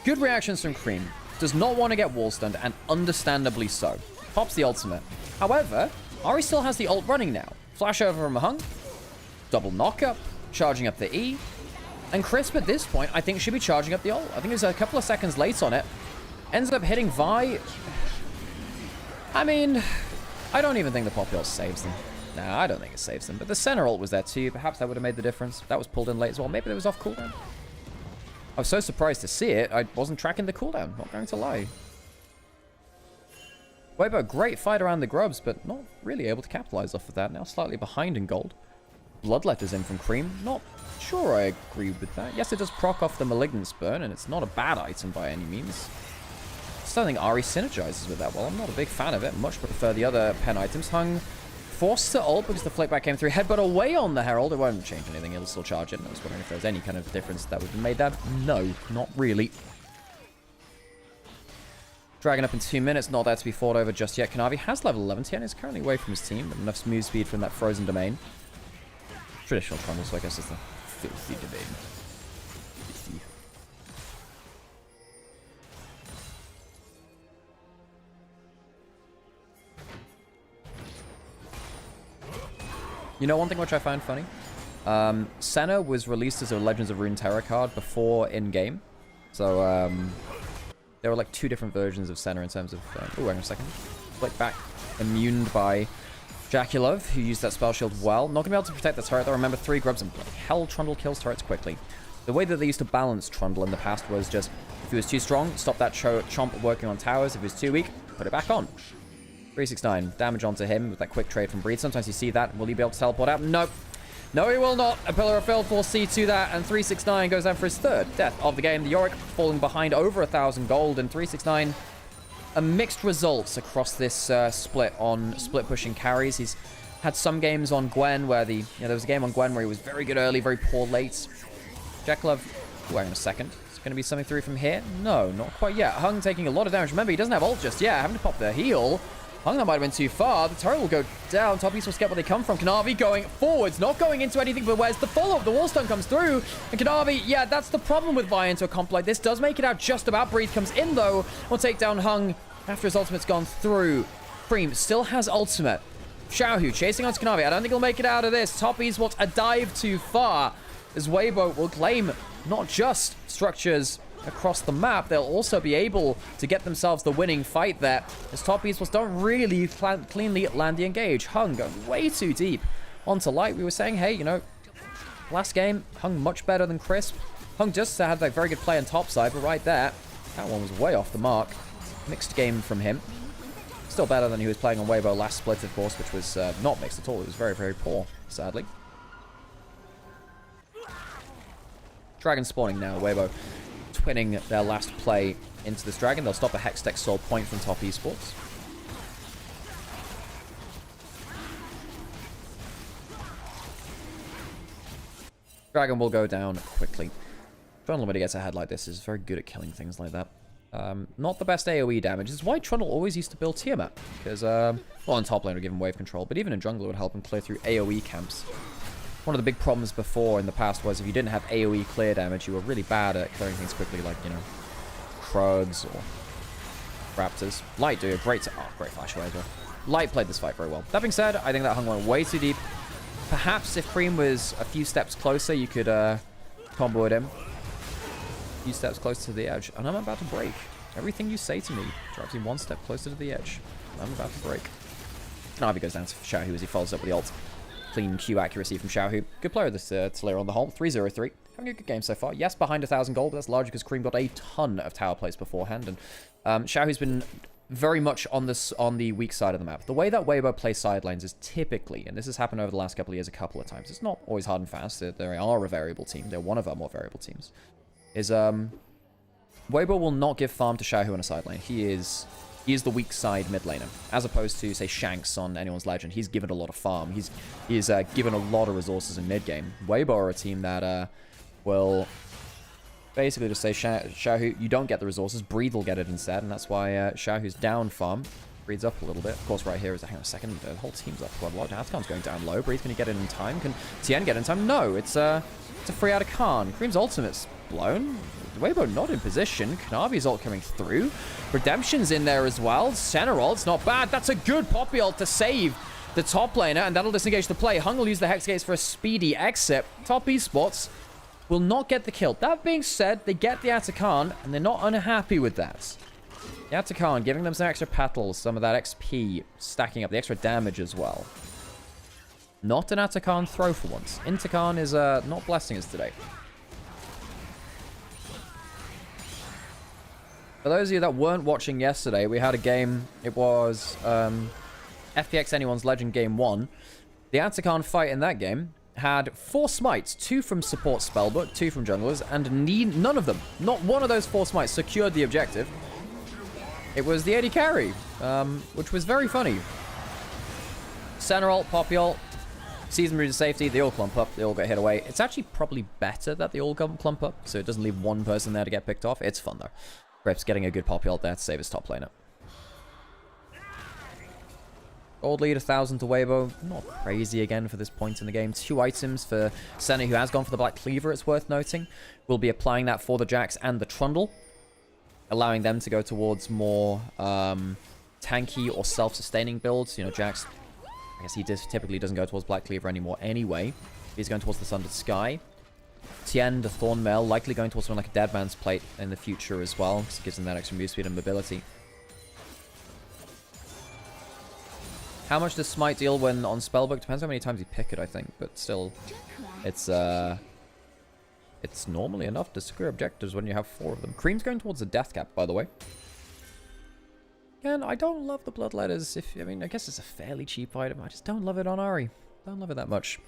Good reactions from Cream. Does not want to get wall stunned, and understandably so. Pops the ultimate. However, Ari still has the ult running now. Flash over from Hung. Double knockup. Charging up the E. And Crisp at this point, I think, should be charging up the ult. I think he's a couple of seconds late on it. Ends up hitting Vi. I mean, I don't even think the Poppy ult saves them. Nah, I don't think it saves them. But the center ult was there too. Perhaps that would have made the difference. That was pulled in late as well. Maybe it was off cooldown. I was so surprised to see it, I wasn't tracking the cooldown, not going to lie. Weibo, great fight around the grubs, but not really able to capitalize off of that. Now slightly behind in gold. Bloodletter's in from Cream. Not sure I agree with that. Yes, it does proc off the Malignance Burn, and it's not a bad item by any means. I still think Ari synergizes with that well. I'm not a big fan of it. Much prefer the other pen items. Hung forced to ult because the flick back came through. Headbutt away on the Herald. It won't change anything. It'll still charge it. I was wondering if there's any kind of difference that would have made that. No, not really. Dragon up in 2 minutes. Not there to be fought over just yet. Kanavi has level 11. Tien is currently away from his team, but enough move speed from that frozen domain. Traditional Trundle, so I guess it's the filthy domain. Filthy. You know one thing which I find funny? Senna was released as a Legends of Runeterra card before in-game. So, there were like 2 different versions of Senna in terms of... oh, hang on a second. Flick back. Immuned by Jackulov, who used that spell shield well. Not going to be able to protect the turret, though. Remember, 3 grubs and hell, Trundle kills turrets quickly. The way that they used to balance Trundle in the past was just, if he was too strong, stop that Chomp working on towers. If he was too weak, put it back on. 369, damage onto him with that quick trade from Breed. Sometimes you see that. Will he be able to teleport out? Nope. No, he will not. A Pillar of Filth will see to that, and 369 goes down for his 3rd death of the game. The Yorick falling behind over 1,000 gold, and 369, a mixed results across this split on split pushing carries. He's had some games on Gwen where there was a game on Gwen where he was very good early, very poor late. Jackulov Wait a second. Is going to be something through from here? No, not quite yet. Hung taking a lot of damage. Remember, he doesn't have ult just yet. Having to pop the heal. Hung, that might have been too far. The turret will go down. Top East will get where they come from. Kanavi going forwards, not going into anything, but where's the follow-up? The wall stun comes through. And Kanavi, yeah, that's the problem with Vi into a comp like this. Does make it out just about. Breathe comes in, though. Will take down Hung after his ultimate's gone through. Cream still has ultimate. Xiaohu chasing onto Kanavi. I don't think he'll make it out of this. Top East wants a dive too far, as Weibo will claim not just structures across the map, they'll also be able to get themselves the winning fight there, as Top Esports don't really cleanly land the engage. Hung going way too deep onto Light. We were saying, hey, you know, last game, Hung much better than Crisp. Hung just had that very good play on top side, but right there, that one was way off the mark. Mixed game from him. Still better than he was playing on Weibo last split, of course, which was not mixed at all. It was very, very poor, sadly. Dragon spawning now, Weibo twinning their last play into this dragon. They'll stop a Hextech Soul point from Top Esports. Dragon will go down quickly. Trundle, when he gets ahead like this, is very good at killing things like that. Not the best AoE damage. This is why Trundle always used to build Tiamat. Because, well, on top lane would give him wave control, but even in jungle it would help him clear through AoE camps. One of the big problems before in the past was if you didn't have AoE clear damage, you were really bad at clearing things quickly, like, you know, Krugs or Raptors. Light do a great... Oh, great flash away as well. Light played this fight very well. That being said, I think that Hung went way too deep. Perhaps if Cream was a few steps closer, you could combo with him. A few steps closer to the edge. And I'm about to break. Everything you say to me drives me one step closer to the edge. I'm about to break. Navi goes down to Xiaohu as he follows up with the ult. Clean Q accuracy from Xiaohu. Good player this Slayer on the whole. 3-0-3. Having a good game so far. Yes, behind 1,000 gold, but that's largely because Cream got a ton of tower plays beforehand. And Xiaohu's been very much on the weak side of the map. The way that Weibo plays side lanes is typically, and this has happened over the last couple of years a couple of times, it's not always hard and fast. They are a variable team. They're one of our more variable teams. Is Weibo will not give farm to Xiaohu on a side lane. He is the weak side mid laner, as opposed to, say, Shanks on anyone's Legend. He's given a lot of farm. He's given a lot of resources in mid game. Weibo are a team that will basically just say, Xiaohu, you don't get the resources. Breathe will get it instead, and that's why Xiaohu's down farm. Breathes up a little bit. Of course, right here is, hang on a second, the whole team's up quite a lot. Atachan's going down low. Breathe, can he get it in time? Can Tien get it in time? No, it's a free Atachan. Cream's ultimate's blown. Weibo not in position. Kanavi's ult coming through. Redemption's in there as well. Senna ult's not bad. That's a good Poppy ult to save the top laner, and that'll disengage the play. Hung will use the Hex Gates for a speedy exit. Top Esports will not get the kill. That being said, they get the Atachan, and they're not unhappy with that. The Atachan giving them some extra petals, some of that XP, stacking up the extra damage as well. Not an Atachan throw for once. Intercon is not blessing us today. For those of you that weren't watching yesterday, we had a game. It was FPX Anyone's Legend Game 1. The Atachan fight in that game had 4 smites, 2 from support spellbook, 2 from junglers, and none of them, not one of those 4 smites, secured the objective. It was the AD carry, which was very funny. Senna ult, Poppy ult, Season Root to safety, they all clump up, they all get hit away. It's actually probably better that they all clump up, so it doesn't leave one person there to get picked off. It's fun though. Grip's getting a good Poppy ult there to save his top laner. Gold lead, 1,000 to Weibo. Not crazy again for this point in the game. 2 items for Senna, who has gone for the Black Cleaver, it's worth noting. We'll be applying that for the Jax and the Trundle, allowing them to go towards more tanky or self-sustaining builds. You know, Jax, I guess he typically doesn't go towards Black Cleaver anymore anyway. He's going towards the Sundered Sky. Tien, the Thornmail, likely going towards something like a Dead Man's Plate in the future as well, because it gives them that extra move speed and mobility. How much does Smite deal when on Spellbook? Depends how many times you pick it, I think, but still, it's normally enough to secure objectives when you have 4 of them. Cream's going towards the Death Cap, by the way. Again, I don't love the Bloodletters. I mean, I guess it's a fairly cheap item. I just don't love it on Ahri. Don't love it that much.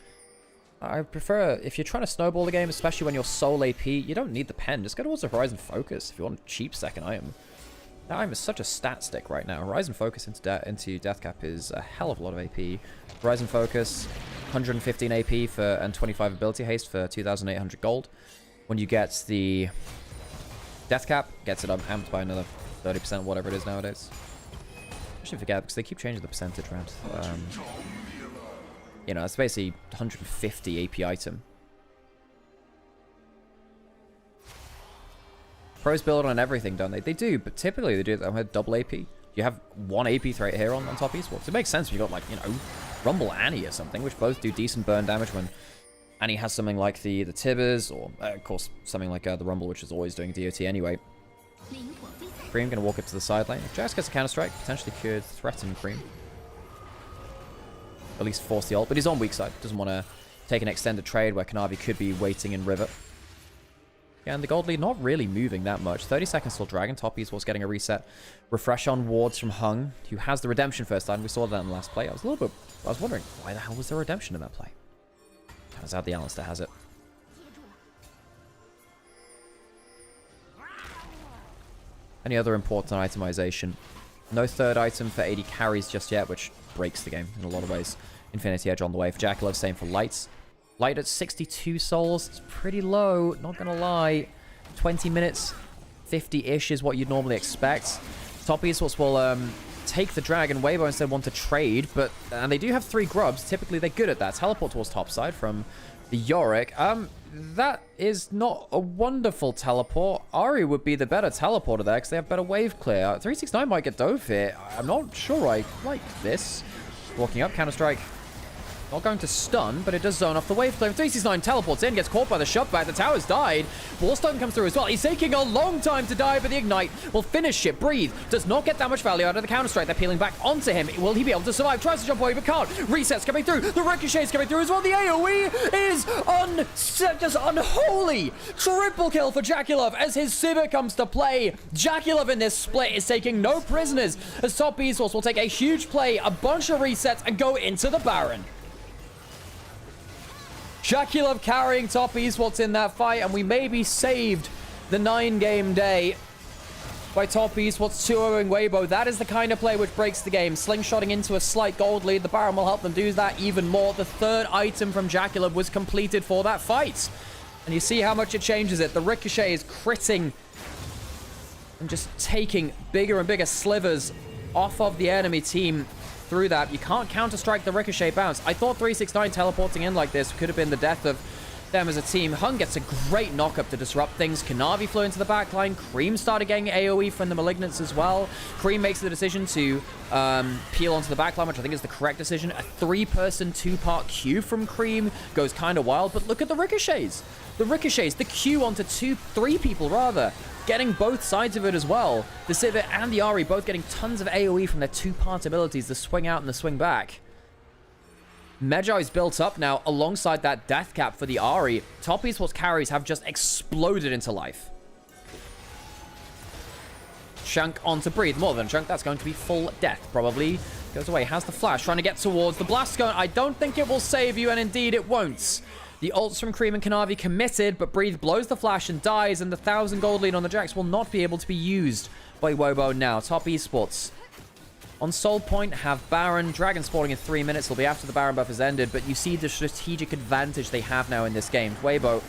I prefer, if you're trying to snowball the game, especially when you're sole AP, you don't need the pen. Just go towards the Horizon Focus if you want a cheap second item. That item is such a stat stick right now. Horizon Focus into Death Cap is a hell of a lot of AP. Horizon Focus, 115 AP for and 25 ability haste for 2,800 gold. when you get the death cap, gets it amped by another 30%, whatever it is nowadays. I should forget because they keep changing the percentage around. You know, it's basically 150 AP item. Pros build on everything, don't they? They do, but typically they do it with double AP. You have one AP threat here on top esports. It makes sense if you've got, like, you know, Rumble Annie or something, which both do decent burn damage when Annie has something like the Tibbers, or, of course, something like the Rumble, which is always doing DOT anyway. Cream going to walk up to the side lane. If Jax gets a counter-strike, potentially could threaten Cream. At least force the ult, but he's on weak side. Doesn't want to take an extended trade where Kanavi could be waiting in River. Yeah, and the gold lead not really moving that much. 30 seconds till Dragon. Top esports getting a reset. Refresh on wards from Hung, who has the redemption first line. We saw that in the last play. I was wondering, why the hell was there redemption in that play? Turns out the Alistair has it. Any other important itemization? No third item for AD carries just yet, which breaks the game in a lot of ways. Infinity Edge on the way for Jackalov, same for Lights. Light at 62 souls. It's pretty low, not gonna lie. 20 minutes, 50-ish is what you'd normally expect. Top esports will take the Dragon. Weibo instead want to trade, and they do have 3 grubs. Typically, they're good at that. Teleport towards top side from the Yorick. That is not a wonderful teleport. Ahri would be the better teleporter there because they have better wave clear. 369 might get dove here. I'm not sure I like this. Walking up, counter-strike. Not going to stun, but it does zone off the wave clear. 369 teleports in, gets caught by the shove back. The tower's died. Wallstone comes through as well. He's taking a long time to die, but the Ignite will finish it. Breathe does not get that much value out of the counter-strike. They're peeling back onto him. Will he be able to survive? Tries to jump away, but can't. Resets coming through. The Ricochet's coming through as well. The AoE is just unholy. Triple kill for Jackalov as his Sivir comes to play. Jackalov in this split is taking no prisoners as Top esports will take a huge play, a bunch of resets, and go into the Baron. Jackalov carrying Top esports in that fight, and we maybe saved the 9-game day by Top esports 2-0ing Weibo. That is the kind of play which breaks the game. Slingshotting into a slight gold lead. The Baron will help them do that even more. The third item from Jackalov was completed for that fight. And you see how much it changes it. The Ricochet is critting and just taking bigger and bigger slivers off of the enemy team. Through that, you can't counter-strike the Ricochet bounce. I thought 369 teleporting in like this could have been the death of them as a team. Hung gets a great knock-up to disrupt things. Kanavi flew into the backline. Cream started getting AoE from the Malignants as well. Cream makes the decision to peel onto the backline, which I think is the correct decision. A 3-person, 2-part Q from Cream goes kind of wild, but look at the Ricochets. The Ricochets, the Q onto 3 people rather. Getting both sides of it as well. The Sivir and the Ahri both getting tons of AoE from their 2-part abilities, the swing out and the swing back. Medjai's built up now alongside that death cap for the Ahri. Top esports carries have just exploded into life. Chunk onto Breathe. More than a chunk. That's going to be full death, probably. Goes away. Has the flash. Trying to get towards the blast going. I don't think it will save you, and indeed it won't. The ults from Cream and Kanavi committed, but Breathe blows the flash and dies, and the 1,000 gold lead on the Jax will not be able to be used by Wobo now. Top esports on Soul Point have Baron. Dragon spawning in 3 minutes. Will be after the Baron buff has ended, but you see the strategic advantage they have now in this game. Weibo,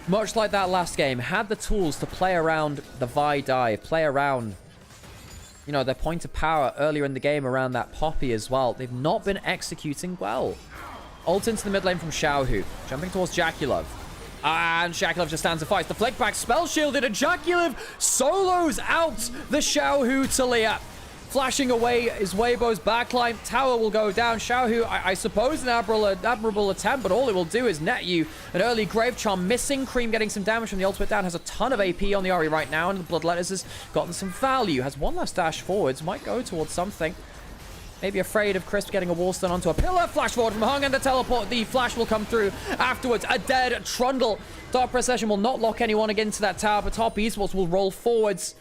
much like that last game, had the tools to play around the Vi dive, play around, you know, their point of power earlier in the game around that Poppy as well. They've not been executing well. Ult into the mid lane from Xiaohu. Jumping towards Jackalov. And Jackalov just stands and fights. The flick back spell shielded, and Jackalov solos out the Xiaohu Talia. Flashing away is Weibo's backline. Tower will go down. Xiaohu, I suppose, an admirable attempt, but all it will do is net you an early Grave Charm. Missing. Cream getting some damage from the ultimate down. Has a ton of AP on the Ahri right now, and the Bloodletters has gotten some value. Has one last dash forwards. Might go towards something. Maybe afraid of Crisp getting a wallstone onto a pillar. Flash forward from Hung, and the teleport. The flash will come through afterwards. A dead Trundle. Dark Procession will not lock anyone against that tower, but Top esports will roll forwards.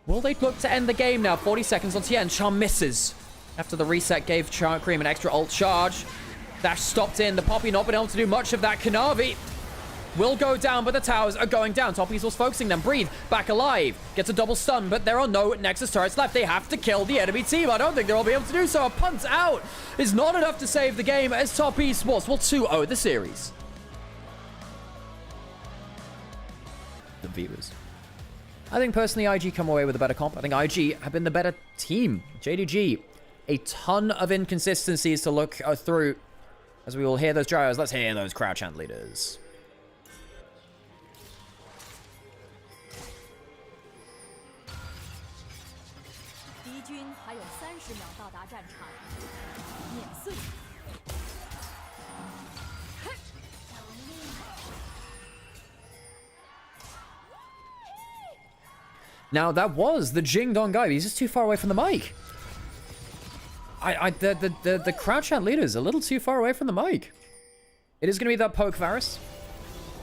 Will they look to end the game now? 40 seconds on Tien. Charm misses. After the reset gave Cream an extra ult charge. Dash stopped in. The Poppy not been able to do much of that. Kanavi will go down, but the towers are going down. Top esports focusing them. Breathe. Back alive. Gets a double stun, but there are no Nexus turrets left. They have to kill the enemy team. I don't think they'll be able to do so. A punt out is not enough to save the game as Top esports will 2-0 the series. of viewers. I think personally IG come away with a better comp. I think IG have been the better team. JDG, a ton of inconsistencies to look through. As we will hear those gyros, let's hear those crowd chant leaders. Now, that was the Jing Dong guy. He's just too far away from the mic. The crowd chant leader's a little too far away from the mic. It is going to be that poke Varus.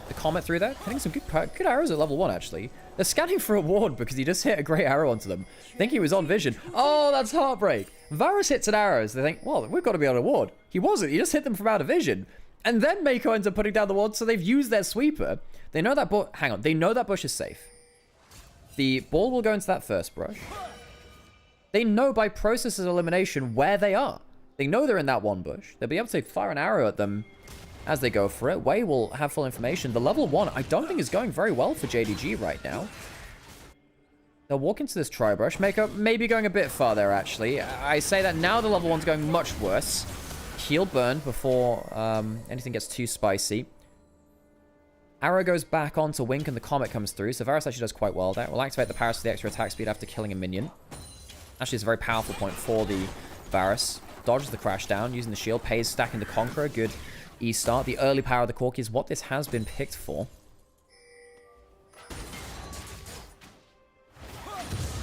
The Comet through there. Hitting some good arrows at level 1, actually. They're scanning for a ward because he just hit a great arrow onto them. Think he was on vision. Oh, that's heartbreak. Varus hits at arrows. They think, well, we've got to be on a ward. He wasn't. He just hit them from out of vision. And then Mako ends up putting down the ward, so they've used their sweeper. They know that bush... Hang on. They know that bush is safe. The ball will go into that first brush. They know by process of elimination where they are. They know they're in that one bush. They'll be able to fire an arrow at them as they go for it. Wei will have full information. The level 1, I don't think is going very well for JDG right now. They'll walk into this tri-brush. Mako maybe going a bit far there, actually. I say that now the level 1's going much worse. Heal burn before anything gets too spicy. Arrow goes back onto Wink and the Comet comes through. So Varus actually does quite well there. We'll activate the Paris for the extra attack speed after killing a minion. Actually, it's a very powerful point for the Varus. Dodges the crash down using the shield. Pays stacking the Conqueror. Good E-start. The early power of the Corki is what this has been picked for.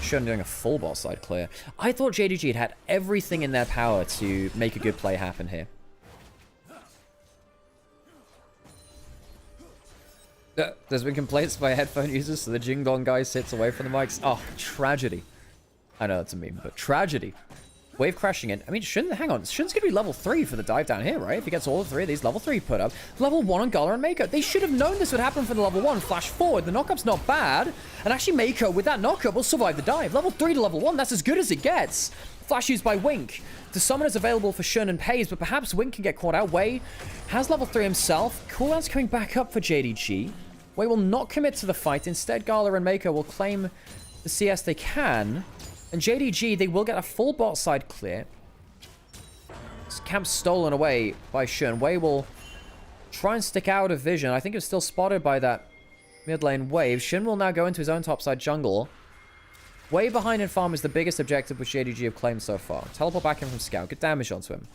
Shun doing a full boss side clear. I thought JDG had everything in their power to make a good play happen here. There's been complaints by headphone users, so the Jing Dong guy sits away from the mics. Oh, tragedy. I know that's a meme, but tragedy. Wave crashing in. I mean, hang on. Shun's going to be level 3 for the dive down here, right? If he gets all 3 of these, level 3 put up. Level 1 on Gala and Mako. They should have known this would happen for the level 1. Flash forward. The knockup's not bad. And actually, Mako, with that knockup, will survive the dive. Level 3 to level 1. That's as good as it gets. Flash used by Wink. The summon is available for Shun and Pays, but perhaps Wink can get caught out. Wei has level 3 himself. Cooldown's coming back up for JDG. Wei will not commit to the fight. Instead, Gala and Mako will claim the CS they can. And JDG, they will get a full bot side clear. This camp's stolen away by Shun. Wei will try and stick out of vision. I think it's still spotted by that mid lane wave. Shun will now go into his own topside jungle. Wei behind in farm is the biggest objective which JDG have claimed so far. Teleport back in from scout. Good damage onto him.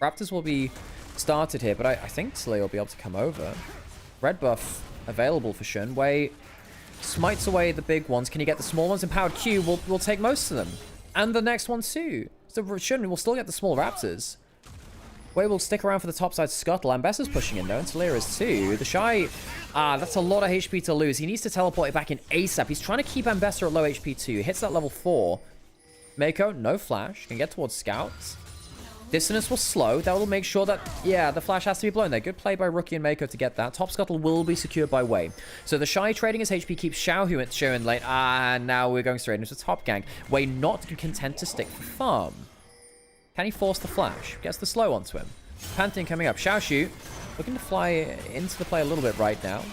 Raptors will be started here, but I think Slay will be able to come over. Red buff available for Shun. Wei smites away the big ones. Can he get the small ones? Empowered Q will take most of them. And the next one too. So Shun will still get the small raptors. Wei will stick around for the topside scuttle. Ambessa's pushing in though, and Talia is too. The Shy, that's a lot of HP to lose. He needs to teleport it back in ASAP. He's trying to keep Ambessa at low HP too. Hits that level 4. Mako, no flash. Can get towards scouts. Dissonance will slow. That will make sure that, yeah, the flash has to be blown there. Good play by Rookie and Mako to get that. Top Scuttle will be secured by Wei. So the Shy trading his HP keeps Xiao in lane. Now we're going straight into top gank. Wei not content to stick for farm. Can he force the flash? Gets the slow onto him. Pantheon coming up. Xiao looking to fly into the play a little bit right now.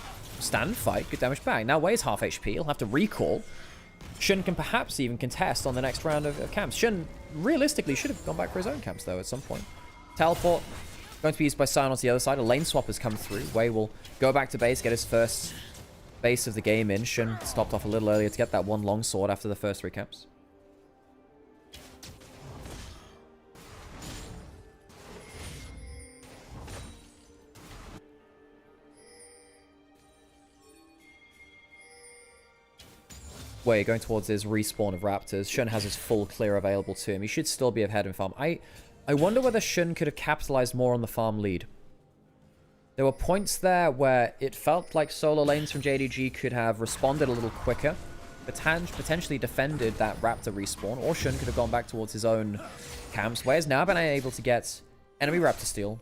Stand fight. Good damage back. Now Wei's half HP. He'll have to recall. Shun can perhaps even contest on the next round of camps. Shun realistically should have gone back for his own camps though at some point. Teleport going to be used by Sion on the other side. A lane swap has come through. Wei will go back to base, get his first base of the game in. Shun stopped off a little earlier to get that one long sword after the first 3 camps. Wei going towards his respawn of Raptors. Shun has his full clear available to him. He should still be ahead in farm. I wonder whether Shun could have capitalized more on the farm lead. There were points there where it felt like solo lanes from JDG could have responded a little quicker, potentially defended that Raptor respawn, or Shun could have gone back towards his own camps. Wei has now been able to get enemy Raptor steal,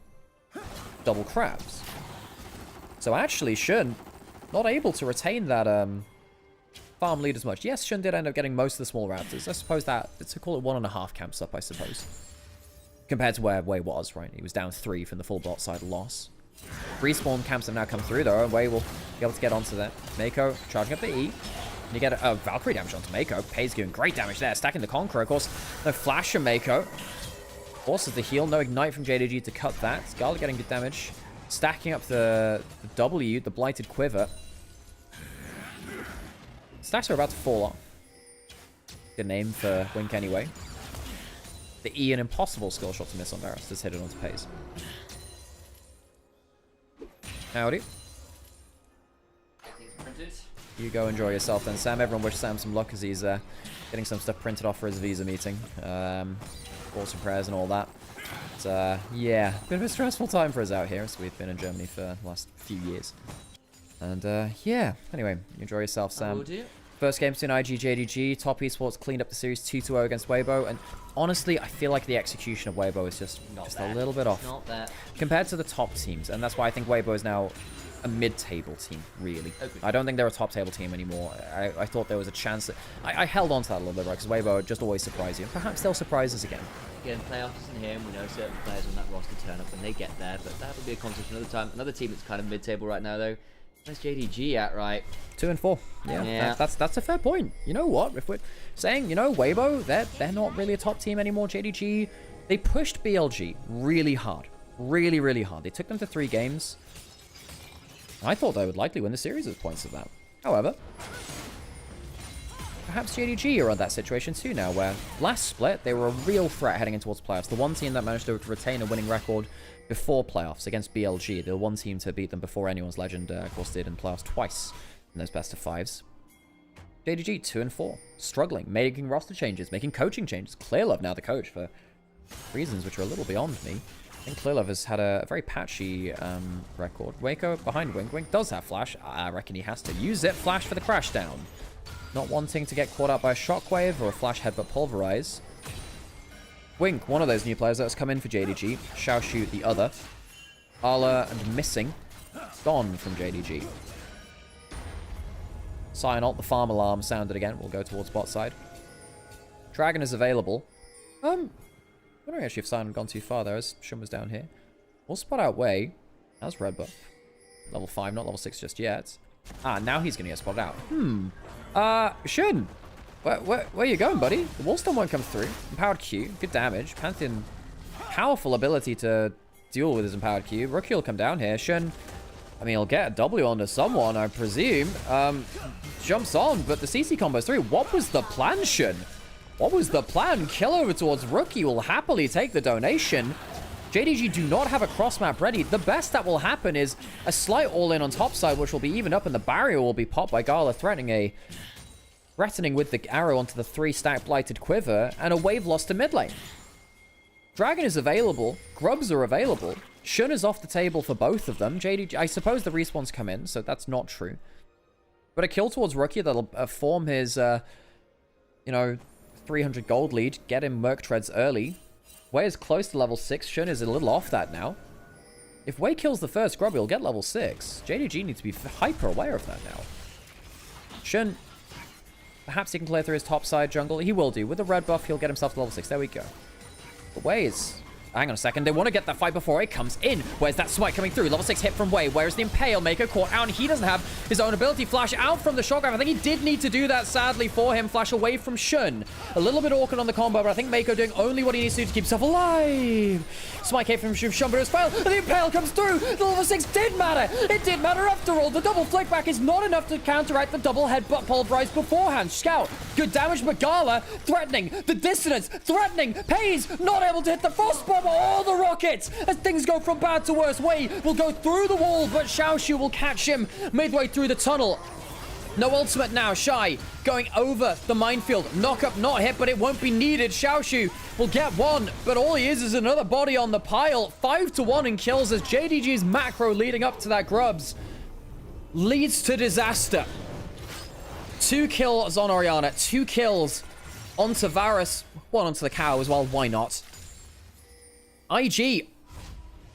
double crabs. So actually, Shun not able to retain that farm lead as much. Yes, Shun did end up getting most of the small raptors. I suppose that, to call it 1.5 camps up, I suppose. Compared to where Wei was, right? He was down 3 from the full bot side loss. Respawn camps have now come through, though, and Wei will be able to get onto that. Mako charging up the E. And you get a Valkyrie damage onto Mako. Pei's doing great damage there, stacking the Conqueror. Of course, no flash from Mako. Forces the heal, no ignite from JDG to cut that. Scarlet getting good damage. Stacking up the W, the Blighted Quiver. Stacks are about to fall off. Good name for Wink anyway. The E, an impossible skill shot to miss on Varus. Just hit it onto Pei's. Howdy. You go enjoy yourself then, Sam. Everyone wish Sam some luck as he's getting some stuff printed off for his visa meeting. Thoughts and prayers and all that. But, yeah, bit of a stressful time for us out here, as we've been in Germany for the last few years. And, yeah. Anyway, enjoy yourself, Sam. First game between IG JDG. Top Esports cleaned up the series 2-0 against Weibo. And honestly, I feel like the execution of Weibo is just a little bit off. Not that. Compared to the top teams. And that's why I think Weibo is now a mid-table team, really. Agreed. I don't think they're a top-table team anymore. I thought there was a chance that... I held on to that a little bit, right? Because Weibo just always surprise you. Perhaps they'll surprise us again. Again, playoffs isn't here, and we know certain players on that roster turn up when they get there, but that will be a conversation another time. Another team that's kind of mid-table right now, though. Where's JDG at, right? 2-4. Yeah. That's a fair point. You know what? If we're saying, you know, Weibo, they're not really a top team anymore. JDG, they pushed BLG really hard. Really, really hard. They took them to 3 games. I thought they would likely win the series at points of that. However, perhaps JDG are on that situation too now, where last split, they were a real threat heading in towards playoffs. The one team that managed to retain a winning record before playoffs against BLG. The one team to beat them before anyone's legend, of course, did in playoffs twice in those best of 5s. JDG 2-4, struggling, making roster changes, making coaching changes. Clearlove now the coach for reasons which are a little beyond me. I think Clearlove has had a very patchy record. Waco behind Wink. Wink does have flash. I reckon he has to use it. Flash for the crash down. Not wanting to get caught up by a shockwave or a flash headbutt pulverize. Wink, one of those new players that has come in for JDG. Xiaoshu, the other. Arla and Missing. Gone from JDG. Cyanalt, the farm alarm sounded again. We'll go towards bot side. Dragon is available. I don't know actually if Cyan had gone too far there, as Shun was down here. We'll spot out Wei. That's red buff. Level 5, not level 6 just yet. Ah, now he's going to get spotted out. Shun! Where are you going, buddy? The Wallstone won't come through. Empowered Q. Good damage. Pantheon, powerful ability to deal with his Empowered Q. Rookie will come down here. Shun, I mean, he'll get a W onto someone, I presume. Jumps on, but the CC combo's through. What was the plan, Shun? What was the plan? Kill over towards Rookie will happily take the donation. JDG do not have a cross map ready. The best that will happen is a slight all-in on top side, which will be even up, and the barrier will be popped by Gala, threatening with the arrow onto the 3-stack Blighted Quiver, and a wave loss to mid lane. Dragon is available. Grubs are available. Shun is off the table for both of them. JDG, I suppose the respawns come in, so that's not true. But a kill towards Rookie that'll form his, 300 gold lead, get him Merc Treads early. Wei is close to level 6. Shun is a little off that now. If Wei kills the first Grub, he'll get level 6. JDG needs to be hyper aware of that now. Shun, perhaps he can clear through his top side jungle. He will do. With the red buff, he'll get himself to level 6. There we go. But Wei is... Hang on a second. They want to get that fight before it comes in. Where's that smite coming through? Level 6 hit from Wei. Where's the Impale Maker caught out? And he doesn't have his own ability. Flash out from the shotgun. I think he did need to do that, sadly, for him. Flash away from Shun. A little bit awkward on the combo, but I think Mako doing only what he needs to do to keep himself alive. Smite came from Shun, but it was failed. And the Impale comes through. The level 6 did matter. It did matter after all. The double flick back is not enough to counteract the double headbutt pulverize beforehand. Scout, good damage, but Gala threatening. The dissonance, threatening. Pei's not able to hit the frost bomb or the rocket. As things go from bad to worse, Wei will go through the wall, but Xiaoshu will catch him midway through the tunnel. No ultimate now. Shy going over the minefield. Knock up, not hit, but it won't be needed. Xiaoshu will get one, but all he is another body on the pile. 5-1 in kills as JDG's macro leading up to that Grubs leads to disaster. 2 kills on Orianna, 2 kills onto Varus, 1 onto the cow as well. Why not? IG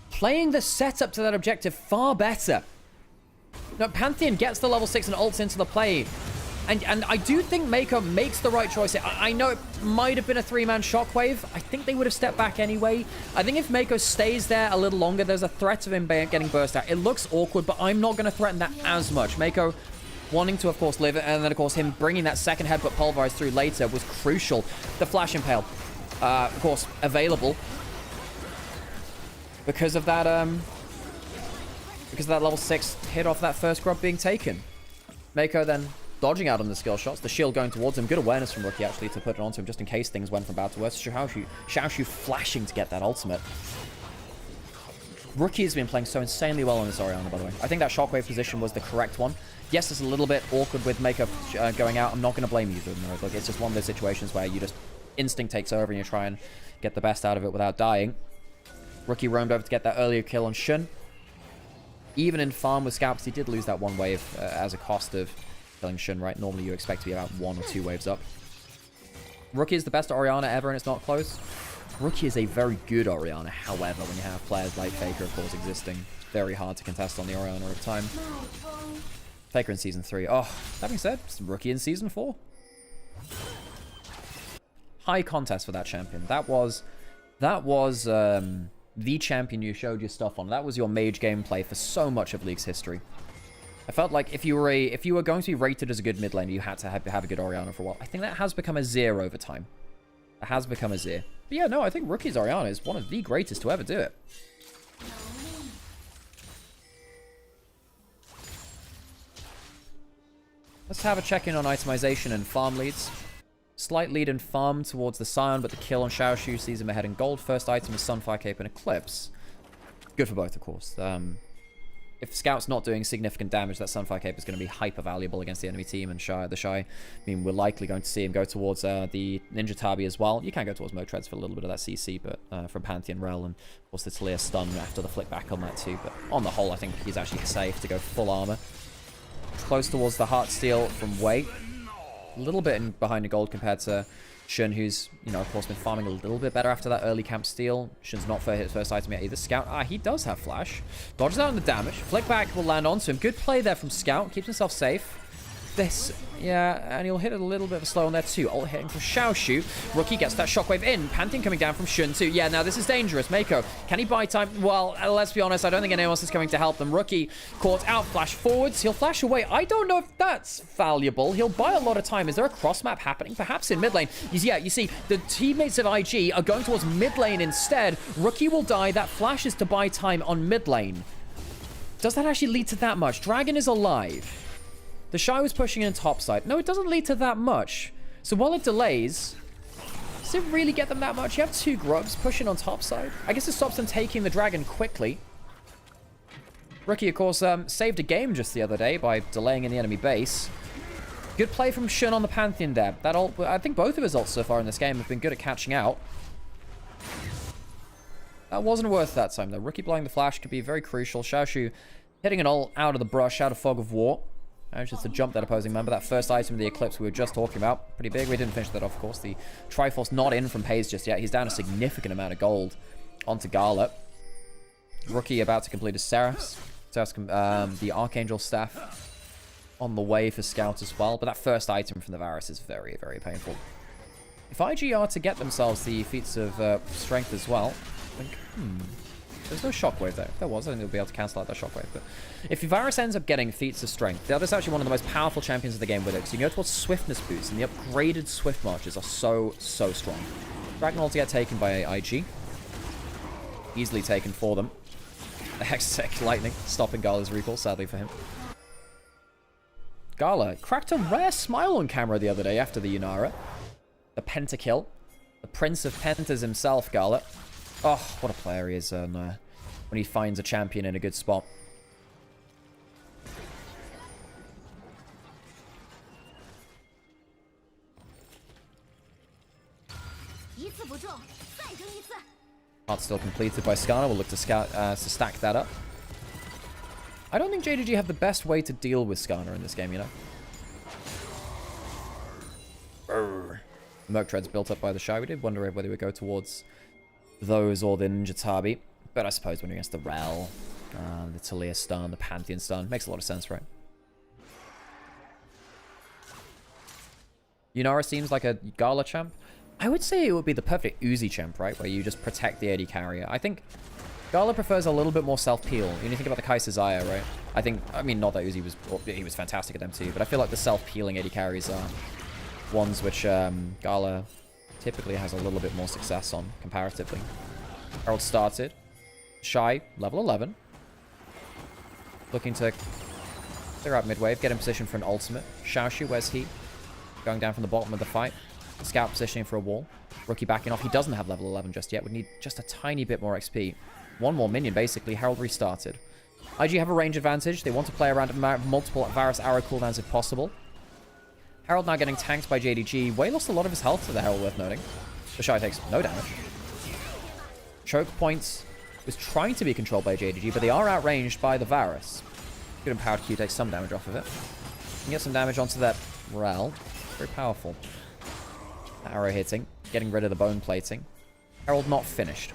playing the setup to that objective far better. Now, Pantheon gets the level 6 and ults into the play. And I do think Mako makes the right choice. I know it might have been a 3-man shockwave. I think they would have stepped back anyway. I think if Mako stays there a little longer, there's a threat of him getting burst out. It looks awkward, but I'm not going to threaten that as much. Mako wanting to, of course, live it, and then, of course, him bringing that second headbutt pulverized through later was crucial. The Flash Impale, of course, available because of that level 6 hit off that first grub being taken. Mako then dodging out on the skill shots, the shield going towards him. Good awareness from Rookie, actually, to put it onto him just in case things went from bad to worse. Xiaoshu flashing to get that ultimate. Rookie has been playing so insanely well on this Orianna, by the way. I think that shockwave position was the correct one. Yes, it's a little bit awkward with Mako going out. I'm not going to blame you, though. Like, it's just one of those situations where you just instinct takes over and you try and get the best out of it without dying. Rookie roamed over to get that earlier kill on Shun. Even in farm with Scalps, he did lose that one wave as a cost of killing Shun, right? Normally you expect to be about 1 or 2 waves up. Rookie is the best Orianna ever, and it's not close. Rookie is a very good Orianna, however, when you have players like Faker, of course, existing, it's very hard to contest on the Orianna over time. Faker in Season 3. Oh, that being said, Rookie in Season 4. High contest for that champion. That was the champion you showed your stuff on. That was your mage gameplay for so much of League's history. I felt like if you were going to be rated as a good mid laner, you had to have a good Orianna for a while. I think that has become a Zir over time. It has become a Zir. But yeah, no, I think Rookie's Orianna is one of the greatest to ever do it. Let's have a check-in on itemization and farm leads. Slight lead in farm towards the Scion, but the kill on Xiaoshu sees him ahead in gold. First item is Sunfire Cape and Eclipse. Good for both, of course. If Scout's not doing significant damage, that Sunfire Cape is going to be hyper valuable against the enemy team. And the Shy, I mean, we're likely going to see him go towards the Ninja Tabi as well. You can go towards Motreads for a little bit of that CC, but from Pantheon Rel, and of course the Talia stun after the flick back on that too. But on the whole, I think he's actually safe to go full armor. Close towards the Heartsteel from Wei. A little bit behind the gold compared to Shun, who's, you know, of course, been farming a little bit better after that early camp steal. Shun's not hit his first item yet either. Scout, he does have flash. Dodges out on the damage. Flick back will land onto him. Good play there from Scout. Keeps himself safe. Yeah, and he'll hit a little bit of a slow on there too. Ult hitting from Xiaoshu. Rookie gets that shockwave in. Pantheon coming down from Shun too. Yeah, now this is dangerous. Mako, can he buy time? Well, let's be honest, I don't think anyone else is coming to help them. Rookie caught out, flash forwards. He'll flash away. I don't know if that's valuable. He'll buy a lot of time. Is there a cross map happening? Perhaps in mid lane. Yeah, you see, the teammates of IG are going towards mid lane instead. Rookie will die. That flash is to buy time on mid lane. Does that actually lead to that much? Dragon is alive. The Shy was pushing in topside. No, it doesn't lead to that much. So while it delays, does it really get them that much? You have 2 grubs pushing on topside. I guess it stops them taking the dragon quickly. Rookie, of course, saved a game just the other day by delaying in the enemy base. Good play from Shun on the Pantheon there. That ult, I think both of his ults so far in this game have been good at catching out. That wasn't worth that time, though. Rookie blowing the flash could be very crucial. Xiaoshu hitting an ult out of the brush, out of Fog of War. Manages to jump that opposing member. That first item of the Eclipse we were just talking about. Pretty big. We didn't finish that off, of course. The Triforce not in from Pays just yet. He's down a significant amount of gold onto Gala. Rookie about to complete his Seraphs. The Archangel Staff on the way for Scout as well. But that first item from the Varus is very, very painful. If IG are to get themselves the feats of strength as well, I think, there's no shockwave there. If there was, I think they'll be able to cancel out that shockwave. But if Varus ends up getting feats of strength, that is actually one of the most powerful champions of the game with it. So you can go towards swiftness boosts, and the upgraded swift marches are so, so strong. Dragon ult to get taken by IG. Easily taken for them. The Hextech Lightning stopping Gala's recall, sadly for him. Gala cracked a rare smile on camera the other day after the Nymaera. The pentakill. The Prince of Pentas himself, Gala. Oh, what a player he is when he finds a champion in a good spot. Part still completed by Skarner. We'll look to stack that up. I don't think JDG have the best way to deal with Skarner in this game, you know? Merc Treads built up by the Shy. We did wonder whether we would go towards those or the Ninja Tabi. But I suppose when you're against the Rel, the Talia stun, the Pantheon stun, makes a lot of sense, right? Yunara seems like a Gala champ. I would say it would be the perfect Uzi champ, right? Where you just protect the AD carrier. I think Gala prefers a little bit more self-peel. When you think about the Kai'Sa Xayah, right? I mean, not that Uzi was... Well, he was fantastic at them too, but I feel like the self-peeling AD carries are ones which Gala typically has a little bit more success on, comparatively. Herald started. Shy, level 11. Looking to clear out mid-wave, get in position for an ultimate. Xiaoshu, where's he? Going down from the bottom of the fight. Scout positioning for a wall. Rookie backing off. He doesn't have level 11 just yet. Would need just a tiny bit more XP. One more minion, basically. Herald restarted. IG have a range advantage. They want to play around multiple Varus arrow cooldowns if possible. Herald now getting tanked by JDG. Wei lost a lot of his health to the Herald, worth noting. The Shy takes no damage. Choke points was trying to be controlled by JDG, but they are outranged by the Varus. Good empowered Q takes some damage off of it. Can get some damage onto that Rel. Very powerful. Arrow hitting. Getting rid of the bone plating. Herald not finished.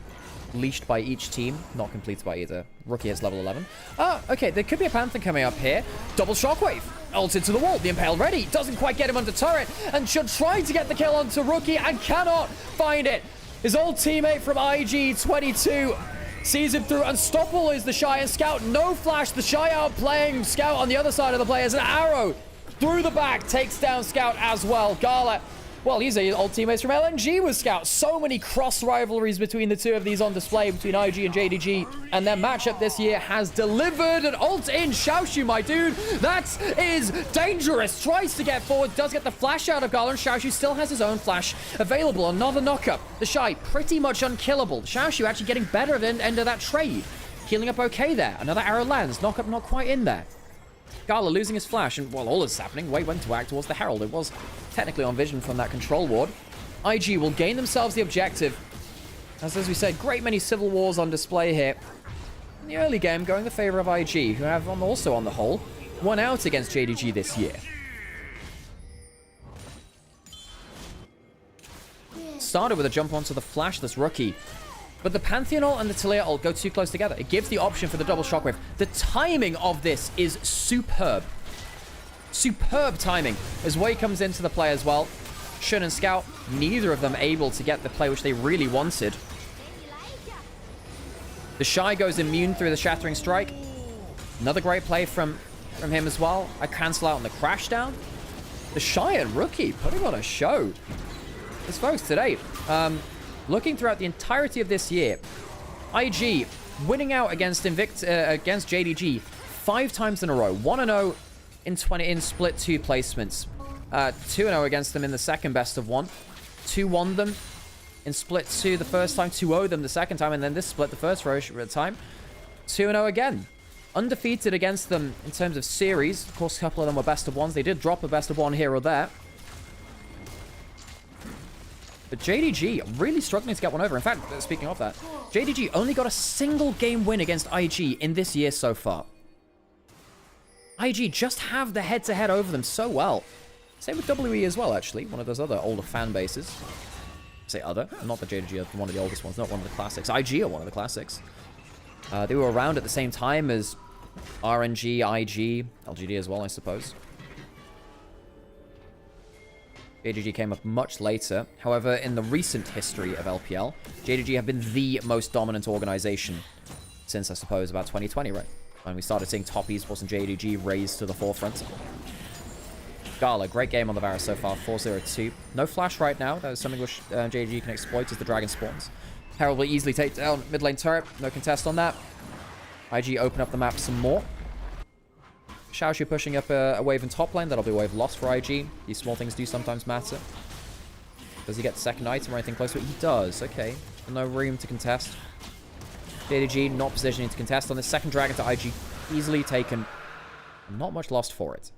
Leashed by each team. Not completed by either. Rookie has level 11. Ah, okay. There could be a Panther coming up here. Double Shockwave. Ulted to the wall. The Impale ready. Doesn't quite get him under turret. And should try to get the kill onto Rookie and cannot find it. His old teammate from IG22 sees him through. Unstoppable is the Shy and Scout. No flash. The Shy outplaying Scout on the other side of the play as an arrow through the back takes down Scout as well. Gala, well, he's an old teammates from LNG with Scout. So many cross rivalries between the two of these on display between IG and JDG. And their matchup this year has delivered an ult in Xiaoshu, my dude. That is dangerous. Tries to get forward, does get the flash out of Gala, and Xiaoshu still has his own flash available. Another knockup. The Shy, pretty much unkillable. Xiaoshu actually getting better at the end of that trade. Healing up okay there. Another arrow lands. Knockup not quite in there. Gala losing his flash, and while all this is happening, Wei went to act towards the Herald. It was technically on vision from that control ward. IG will gain themselves the objective. As we said, great many civil wars on display here. In the early game, going in the favor of IG, who have also, on the whole, won out against JDG this year. Started with a jump onto the flashless Rookie. But the Pantheon ult and the Taliyah ult go too close together. It gives the option for the double shockwave. The timing of this is superb. Superb timing as Wei comes into the play as well. Shun and Scout, neither of them able to get the play which they really wanted. The Shy goes immune through the Shattering Strike. Another great play from him as well. I cancel out on the crash down. The Shy and Rookie putting on a show. As folks today, looking throughout the entirety of this year, IG winning out against against JDG 5 times in a row. 1-0 in split 2 placements. 2-0 against them in the second best of 1. 2-1 them in split 2 the first time. 2-0 them the second time, and then this split the first time. 2-0 again. Undefeated against them in terms of series. Of course, a couple of them were best of 1s. They did drop a best of 1 here or there. But JDG really struggling to get one over. In fact, speaking of that, JDG only got a single game win against IG in this year so far. IG just have the head-to-head over them so well. Same with WE as well, actually. One of those other older fan bases. Say other. Not that JDG are one of the oldest ones. Not one of the classics. IG are one of the classics. They were around at the same time as RNG, IG, LGD as well, I suppose. JDG came up much later. However, in the recent history of LPL, JDG have been the most dominant organization since, I suppose, about 2020, right? When we started seeing top esports and JDG raised to the forefront. Gala, great game on the Varus so far, 4-0-2. No flash right now. That is something which JDG can exploit as the dragon spawns. Herald will easily take down mid lane turret. No contest on that. IG open up the map some more. Xiaoshu pushing up a wave in top lane. That'll be a wave lost for IG. These small things do sometimes matter. Does he get the second item or anything close to it? He does. Okay. No room to contest. JDG not positioning to contest on this second dragon to IG. Easily taken. Not much lost for it.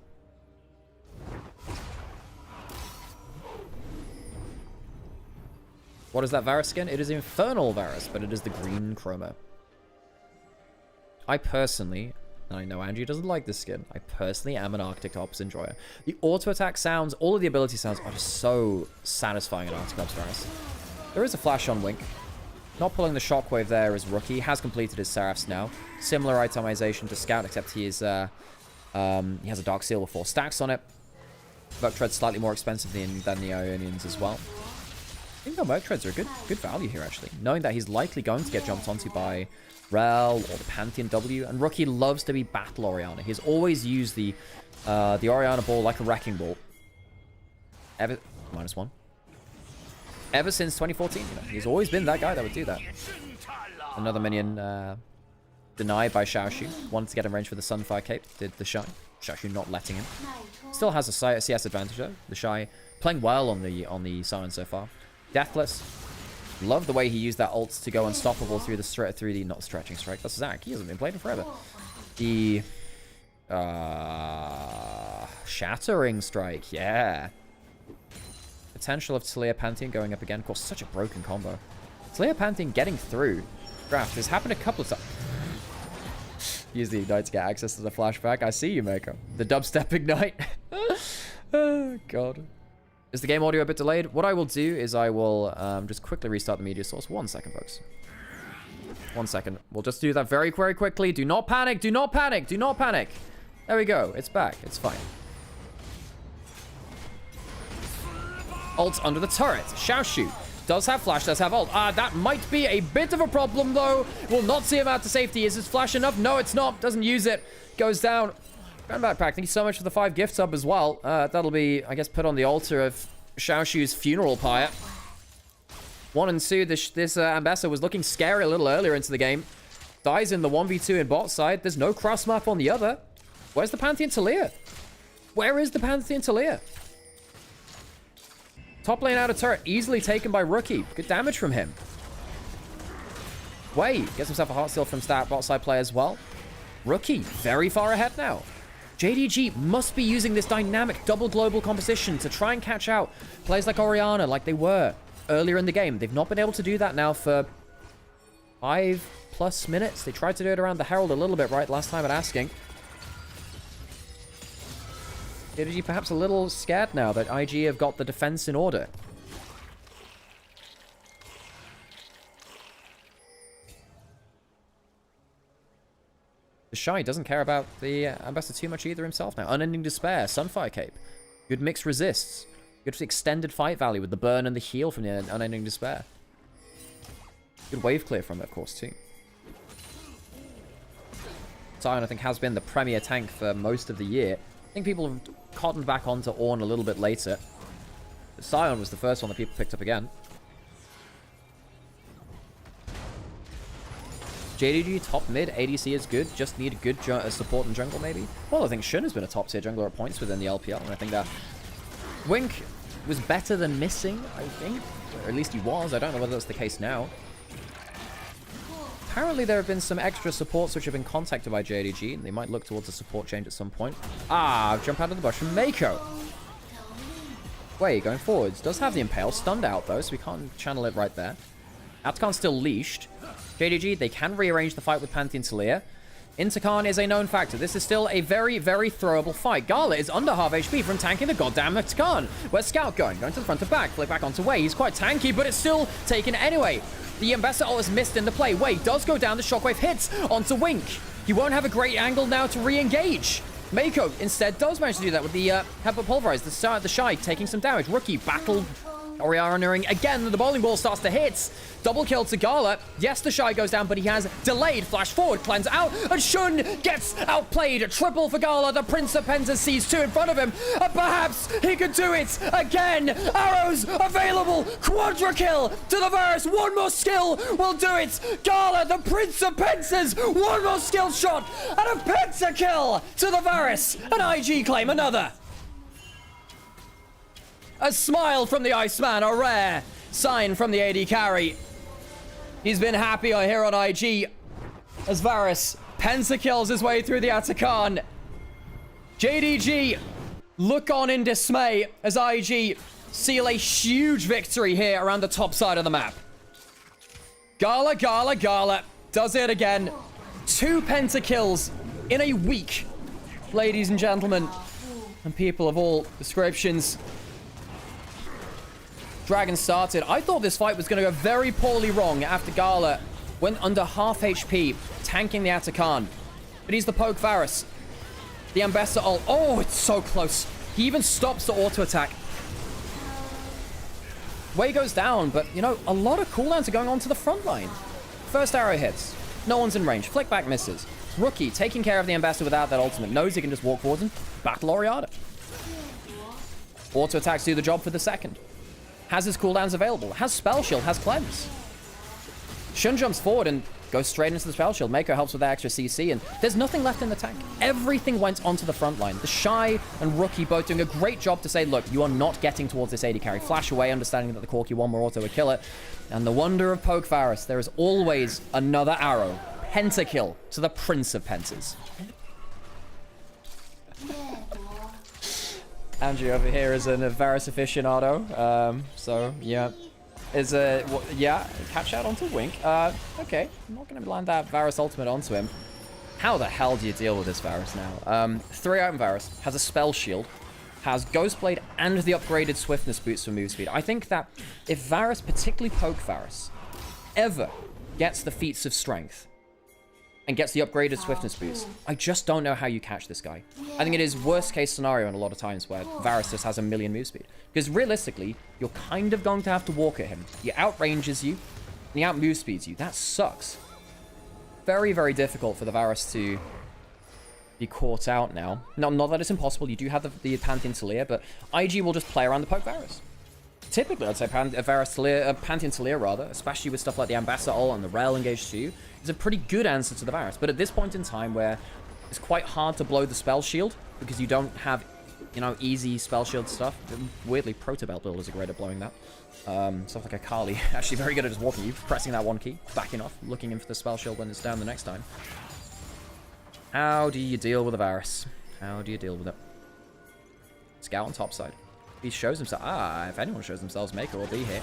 What is that Varus skin? It is Infernal Varus, but it is the green chroma. I personally... and I know Andrew doesn't like this skin. I personally am an Arctic Ops enjoyer. The auto attack sounds, all of the ability sounds are just so satisfying in Arctic Ops Varus. There is a flash on Wink. Not pulling the shockwave there as Rookie. Has completed his Seraphs now. Similar itemization to Scout, except he has a Dark Seal with 4 stacks on it. Merc Tread's slightly more expensive than the Ionians as well. I think the Merc Treads are a good value here, actually. Knowing that he's likely going to get jumped onto by Rel or the Pantheon W. And Rookie loves to be Battle Orianna. He's always used the Orianna ball like a Wrecking Ball. -1. Ever since 2014, you know, he's always been that guy that would do that. Another minion denied by Xiaoshu. Wanted to get in range for the Sunfire Cape. Did the Shy. Xiaoshu not letting him. Still has a CS advantage though. The Shy playing well on the Sion so far. Deathless. Love the way he used that ult to go unstoppable through the not stretching strike. That's Zac. He hasn't been playing forever. The shattering strike. Yeah. Potential of Talia Pantheon going up again. Of course, such a broken combo. Talia Pantheon getting through draft has happened a couple of times. Use the Ignite to get access to the flashback. I see you, Mako. The dubstep Ignite. Oh, God. Is the game audio a bit delayed? What I will do is I will just quickly restart the media source. 1 second, folks. 1 second. We'll just do that very, very quickly. Do not panic. Do not panic. Do not panic. There we go. It's back. It's fine. Ult under the turret. Xiaoshu does have flash, does have ult. That might be a bit of a problem, though. We'll not see him out to safety. Is his flash enough? No, it's not. Doesn't use it. Goes down. Grand Backpack, thank you so much for the 5 gift sub as well. That'll be, I guess, put on the altar of Xiaoshu's funeral pyre. 1 and 2, this Ambassador was looking scary a little earlier into the game. Dies in the 1v2 in bot side. There's no cross map on the other. Where's the Pantheon Talia? Where is the Pantheon Talia? Top lane out of turret, easily taken by Rookie. Good damage from him. Wei gets himself a heart steal from stat bot side play as well. Rookie, very far ahead now. JDG must be using this dynamic double global composition to try and catch out players like Orianna, like they were earlier in the game. They've not been able to do that now for 5+ minutes. They tried to do it around the Herald a little bit, right, last time at Asking. JDG perhaps a little scared now that IG have got the defense in order. The Shy doesn't care about the Ambassador too much either himself now. Unending Despair, Sunfire Cape. Good mixed resists. Good extended fight value with the burn and the heal from the Unending Despair. Good wave clear from it, of course, too. Sion, I think, has been the premier tank for most of the year. I think people have cottoned back onto Ornn a little bit later. But Sion was the first one that people picked up again. JDG top mid, ADC is good, just need a good support in jungle maybe. Well, I think Shun has been a top tier jungler at points within the LPL, and I think that Wink was better than missing, I think. Or at least he was, I don't know whether that's the case now. Apparently there have been some extra supports which have been contacted by JDG, and they might look towards a support change at some point. Jump out of the bush from Mako. Wait, going forwards. Does have the Impale, stunned out though, so we can't channel it right there. Atakan's still leashed. JDG, they can rearrange the fight with Pantheon Talia. Intercon is a known factor. This is still a very, very throwable fight. Gala is under half HP from tanking the goddamn Intercon. Where's Scout going? Going to the front to back. Flick back onto Wei. He's quite tanky, but it's still taken anyway. The Ambassador is missed in the play. Wei does go down. The Shockwave hits onto Wink. He won't have a great angle now to re-engage. Mako instead does manage to do that with the Pepper Pulverize. The Shy taking some damage. Rookie battle Orianna again. The bowling ball starts to hit. Double kill to Gala. Yes, the Shy goes down, but he has delayed. Flash forward, cleanse out, and Shun gets outplayed. A triple for Gala. The Prince of Pentas sees 2 in front of him. And perhaps he could do it again. Arrows available. Quadra kill to the Varus. One more skill will do it. Gala, the Prince of Pentas. One more skill shot. And a Penta kill to the Varus. And IG claim another. A smile from the Iceman, a rare sign from the AD carry. He's been happy here on IG as Varus pentakills his way through the Atakan. JDG look on in dismay as IG seal a huge victory here around the top side of the map. Gala does it again. 2 pentakills in a week, ladies and gentlemen, and people of all descriptions. Dragon started. I thought this fight was going to go very poorly wrong after Gala went under half HP, tanking the Atakan. But he's the poke Varus. The Ambassador ult. Oh, it's so close. He even stops the auto attack. Wei goes down, but, you know, a lot of cooldowns are going on to the front line. First arrow hits. No one's in range. Flick back misses. Rookie taking care of the ambassador without that ultimate. Knows he can just walk forwards and battle Oriada. Auto attacks do the job for the second. Has his cooldowns available. Has spell shield. Has cleanse. Shun jumps forward and goes straight into the spell shield. Mako helps with that extra CC, and there's nothing left in the tank. Everything went onto the front line. The Shy and Rookie both doing a great job to say, look, you are not getting towards this AD carry. Flash away, understanding that the Corki one more auto would kill it. And the wonder of Poke Varus, there is always another arrow. Pentakill to the Prince of Pentas. Andrew over here is a Varus aficionado. So, yeah. Yeah, catch out onto Wink. Okay, I'm not going to land that Varus ultimate onto him. How the hell do you deal with this Varus now? 3-item Varus, has a spell shield, has Ghostblade and the upgraded swiftness boots for move speed. I think that if Varus, particularly Poke Varus, ever gets the feats of strength and gets the upgraded swiftness boost, I just don't know how you catch this guy. I think it is worst case scenario in a lot of times where Varus just has a million move speed. Because realistically, you're kind of going to have to walk at him. He outranges you, and he out move speeds you. That sucks. Very, very difficult for the Varus to be caught out now. No, not that it's impossible. You do have the Pantheon Talia, but IG will just play around the Poke Varus. Typically, I'd say Pantheon Talia rather, especially with stuff like the Ambassador ult and the Rail engage too, is a pretty good answer to the Varus. But at this point in time where it's quite hard to blow the spell shield because you don't have, you know, easy spell shield stuff. Weirdly, Protobelt build is great at blowing that. Stuff like Akali, actually very good at just walking you, pressing that one key, backing off, looking in for the spell shield when it's down the next time. How do you deal with the Varus? How do you deal with it? Scout on top side. He shows himself. If anyone shows themselves, Mako will be here.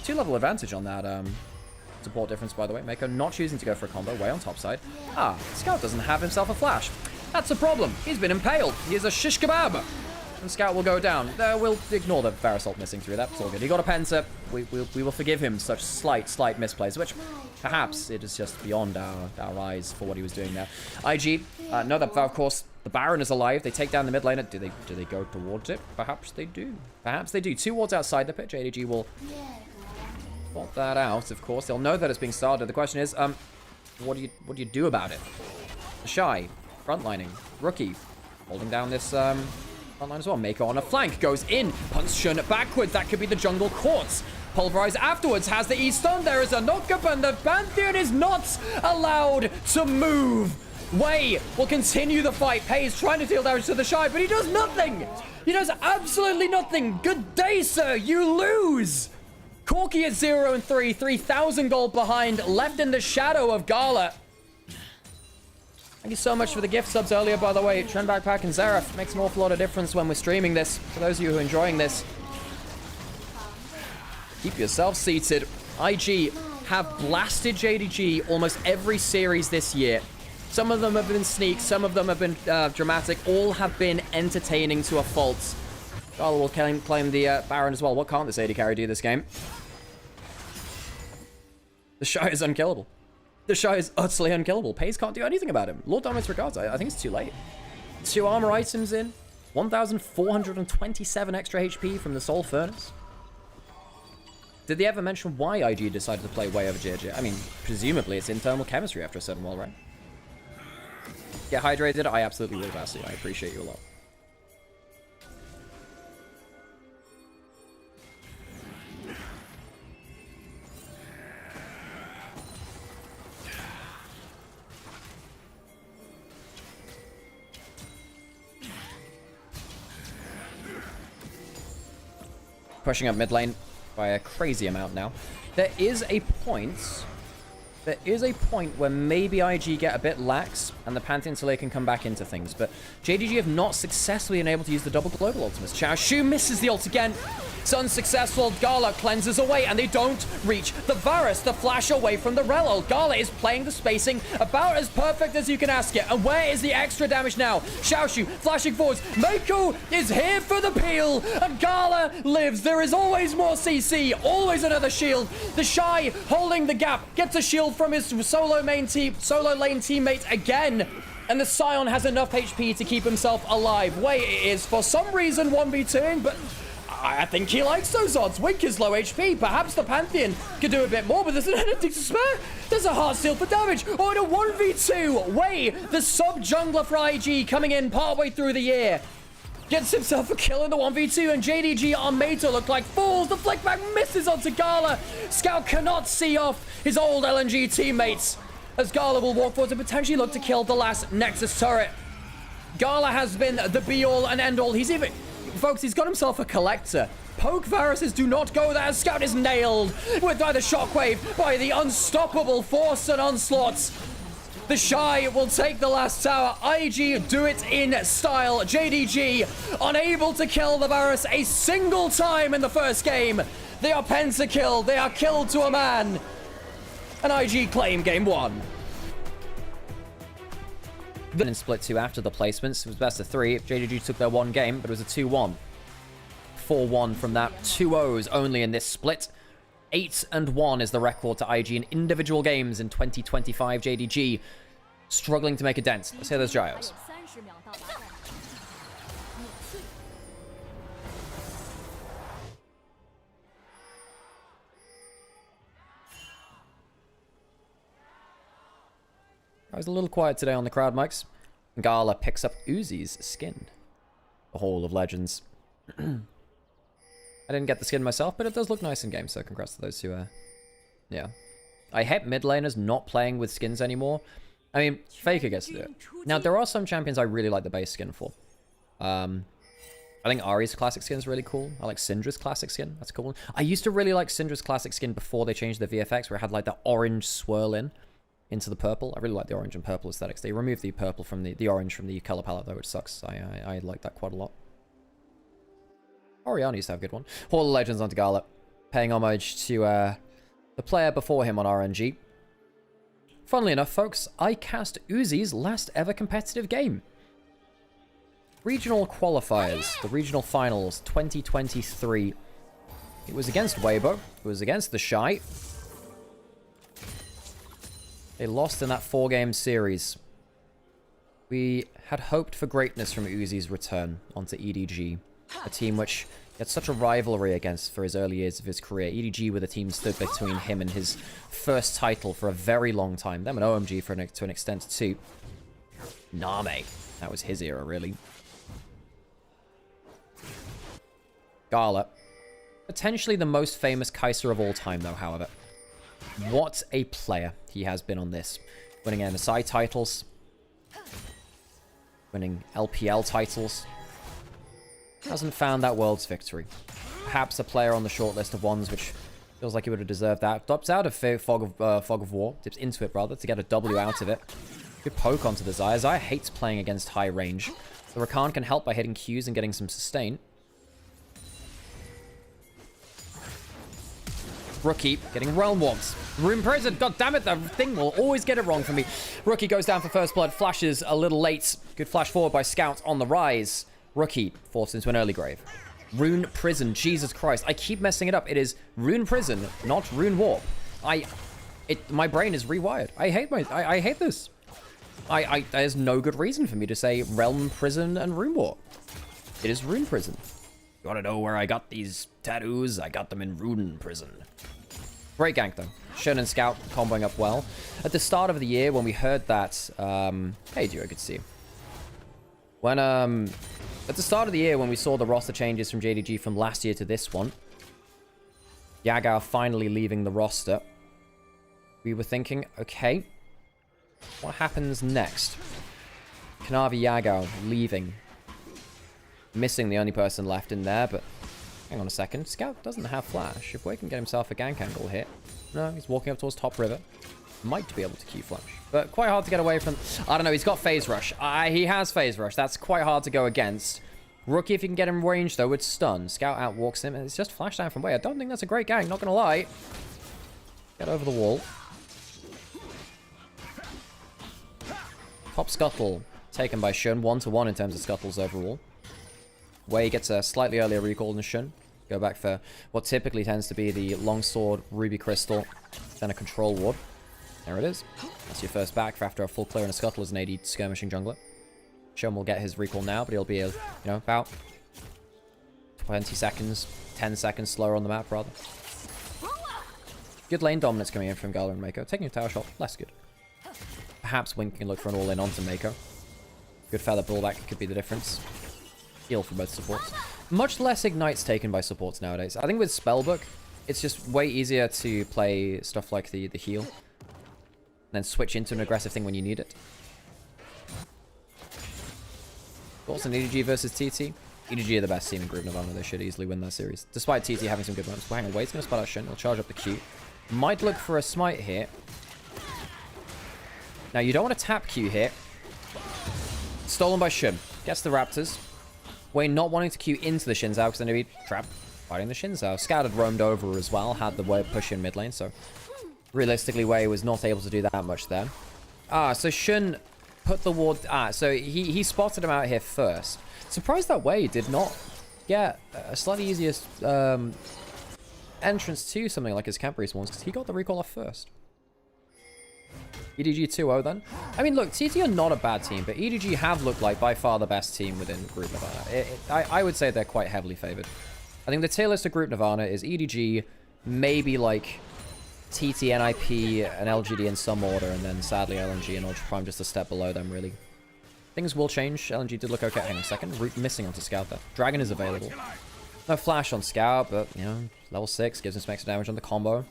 2-level advantage on that support difference, by the way. Mako not choosing to go for a combo, way on top side. Scout doesn't have himself a flash. That's a problem. He's been impaled. He is a shish kebab. And Scout will go down. We'll ignore the Varus ult missing through that. It's all good. He got a Penta. We will forgive him such slight misplays, which perhaps it is just beyond our eyes for what he was doing there. IG, know that, of course, the Baron is alive. They take down the mid laner. Do they go towards it? Perhaps they do. Perhaps they do. 2 wards outside the pit. JDG will spot that out, of course. They'll know that it's being started. The question is, what do you do about it? The Shy, frontlining. Rookie, holding down this frontline as well. Mako on a flank, goes in, punts Shun backwards. That could be the jungle quartz. Pulverize afterwards, has the E-stun. There is a knockup, and the Pantheon is not allowed to move. Wei will continue the fight. Pays trying to deal damage to the Shy, but he does nothing. He does absolutely nothing. Good day, sir. You lose. Corki at 0 and 3, 3,000 gold behind, left in the shadow of Gala. Thank you so much for the gift subs earlier, by the way. Trend Backpack and Zareth makes an awful lot of difference when we're streaming this. For those of you who are enjoying this, keep yourself seated. IG have blasted JDG almost every series this year. Some of them have been sneak, some of them have been dramatic. All have been entertaining to a fault. Gala will claim the Baron as well. What can't this AD carry do this game? The Shy is unkillable. The Shy is utterly unkillable. Pays can't do anything about him. Lord Dominus regards. I think it's too late. 2 armor items in. 1,427 extra HP from the Soul Furnace. Did they ever mention why IG decided to play Wei over JJ? I mean, presumably it's internal chemistry after a certain while, right? Get hydrated? I absolutely will, Vassy. I appreciate you a lot. Pushing up mid lane by a crazy amount now. There is a point where maybe IG get a bit lax and the Pantheon Talia can come back into things, but JDG have not successfully been able to use the double global ultimates. Chao Shu misses the ult again. It's unsuccessful. Gala cleanses away, and they don't reach the Varus. The flash away from the Rel ult. Gala is playing the spacing about as perfect as you can ask it. And where is the extra damage now? Chao Shu flashing forwards. Mako is here for the peel, and Gala lives. There is always more CC, always another shield. The Shy holding the gap, gets a shield killed from his solo lane teammate again. And the Scion has enough HP to keep himself alive. Wei is, for some reason, 1v2ing, but I think he likes those odds. Wink is low HP. Perhaps the Pantheon could do a bit more, but there's anything to spare. There's a hard steal for damage. Oh, and a 1v2. Wei, the sub-jungler for IG, coming in partway through the year. Gets himself a kill in the 1v2, and JDG are made to look like fools. The flickback misses onto Gala. Scout cannot see off his old LNG teammates, as Gala will walk forward to potentially look to kill the last Nexus turret. Gala has been the be-all and end-all. He's even... Folks, he's got himself a collector. Poke viruses do not go there. Scout is nailed with by the shockwave, by the unstoppable force and onslaughts. The Shy will take the last tower. IG do it in style. JDG unable to kill the virus a single time in the first game. They are pentakilled. They are killed to a man. And IG claim game 1. In split 2 after the placements. It was best of 3. JDG took their 1 game, but it was a 2-1. 4-1 from that. 2-0s only in this split. 8-1 is the record to IG in individual games in 2025. JDG struggling to make a dent. Let's hear those gyros. 30秒到达战场，碾碎。 I was a little quiet today on the crowd mics. Gala picks up Uzi's skin. The Hall of Legends. I didn't get the skin myself, but it does look nice in game, so congrats to those who, yeah. I hate mid laners not playing with skins anymore. I mean, Faker gets to do it. Now, there are some champions I really like the base skin for. I think Ahri's classic skin is really cool. I like Syndra's classic skin. That's cool. I used to really like Syndra's classic skin before they changed the VFX, where it had, like, that orange swirl into the purple. I really like the orange and purple aesthetics. They removed the purple from the orange from the color palette, though, which sucks. I like that quite a lot. Oriana used to have a good one. Hall of Legends onto Gala, paying homage to the player before him on RNG. Funnily enough, folks, I cast Uzi's last ever competitive game. Regional qualifiers, the regional finals 2023. It was against Weibo. It was against the Shy. They lost in that 4-game series. We had hoped for greatness from Uzi's return onto EDG, a team which he had such a rivalry against for his early years of his career. EDG were the team stood between him and his first title for a very long time. Them and OMG to an extent too. Name. That was his era, really. Gala. Potentially the most famous Kaiser of all time, though, however. What a player he has been on this. Winning MSI titles. Winning LPL titles. Hasn't found that world's victory. Perhaps a player on the short list of ones which feels like he would have deserved that. Drops out of Fog of War. Dips into it, rather, to get a W out of it. Good poke onto the Xayah. Xayah hates playing against high range. The Rakan can help by hitting Qs and getting some sustain. Rookie getting realm walks. Rune Prison. God damn it, the thing will always get it wrong for me. Rookie goes down for first blood. Flashes a little late. Good flash forward by Scout on the rise. Rookie forced into an early grave. Rune Prison. Jesus Christ. I keep messing it up. It is Rune Prison, not Rune Warp. My brain is rewired. I hate this. There's no good reason for me to say Realm Prison and Rune Warp. It is Rune Prison. You want to know where I got these tattoos? I got them in Rune Prison. Great gank, though. Shun and Scout comboing up well. At the start of the year, when we heard that... hey, Duo, good to see you. When, at the start of the year, when we saw the roster changes from JDG from last year to this one, Yagao finally leaving the roster, we were thinking, okay, what happens next? Kanavi Yagao leaving. Missing the only person left in there, but hang on a second. Scout doesn't have flash. If Wei can get himself a gank angle hit. No, he's walking up towards top river. Might be able to Q flash, but quite hard to get away from. I don't know, he's got phase rush. He has phase rush. That's quite hard to go against. Rookie, if you can get him range though, with stun. Scout outwalks him, and it's just flash down from Wei. I don't think that's a great gank, not gonna lie. Get over the wall. Top scuttle taken by Shun, 1-1 in terms of scuttles overall. Wei gets a slightly earlier recall than Shun. Go back for what typically tends to be the longsword, ruby crystal, then a control ward. There it is. That's your first back for after a full clear and a scuttle as an AD skirmishing jungler. Shun will get his recall now, but he'll be, about 20 seconds, 10 seconds slower on the map, rather. Good lane dominance coming in from Gala and Mako. Taking a tower shot, less good. Perhaps Wink can look for an all-in onto Mako. Good feather pullback could be the difference. Heal for both supports. Much less ignites taken by supports nowadays. I think with Spellbook, it's just way easier to play stuff like the heal. And then switch into an aggressive thing when you need it. Thoughts on EDG versus TT? EDG are the best team in Group Nirvana. They should easily win that series. Despite TT having some good moments. Well, hang on, wait, he's going to spot out Shin. He'll charge up the Q. Might look for a smite here. Now, you don't want to tap Q here. Stolen by Shin. Gets the Raptors. Wei not wanting to Q into the Xin Zhao because then he'd be trapped fighting the Xin Zhao. Scout had roamed over as well. Had the Wei push in mid lane. So, realistically, Wei was not able to do that much there. So Shin put the ward... so he spotted him out here first. Surprised that Wei did not get a slightly easier entrance to something like his camp respawns because he got the recall off first. EDG 2-0 then. I mean, look, TT are not a bad team, but EDG have looked like by far the best team within Group Nirvana. I would say they're quite heavily favored. I think the tier list of Group Nirvana is EDG, maybe like TT, NIP, and LGD in some order, and then sadly LNG and Ultra Prime just a step below them, really. Things will change. LNG did look okay. Hang on a second. Root missing onto Scout there. Dragon is available. No flash on Scout, but, level 6 gives him some extra damage on the combo.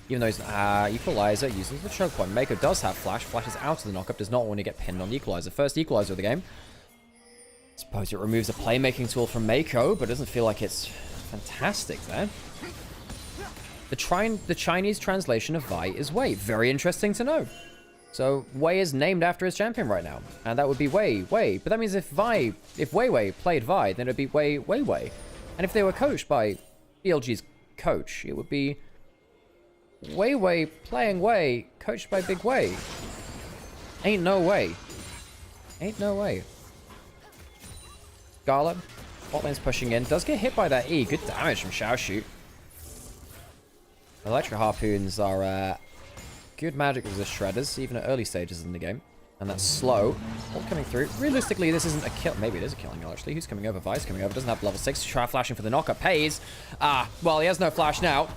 Even though he's Equalizer uses the choke point. Mako does have flash. Flashes out of the knockup. Does not want to get pinned on the Equalizer. First Equalizer of the game. I suppose it removes a playmaking tool from Mako, but doesn't feel like it's fantastic there. The Chinese translation of Vi is Wei. Very interesting to know. So Wei is named after his champion right now. And that would be Wei. But that means if Wei played Vi, then it would be Wei. And if they were coached by BLG's coach, it would be Wei playing Wei, coached by Big Wei. Ain't no way. Ain't no way. Gala, bot lane's pushing in. Does get hit by that E. Good damage from Xiaoshu. Electro Harpoons are good magic resist shredders, even at early stages in the game. And that's slow. All coming through. Realistically, this isn't a kill. Maybe it is a killing, actually. Who's coming over? Vi's coming over. Doesn't have level 6. Try flashing for the knockup. Pays. Well, he has no flash now.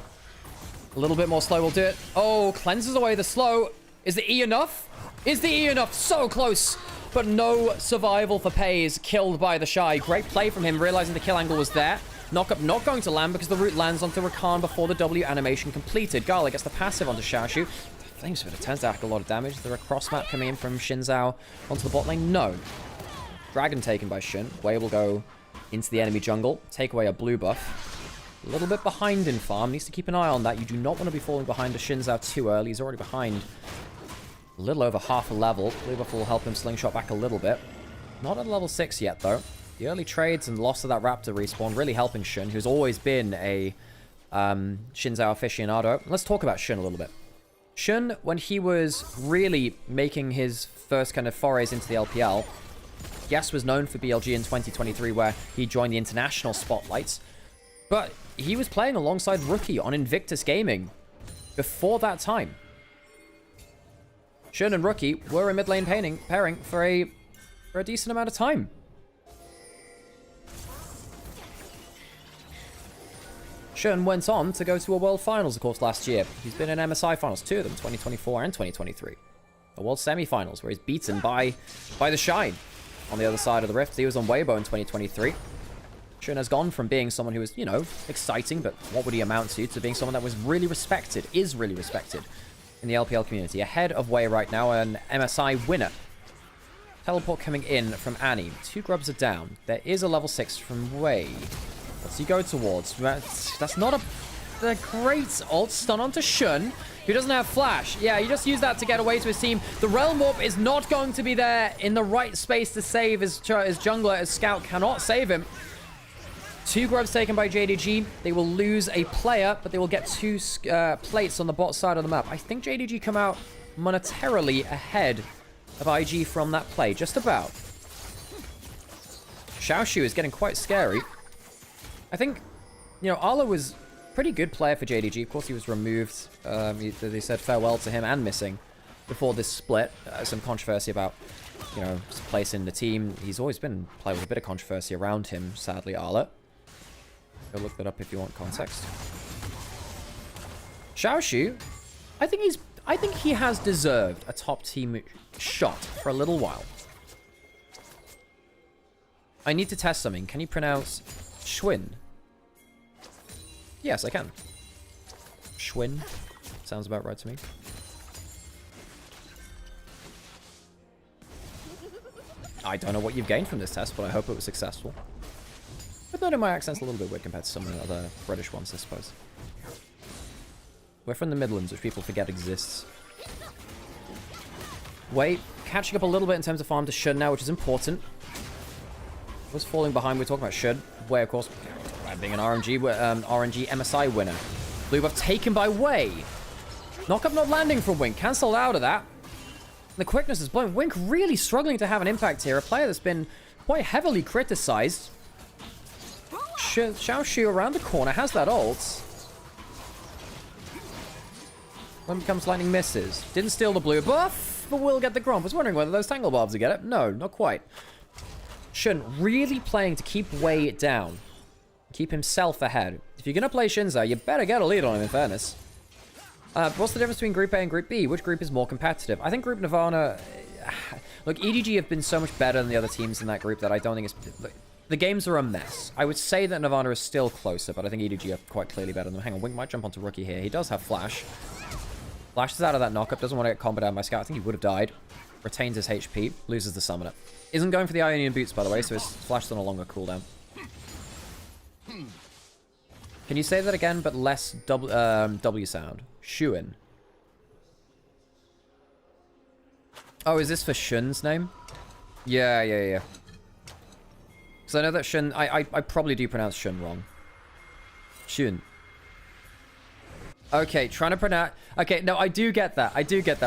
A little bit more slow will do it. Oh, cleanses away the slow. Is the E enough? Is the E enough? So close. But no survival for Pays. Killed by the Shy. Great play from him, realizing the kill angle was there. Knockup not going to land because the root lands onto Rakan before the W animation completed. Gala gets the passive onto Xiaoshu. Flames for it turns to act a lot of damage. Is there a cross map coming in from Xin Zhao onto the bot lane? No. Dragon taken by Shin. Wei will go into the enemy jungle. Take away a blue buff. A little bit behind in farm. Needs to keep an eye on that. You do not want to be falling behind the Xin Zhao too early. He's already behind a little over half a level. Blue buff will help him slingshot back a little bit. Not at level 6 yet, though. The early trades and loss of that Raptor respawn really helping Shin, who's always been a Xin Zhao aficionado. Let's talk about Shin a little bit. Shin, when he was really making his first kind of forays into the LPL, yes, was known for BLG in 2023, where he joined the international spotlights. But he was playing alongside Rookie on Invictus Gaming before that time. Shin and Rookie were a mid lane pairing for a decent amount of time. Shin went on to go to a World Finals, of course, last year. He's been in MSI Finals, 2 of them, 2024 and 2023. A World Semi-Finals, where he's beaten by the Shine on the other side of the Rift. He was on Weibo in 2023. Shin has gone from being someone who was, exciting, but what would he amount to being someone that was really respected, is really respected in the LPL community. Ahead of Wei right now, an MSI winner. Teleport coming in from Annie. 2 grubs are down. There is a level 6 from Wei. What's he go towards? That's not a great ult. Stun onto Shun, who doesn't have flash. Yeah, he just used that to get away to his team. The Realm Warp is not going to be there in the right space to save his jungler, as Scout cannot save him. 2 grubs taken by JDG. They will lose a player, but they will get 2 plates on the bot side of the map. I think JDG come out monetarily ahead of IG from that play. Just about. Xiaoshu is getting quite scary. I think, Arlo was pretty good player for JDG. Of course, he was removed. They said farewell to him and missing before this split. Some controversy about, you know, his place in the team. He's always been a player with a bit of controversy around him, sadly, Arla. Go look that up if you want context. Xiaoshu, I think he has deserved a top team shot for a little while. I need to test something. Can you pronounce Schwinn? Yes, I can. Schwinn. Sounds about right to me. I don't know what you've gained from this test, but I hope it was successful. But noting my accent's a little bit weird compared to some of the other British ones, I suppose. We're from the Midlands, which people forget exists. Wait, catching up a little bit in terms of farm to Shun now, which is important. Was falling behind. We're talking about Shun. Wei, of course, being an RNG MSI winner. Blue buff taken by Wei. Knockup not landing from Wink. Cancelled out of that. The quickness is blown. Wink really struggling to have an impact here. A player that's been quite heavily criticized. Xiaoshu around the corner has that ult. When becomes lightning misses. Didn't steal the blue buff, but will get the Gromp. Was wondering whether those Tangle Barbs would get it. No, not quite. Shin really playing to keep Wei down. Keep himself ahead. If you're going to play Shinzo, you better get a lead on him, in fairness. What's the difference between Group A and Group B? Which group is more competitive? I think Group Nirvana... Look, EDG have been so much better than the other teams in that group that I don't think it's... The games are a mess. I would say that Nirvana is still closer, but I think EDG are quite clearly better than them. Hang on, Wink might jump onto Rookie here. He does have Flash. Flashes out of that knockup. Doesn't want to get comboed down by Scout. I think he would have died. Retains his HP. Loses the Summoner. Isn't going for the Ionian Boots, by the way, so his Flash is on a longer cooldown. Can you say that again, but less W sound? Shuin. Oh, is this for Shun's name? Yeah. Because I know that Shun... I probably do pronounce Shun wrong. Shun. Okay, trying to pronounce... Okay, no, I do get that.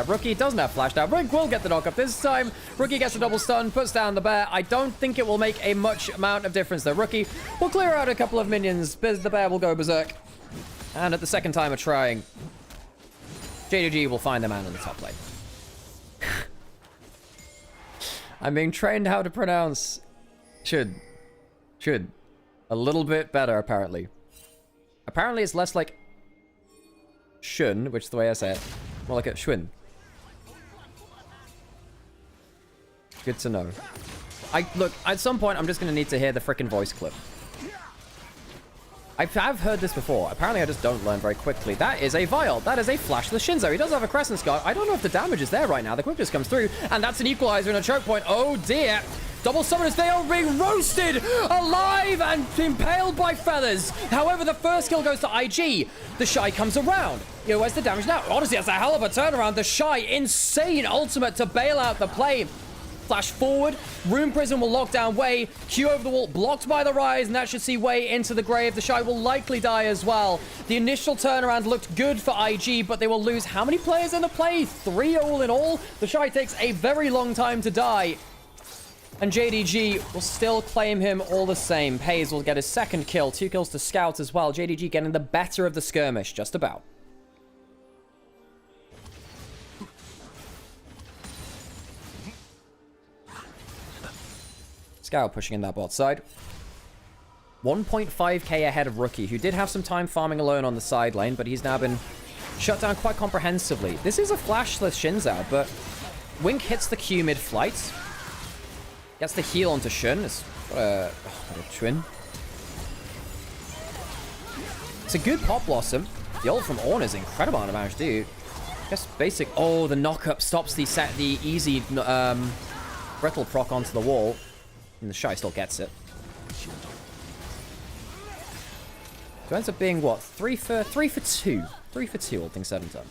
Rookie doesn't have flash now. Rink will get the knockup this time. Rookie gets a double stun, puts down the bear. I don't think it will make a much amount of difference, though. Rookie will clear out a couple of minions. The bear will go berserk. And at the second time of trying, JDG will find the man in the top lane. I'm being trained how to pronounce... Should. A little bit better, apparently. Apparently, it's less like... Shun, which is the way I say it. More like a Schwinn. Good to know. Look, at some point, I'm just going to need to hear the frickin' voice clip. I've heard this before. Apparently, I just don't learn very quickly. That is a Vial. That is a Flash to the Shinzo. He does have a Crescent Scar. I don't know if the damage is there right now. The quickness comes through, and that's an Equalizer and a choke point. Oh, dear. Double Summoners, they are being roasted alive and impaled by feathers. However, the first kill goes to IG. The Shy comes around. Where's the damage now? Honestly, that's a hell of a turnaround. The Shy, insane ultimate to bail out the play. Flash forward. Rune Prison will lock down Wei. Q over the wall, blocked by the Rise, and that should see Wei into the grave. The Shy will likely die as well. The initial turnaround looked good for IG, but they will lose how many players in the play? 3 all in all. The Shy takes a very long time to die. And JDG will still claim him all the same. Hayes will get his second kill. 2 kills to Scout as well. JDG getting the better of the skirmish, just about. Scout pushing in that bot side. 1.5k ahead of Rookie, who did have some time farming alone on the side lane, but he's now been shut down quite comprehensively. This is a flashless Shinzo, but Wink hits the Q mid-flight. Gets the heal onto Shun. It's Schwinn. It's a good Pop Blossom. The ult from Ornn is incredible amount of damage, dude. Just basic... Oh, the knockup stops the easy brittle proc onto the wall. And the Shy still gets it. So it ends up being, what? 3 for 2. 3 for 2, all things said and done.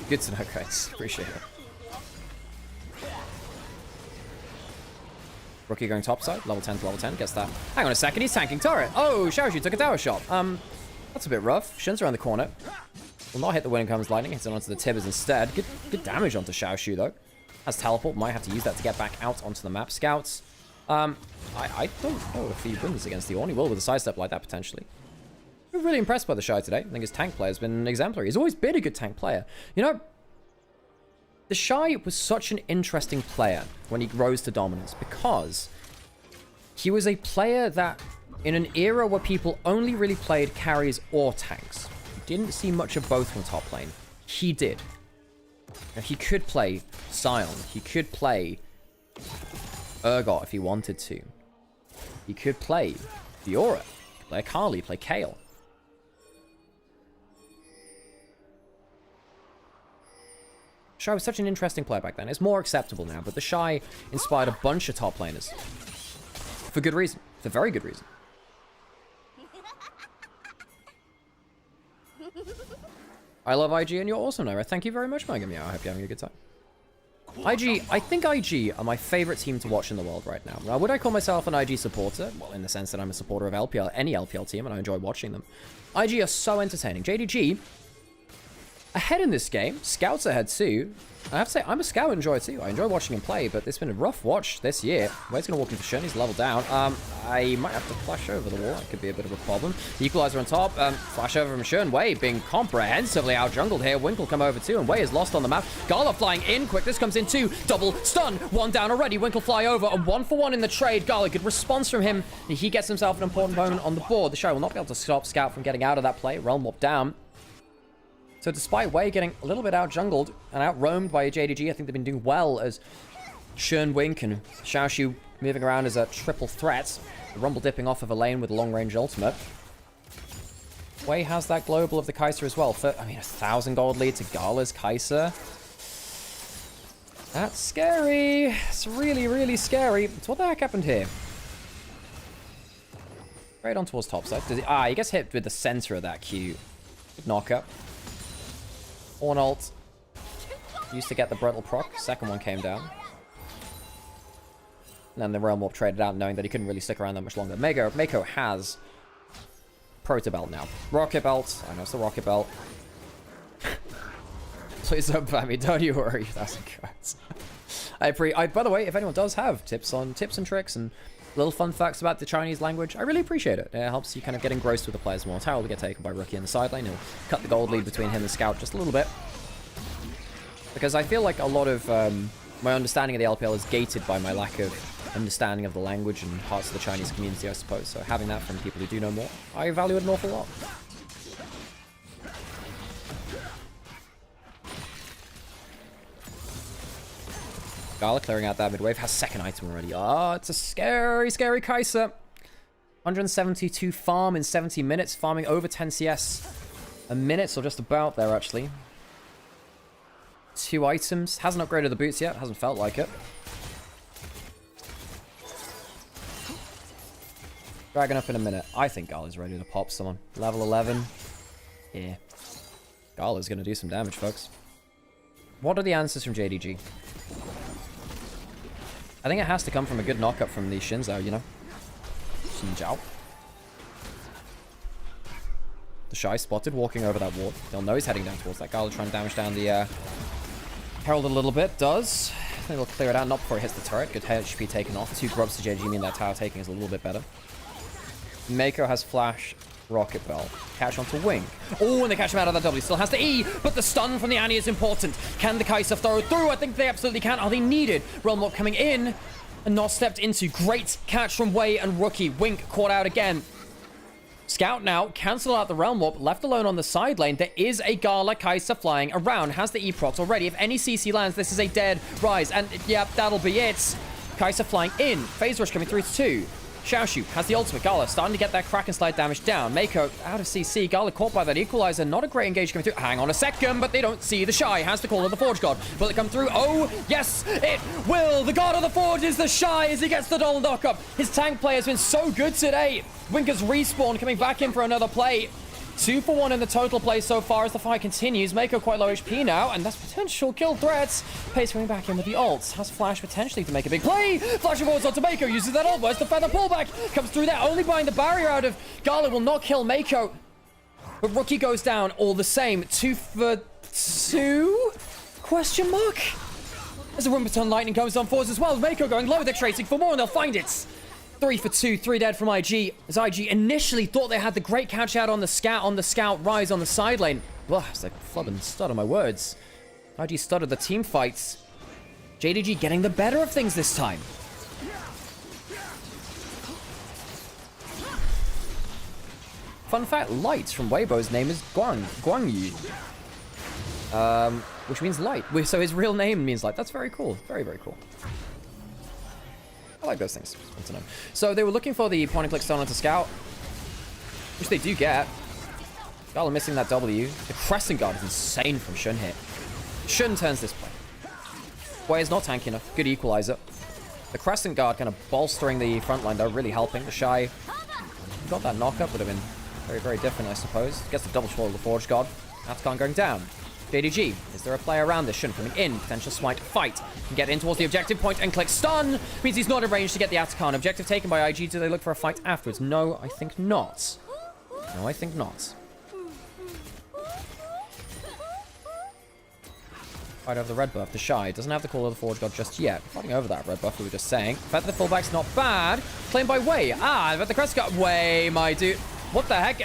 Good to know, guys. Appreciate it. Rookie going topside. Level 10 to level 10. Gets that. Hang on a second. He's tanking turret. Oh, Xiaoshu took a tower shot. That's a bit rough. Shin's around the corner. Will not hit the when it comes lightning. Hits it onto the Tibbers instead. Good damage onto Xiaoshu, though. Has teleport, might have to use that to get back out onto the map. Scouts. I don't know if he wins against the Ornn. He will with a sidestep like that, potentially. I'm really impressed by the Shy today. I think his tank player has been exemplary. He's always been a good tank player. You know, the Shy was such an interesting player when he rose to dominance because he was a player that, in an era where people only really played carries or tanks, didn't see much of both from top lane. He did. Now, he could play Sion. He could play Urgot if he wanted to. He could play Fiora. He could play Akali, play Kayle. Shy was such an interesting player back then. It's more acceptable now, but the Shy inspired a bunch of top laners. For good reason. For very good reason. I love IG and you're awesome, Nymaera. Thank you very much, Mega Meow. I hope you're having a good time. IG, I think IG are my favorite team to watch in the world right now. Now, would I call myself an IG supporter? Well, in the sense that I'm a supporter of LPL, any LPL team, and I enjoy watching them. IG are so entertaining. JDG, ahead in this game. Scouts ahead too. I have to say, I'm a Scout enjoyer too. I enjoy watching him play, but it's been a rough watch this year. Wade's going to walk in for Shun. He's level down. I might have to flash over the wall. That could be a bit of a problem. The Equalizer on top. Flash over from Shun. Wade being comprehensively out-jungled here. Winkle come over too, and Wade is lost on the map. Gala flying in quick. This comes in too. Double stun. One down already. Winkle fly over. A 1-for-1 in the trade. Gala, good response from him. He gets himself an important moment on the board. The Shy will not be able to stop Scout from getting out of that play. Realm Warp down. So despite Wei getting a little bit out-jungled and out-roamed by JDG, I think they've been doing well as Shun, Wink, and Xiaoshu moving around as a triple threat. The Rumble dipping off of a lane with a long-range ultimate. Wei has that global of the Kai'Sa as well. For, I mean, 1,000 gold lead to Gala's Kai'Sa. That's scary. It's really, really scary. So what the heck happened here? Right on towards topside. Does he, he gets hit with the center of that Q. Good knockup. Ornn ult. Used to get the Brettle proc. Second one came down. And then the Realm Warp traded out, knowing that he couldn't really stick around that much longer. Mako has Proto Belt now. Rocket Belt. I know it's the Rocket Belt. Please don't ban me. Don't you worry. 1,000 cards. By the way, if anyone does have tips and tricks and little fun facts about the Chinese language, I really appreciate it. It helps you kind of get engrossed with the players more. Tyrell will get taken by Rookie in the side lane. He'll cut the gold lead between him and Scout just a little bit. Because I feel like a lot of my understanding of the LPL is gated by my lack of understanding of the language and parts of the Chinese community, I suppose. So having that from people who do know more, I value it an awful lot. Gala clearing out that mid-wave, has second item already. It's a scary, scary Kai'Sa. 172 farm in 70 minutes, farming over 10 CS a minute, or just about there, actually. 2 items. Hasn't upgraded the boots yet, hasn't felt like it. Dragon up in a minute. I think Gala's ready to pop someone. Level 11. Yeah. Gala's going to do some damage, folks. What are the answers from JDG? I think it has to come from a good knockup from the Shinzao, you know? Shinzao. The Shy spotted walking over that ward. They'll know he's heading down towards that. Gala trying to damage down the Herald a little bit. Does. I think he'll clear it out. Not before he hits the turret. Good HP taken off. 2 grubs to JDG mean that tower taking is a little bit better. Mako has flash. Rocket Bell. Catch onto Wink. Oh, and they catch him out of that W. Still has the E, but the stun from the Annie is important. Can the Kai'Sa throw through? I think they absolutely can. Are they needed? Realm Warp coming in and not stepped into. Great catch from Wei and Rookie. Wink caught out again. Scout now, cancel out the Realm Warp, left alone on the side lane. There is a Gala Kai'Sa flying around. Has the E-procs already. If any CC lands, this is a dead rise. And yeah, that'll be it. Kai'Sa flying in. Phase Rush coming through to 2. Xiaoshu has the ultimate. Gala starting to get that Kraken Slide damage down. Mako out of CC. Gala caught by that Equalizer. Not a great engage coming through. Hang on a second, but they don't see the Shy. Has the call of the Forge God. Will it come through? Oh, yes, it will. The God of the Forge is the Shy as he gets the double knockup. His tank play has been so good today. Winker's respawn coming back in for another play. 2 for 1 in the total play so far as the fight continues. Mako quite low HP now, and that's potential kill threats. Pace coming back in with the ults. Has flash potentially to make a big play. Flashing forwards onto Mako, uses that ult. Where's the feather pullback? Comes through there, only buying the barrier out of Gala. Will not kill Mako. But Rookie goes down all the same. 2 for 2? Question mark? As a Rumbaton Lightning comes on forwards as well. Mako going low, they're tracing for more and they'll find it. 3 for 2, 3 dead from IG. As IG initially thought they had the great catch out on the scout rise on the side lane. Blah, it's like flood stutter my words. IG stuttered the team fights. JDG getting the better of things this time. Fun fact, Light from Weibo's name is Guangyu. Which means light. So his real name means light. That's very cool. Very, very cool. I like those things. Good to know. So they were looking for the point and click stone onto Scout, which they do get. Gala missing that W. The Crescent Guard is insane from Shun here. Shun turns this play. Wei is not tanky enough. Good equalizer. The Crescent Guard kind of bolstering the front line though, really helping. The Shy got that knockup, would have been very, very different, I suppose. Gets the double swallow of the Forge God. Atacon going down. JDG, is there a player around this? Shun coming in. Potential smite fight. Can get in towards the objective point and click stun. Means he's not in range to get the Atacon. Objective taken by IG. Do they look for a fight afterwards? No, I think not. No, I think not. Fight over the red buff. The Shy doesn't have the call of the Forge God just yet. Fighting over that red buff we were just saying. Fact the fullback's not bad. Claimed by Wei. But the crest got Wei, my dude. What the heck?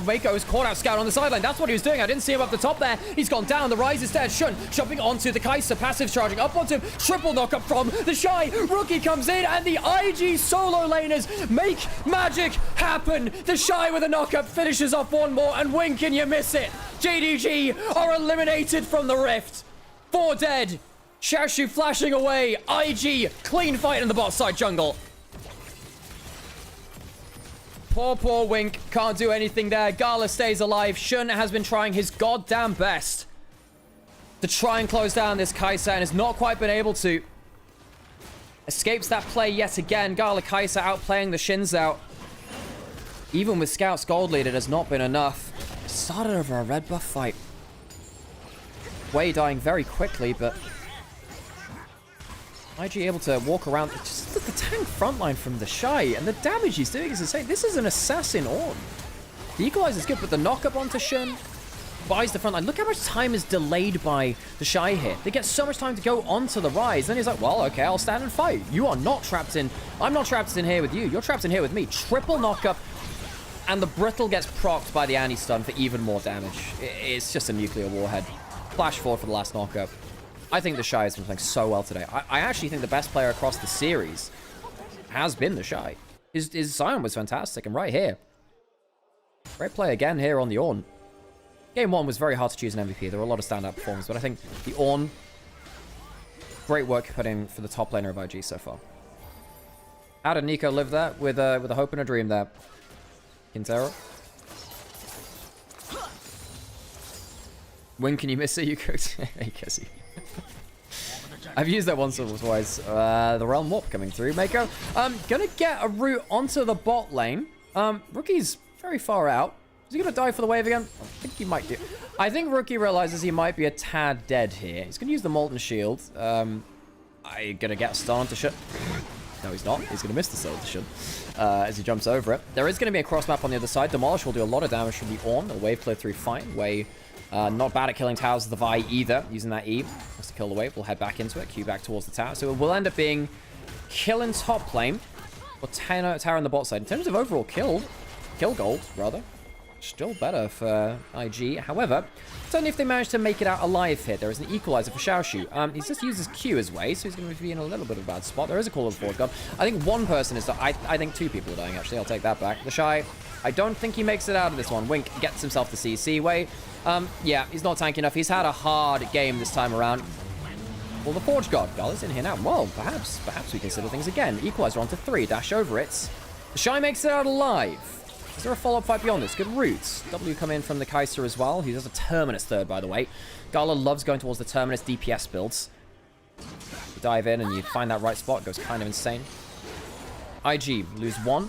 Mako's caught out Scout on the sideline. That's what he was doing. I didn't see him up the top there. He's gone down. The rise is dead. Shun jumping onto the Kai'Sa. Passive charging up onto him. Triple knockup from the Shy. Rookie comes in and the IG solo laners make magic happen. The Shy with a knockup finishes off one more and wink and you miss it. JDG are eliminated from the Rift. 4 dead. Xiaoshu flashing away. IG clean fight in the bot side jungle. Poor Wink. Can't do anything there. Gala stays alive. Shun has been trying his goddamn best to try and close down this Kai'Sa and has not quite been able to. Escapes that play yet again. Gala Kai'Sa outplaying the Shins out. Even with Scout's gold lead, it has not been enough. Started over a red buff fight. Wei dying very quickly, but IG able to walk around. Just the tank frontline from the Shy, and the damage he's doing is insane. This is an assassin Ornn. The equalizer is good, but the knockup onto Shun buys the frontline. Look how much time is delayed by the Shy here. They get so much time to go onto the rise. Then he's like, well, okay, I'll stand and fight. You are not trapped in. I'm not trapped in here with you. You're trapped in here with me. Triple knockup, and the Brittle gets procced by the anti-stun for even more damage. It's just a nuclear warhead. Flash forward for the last knockup. I think the Shy has been playing so well today. I actually think the best player across the series has been the Shy. His Zion was fantastic, and right here. Great play again here on the Ornn. Game 1 was very hard to choose an MVP. There were a lot of standout performances, but I think the Ornn, great work put in for the top laner of IG so far. How did Nico live there? With a hope and a dream there. Quintero. When can you miss it? You could. Hey, Cassie. I've used that once or twice. The Realm Warp coming through. Mako. Gonna get a route onto the bot lane. Rookie's very far out. Is he gonna die for the wave again? I think he might do. I think Rookie realizes he might be a tad dead here. He's gonna use the Molten Shield. I'm gonna get a stun onto Shun. No, he's not. He's gonna miss the stun to Shun as he jumps over it. There is gonna be a cross map on the other side. Demolish will do a lot of damage from the Ornn. A wave clear through fine. Wei not bad at killing towers of the Vi either, using that E. Has to kill the wave. We'll head back into it. Q back towards the tower. So it will end up being kill in top lane, or tower in the bot side. In terms of overall kill gold, rather. Still better for IG. However, it's only if they manage to make it out alive here. There is an equalizer for Xiaoshu. He's just used his Q as way, so he's going to be in a little bit of a bad spot. There is a call of the Forge God. I think one person is... I think 2 people are dying, actually. I'll take that back. The Shy, I don't think he makes it out of this one. Wink gets himself the CC way. Yeah, he's not tanky enough. He's had a hard game this time around. Well, the Forge God. Gala's in here now. Well, perhaps we consider things again. Equalizer onto 3. Dash over it. The Shy makes it out alive. Is there a follow-up fight beyond this? Good roots. W come in from the Kai'Sa as well. He does a Terminus third, by the way. Gala loves going towards the Terminus DPS builds. You dive in and you find that right spot. It goes kind of insane. IG lose 1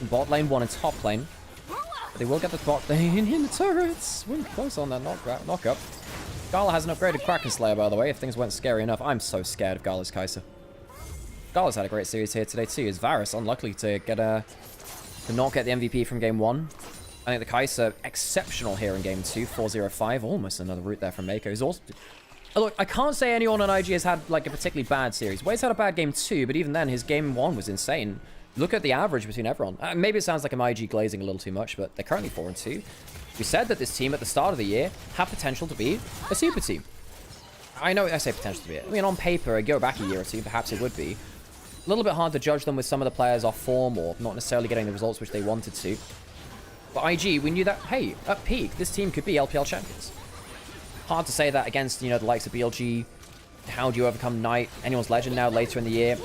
in bot lane, 1 in top lane. But they will get the bot lane in the turrets. We're close on that knockup. Gala has an upgraded Kraken Slayer, by the way, if things weren't scary enough. I'm so scared of Gala's Kai'Sa. Gala's had a great series here today, too. Is Varus unlucky to get to not get the MVP from game 1. I think the Kai'Sa exceptional here in game 2. 4-0-5. Almost another route there from Mako. He's also Look, I can't say anyone on IG has had like a particularly bad series. Wade's had a bad game too, but even then, his game 1 was insane. Look at the average between everyone. Maybe it sounds like I'm IG glazing a little too much, but they're currently 4-2. We said that this team at the start of the year had potential to be a super team. I know I say potential to be it. I mean, on paper, go back a year or two, perhaps it would be. A little bit hard to judge them with some of the players off form or not necessarily getting the results which they wanted to. But IG, we knew that, hey, at peak, this team could be LPL champions. Hard to say that against, you know, the likes of BLG. How do you overcome Knight? Anyone's Legend now later in the year.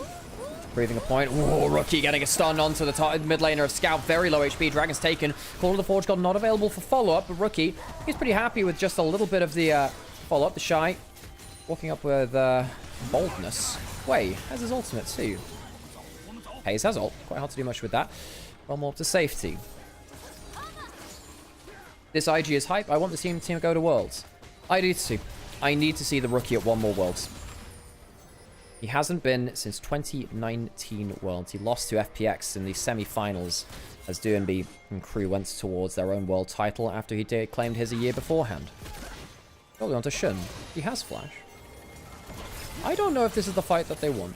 Proving a point. Whoa, Rookie getting a stun onto the top mid laner of Scout. Very low HP. Dragon's taken. Call of the Forge God not available for follow-up, but Rookie, he's pretty happy with just a little bit of the follow-up. The Shy walking up with boldness. Wei has his ultimate too. Hayes has ult. Quite hard to do much with that. One more to safety. This IG is hype. I want the team to go to Worlds. I do too. I need to see the Rookie at one more Worlds. He hasn't been since 2019 Worlds. He lost to FPX in the semi-finals as DNB and crew went towards their own world title after he claimed his a year beforehand. Going on to Shun. He has Flash. I don't know if this is the fight that they want.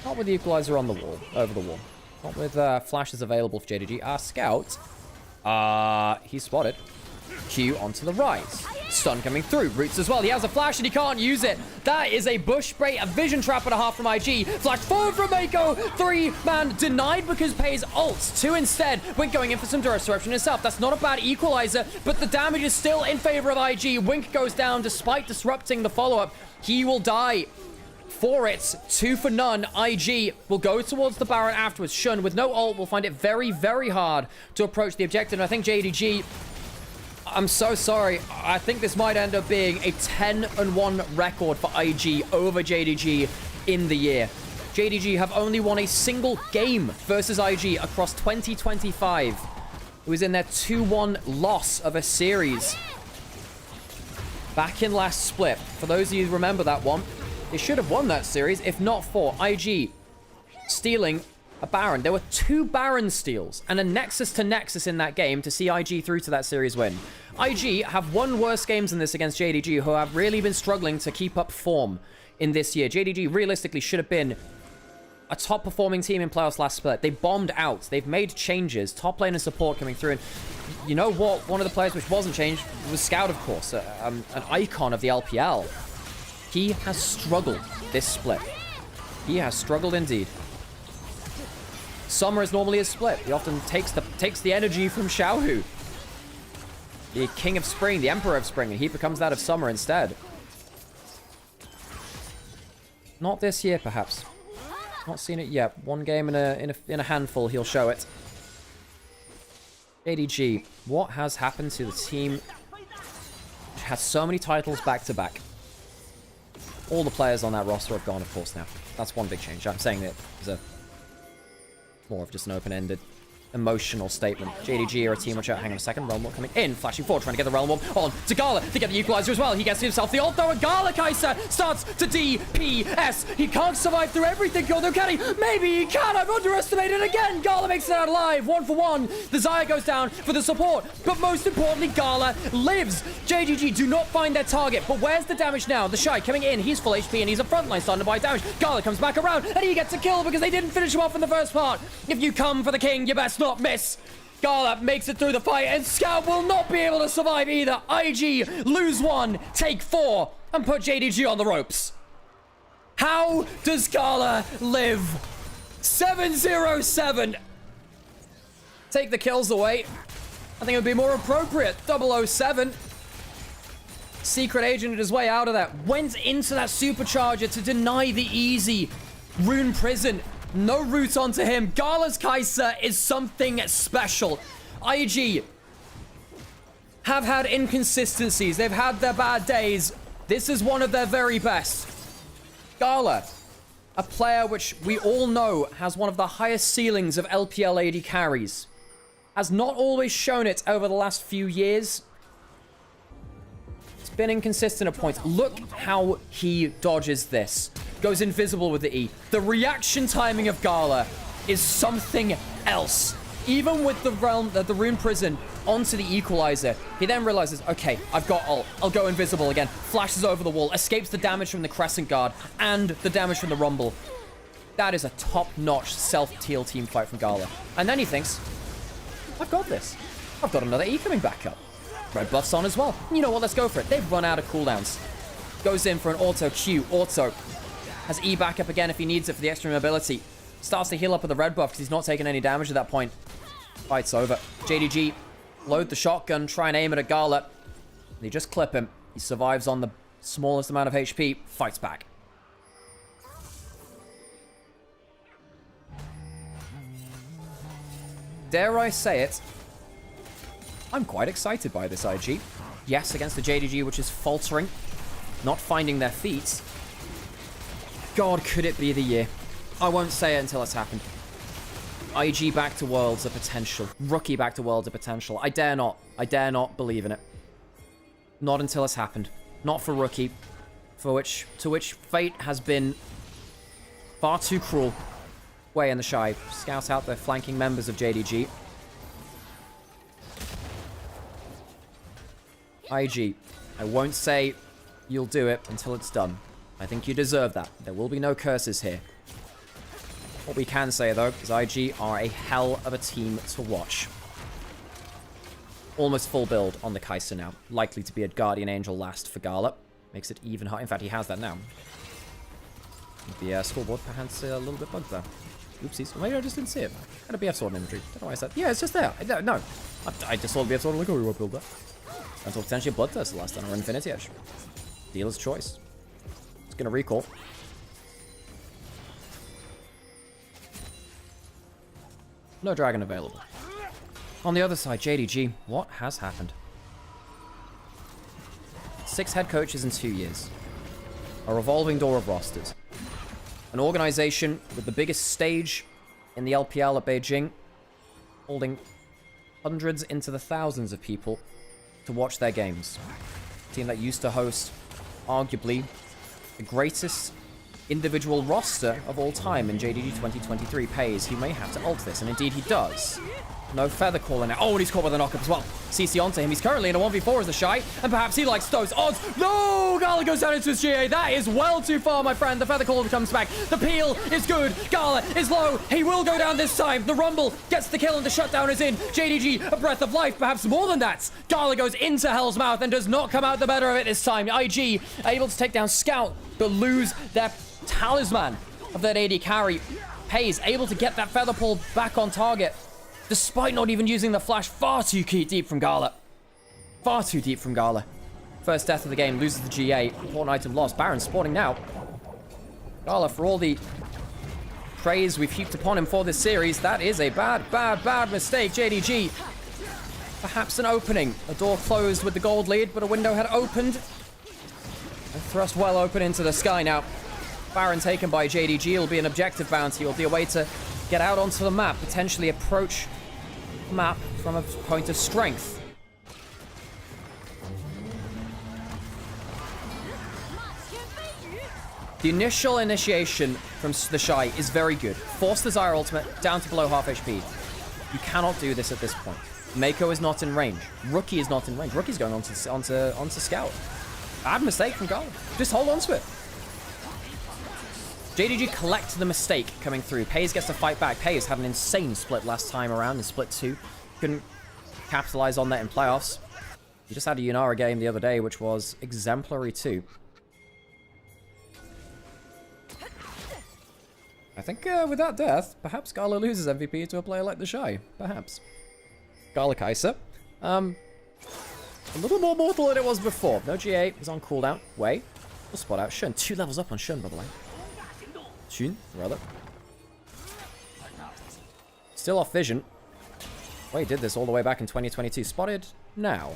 Not with the Equalizer on the wall, over the wall. Not with flashes available for JDG. Scout. He's spotted. Q onto the rise. Stun coming through. Roots as well. He has a flash and he can't use it. That is a bush spray, a vision trap and a half from IG. Flash forward from Mako. 3-man denied because Pays ults. 2 instead. Wink going in for some disruption himself. That's not a bad equalizer, but the damage is still in favor of IG. Wink goes down despite disrupting the follow-up. He will die for it. 2 for none. IG will go towards the Baron afterwards. Shun with no ult will find it very, very hard to approach the objective. And I think JDG, I'm so sorry. I think this might end up being a 10-1 record for IG over JDG in the year. JDG have only won a single game versus IG across 2025. It was in their 2-1 loss of a series back in last split. For those of you who remember that one, they should have won that series if not for IG stealing a Baron. There were 2 Baron steals and a Nexus to Nexus in that game to see IG through to that series win. IG have won worse games than this against JDG, who have really been struggling to keep up form in this year. JDG realistically should have been a top performing team in playoffs last split. They bombed out. They've made changes. Top lane and support coming through. And you know what? One of the players which wasn't changed was Scout, of course, an icon of the LPL. He has struggled this split. He has struggled indeed. Summer is normally a split. He often takes the energy from Xiaohu, the King of Spring, the Emperor of Spring, and he becomes that of Summer instead. Not this year, perhaps. Not seen it yet. One game in a handful, he'll show it. JDG, what has happened to the team which has so many titles back to back? All the players on that roster have gone, of course, now. That's one big change. I'm saying that as a more of just an open-ended emotional statement. JDG are a team which hang on a second. Realm Warp coming in, flashing forward, trying to get the Realm Warp on to Gala to get the Equalizer as well. He gets himself the ult though, and Gala Kaiser starts to DPS. He can't survive through everything, though, can he? Maybe he can. I've underestimated again. Gala makes it out alive. 1 for 1. The Xayah goes down for the support, but most importantly, Gala lives. JDG do not find their target, but where's the damage now? The Shy coming in. He's full HP and he's a frontline starting to buy damage. Gala comes back around and he gets a kill because they didn't finish him off in the first part. If you come for the king, you best not miss. Gala makes it through the fight, and Scout will not be able to survive either. IG lose 1, take 4, and put JDG on the ropes. How does Gala live? 707. Take the kills away. I think it would be more appropriate. 007. Secret agent his way out of that. Went into that supercharger to deny the easy Rune Prison. No route onto him. Gala's Kaiser is something special. IG have had inconsistencies. They've had their bad days. This is one of their very best. Gala, a player which we all know has one of the highest ceilings of LPL AD carries, has not always shown it over the last few years. It's been inconsistent at points. Look how he dodges this. Goes invisible with the E. The reaction timing of Gala is something else. Even with the Rune Prison, onto the equalizer. He then realizes, okay, I've got ult. I'll go invisible again. Flashes over the wall, escapes the damage from the Crescent Guard and the damage from the Rumble. That is a top-notch self-teal team fight from Gala. And then he thinks, I've got this. I've got another E coming back up. Red buff's on as well. You know what, let's go for it. They've run out of cooldowns. Goes in for an auto Q, auto. Has E back up again if he needs it for the extra mobility. Starts to heal up with the red buff because he's not taking any damage at that point. Fight's over. JDG, load the shotgun, try and aim it at Gala. They just clip him. He survives on the smallest amount of HP, fights back. Dare I say it, I'm quite excited by this IG. Yes, against the JDG, which is faltering, not finding their feet. God, could it be the year? I won't say it until it's happened. IG back to Worlds a potential. Rookie back to Worlds a potential. I dare not believe in it. Not until it's happened. Not for Rookie, to which fate has been far too cruel. Way in the shy. Scout out the flanking members of JDG. IG, I won't say you'll do it until it's done. I think you deserve that. There will be no curses here. What we can say, though, is IG are a hell of a team to watch. Almost full build on the Kai'Sa now. Likely to be a Guardian Angel last for Gala. Makes it even hard. In fact, he has that now. The scoreboard perhaps a little bit bugged there. Oopsies. Maybe I just didn't see it. I had a BF sword in inventory. Don't know why I said. Yeah, it's just there. No. I just saw the BF sword and like, oh, we won't build that. Until potentially a Bloodthirst the last time, or Infinity Edge. Dealer's choice. It's gonna recall. No dragon available. On the other side, JDG, what has happened? 6 head coaches in 2 years. A revolving door of rosters. An organization with the biggest stage in the LPL at Beijing, holding hundreds into the thousands of people to watch their games. A team that used to host, arguably, the greatest individual roster of all time in JDG 2023 pays. He may have to ult this, and indeed he does. No feather calling out. Oh, and he's caught with a knockup as well. CC onto him. He's currently in a 1v4 as the shy, and perhaps he likes those odds. No! Gala goes down into his GA. That is well too far, my friend. The feather call comes back. The peel is good. Gala is low. He will go down this time. The rumble gets the kill, and the shutdown is in. JDG, a breath of life, perhaps more than that. Gala goes into Hell's Mouth and does not come out the better of it this time. IG able to take down Scout, but lose their talisman of that AD carry. Pays able to get that feather pull back on target. Despite not even using the flash, far too deep from Gala. Far too deep from Gala. First death of the game, loses the GA. Important item lost. Baron spawning now. Gala, for all the praise we've heaped upon him for this series, that is a bad mistake. JDG, perhaps an opening. A door closed with the gold lead, but a window had opened. And thrust well open into the sky now. Baron taken by JDG. It'll be an objective bounty. It'll be a way to get out onto the map, potentially approach the map from a point of strength. The initial initiation from the Shy is very good. Force Desire ultimate down to below half HP. You cannot do this at this point. Mako is not in range. Rookie is not in range. Rookie's going onto Scout. Bad mistake from Gala. Just hold on to it. JDG collect the mistake coming through. Pays gets to fight back. Pays had an insane split last time around in split 2. Couldn't capitalize on that in playoffs. He just had a Nymaera game the other day, which was exemplary too. I think with that death, perhaps Gala loses MVP to a player like the Shy. Perhaps. Gala Kai'Sa. A little more mortal than it was before. No GA is on cooldown. Wei will spot out Shun. 2 levels up on Shun, by the way. Shun, rather. Still off vision. Wei did this all the way back in 2022. Spotted now.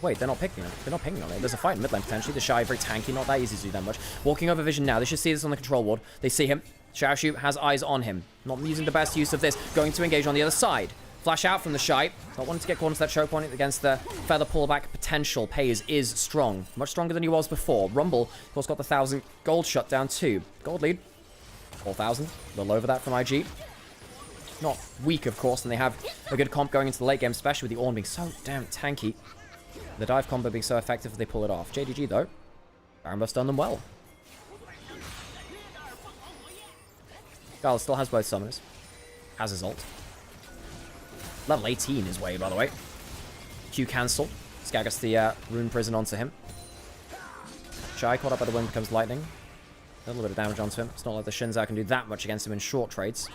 Wait, they're not picking on it. They're not pinging on it. There's a fight in mid lane potentially. The Shy very tanky, not that easy to do that much. Walking over vision now. They should see this on the control ward. They see him. Xiaoshu has eyes on him. Not using the best use of this. Going to engage on the other side. Flash out from the Shy. Not wanting to get caught into that choke point against the feather pullback potential. Pays is strong. Much stronger than he was before. Rumble, of course, got the 1,000 gold shutdown too. Gold lead. 4,000. A little over that from IG. not weak, of course, and they have a good comp going into the late game, especially with the Ornn being so damn tanky. The dive combo being so effective, they pull it off. JDG, though, Baron Buff's done them well. Gala still has both summoners. Has his ult. Level 18 is Wei, by the way. Q cancel. Skag gets the Rune Prison onto him. Shy caught up by the wind becomes lightning. A little bit of damage onto him. It's not like the Shinzao can do that much against him in short trades.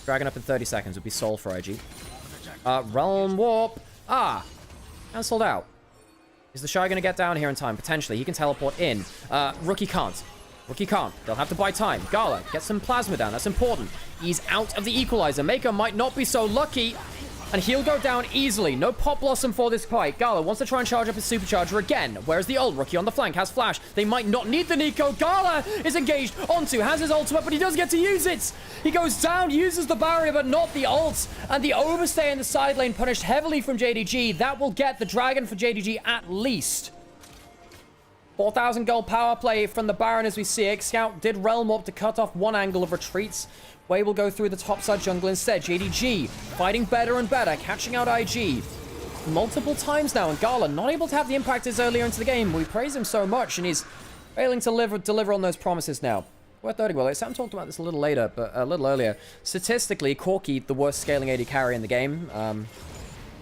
Dragon up in 30 seconds would be Soul for IG. Realm Warp. Cancelled out. Is the Shy going to get down here in time? Potentially. He can teleport in. Rookie can't. Rookie can't. They'll have to buy time. Gala, get some plasma down. That's important. He's out of the equalizer. Maker might not be so lucky. And he'll go down easily. No Pop Blossom for this fight. Gala wants to try and charge up his Supercharger again. Where's the ult? Rookie on the flank. Has Flash. They might not need the Nico. Gala is engaged onto. Has his ultimate, but he does get to use it. He goes down, uses the barrier, but not the ult. And the overstay in the side lane punished heavily from JDG. That will get the Dragon for JDG at least. 4,000 gold power play from the Baron as we see it. Scout did Realm Up to cut off one angle of retreats. Wei will go through the topside jungle instead. JDG fighting better and better, catching out IG multiple times now. And Gala not able to have the impact as earlier into the game. We praise him so much, and he's failing to deliver on those promises now. Worth noting, well, Sam talked about this a little later, but a little earlier. Statistically, Corki, the worst scaling AD carry in the game.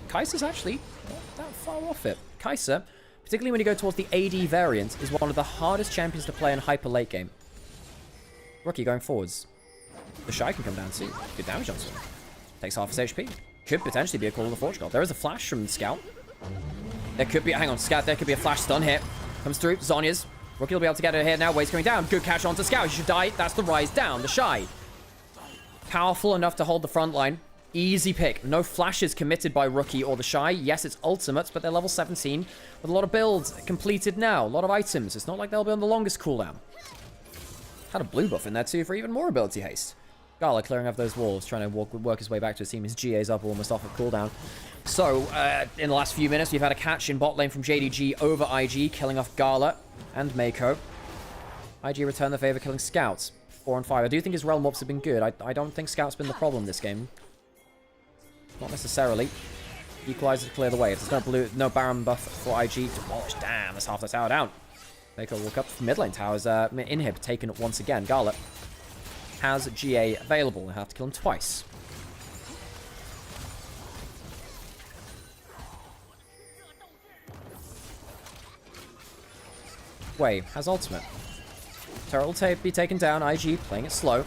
Kai'Sa's actually not that far off it. Kai'Sa, particularly when you go towards the AD variant, is one of the hardest champions to play in hyper late game. Rookie going forwards. The Shy can come down too. Good damage on him. Takes half his HP. Could potentially be a call of the Forge God. There is a flash from Scout. There could be, hang on, Scout, there could be a flash stun hit. Comes through, Zhonya's. Rookie will be able to get it here now. Wade's coming down. Good catch onto Scout. He should die. That's the rise down. The Shy. Powerful enough to hold the front line. Easy pick. No flashes committed by Rookie or the Shy. Yes, it's ultimates, but they're level 17 with a lot of builds completed now. A lot of items. It's not like they'll be on the longest cooldown. Had a blue buff in there too for even more ability haste. Gala clearing off those walls, trying to work his way back to his team. His GA's up almost off of cooldown. So, in the last few minutes, we've had a catch in bot lane from JDG over IG, killing off Gala and Mako. IG returned the favor, killing Scouts. 4 and 5. I do think his Realm Ups have been good. I don't think Scout's been the problem this game. Not necessarily. Equalizer to clear the way. If there's no Baron buff for IG, demolish. Damn, that's half the tower down. Mako will look up for mid lane towers. Inhib taken once again. Gala has GA available. They have to kill him twice. Wei has ultimate. Turret will be taken down. IG playing it slow.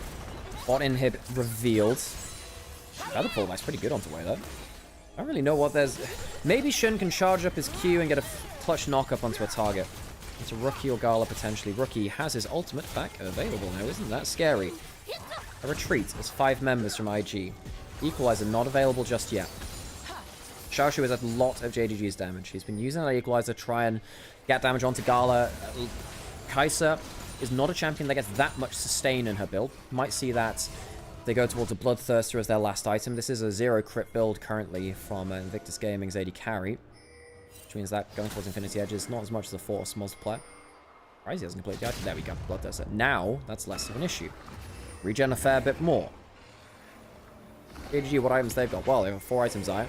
Bot inhib revealed. Feather pullback's pretty good onto Wei though. I don't really know what there's... Maybe Shun can charge up his Q and get a clutch knock-up onto a target. It's a Rookie or Gala potentially. Rookie has his ultimate back available now. Isn't that scary? A retreat as 5 members from IG. Equalizer not available just yet. Xiaoshu has had a lot of JDG's damage. He's been using that Equalizer to try and get damage onto Gala. Kai'Sa is not a champion that gets that much sustain in her build. Might see that they go towards a Bloodthirster as their last item. This is a 0 crit build currently from Invictus Gaming's AD carry. Which means that going towards Infinity Edge is not as much as a Force multiplier. Surprised he hasn't completed the item. There we go, Bloodthirster. Now, that's less of an issue. Regen a fair bit more. JDG, what items they've got? Well, they have 4 items, Zaya.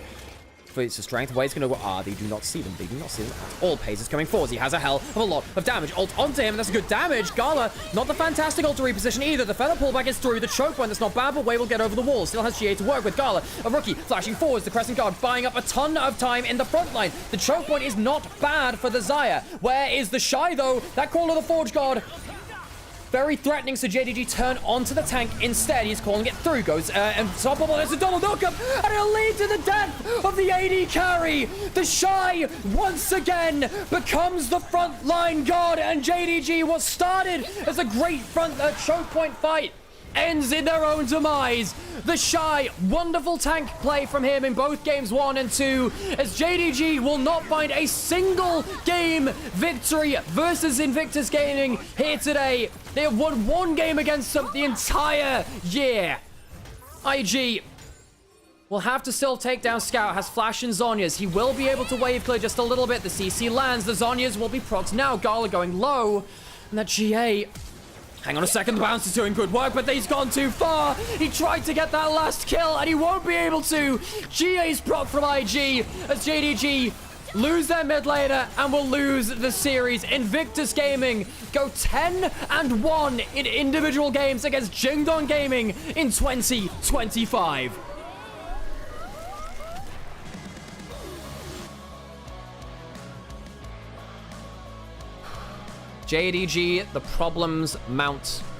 Feats of strength. Wade's going to go. They do not see them. They do not see them at all. Pace is coming forward. He has a hell of a lot of damage. Ult onto him. That's good damage. Gala, not the fantastic ult to reposition either. The feather pullback is through. The choke point, that's not bad, but Wade will get over the wall. Still has GA to work with. Gala, a Rookie, flashing forwards. The Crescent Guard buying up a ton of time in the front line. The choke point is not bad for the Zaya. Where is the Shy, though? That call of the Forge Guard. Very threatening, so JDG turn onto the tank instead. He's calling it through. Goes unstoppable. There's a double knockup, and it'll lead to the death of the AD carry. The Shy once again becomes the front line guard, and JDG, what started as a great front choke point fight, ends in their own demise. The Shy, wonderful tank play from him in both games 1 and 2, as JDG will not find a single game victory versus Invictus Gaming here today. They have won 1 game against them the entire year. IG will have to still take down Scout, has Flash and Zhonya's. He will be able to wave clear just a little bit. The CC lands, the Zhonya's will be procs now. Gala going low, and that GA Hang on a second, the bounce is doing good work, but he's gone too far. He tried to get that last kill, and he won't be able to. GA's prop from IG as JDG lose their mid laner and will lose the series. Invictus Gaming go 10-1 in individual games against Jingdong Gaming in 2025. JDG, the problems mount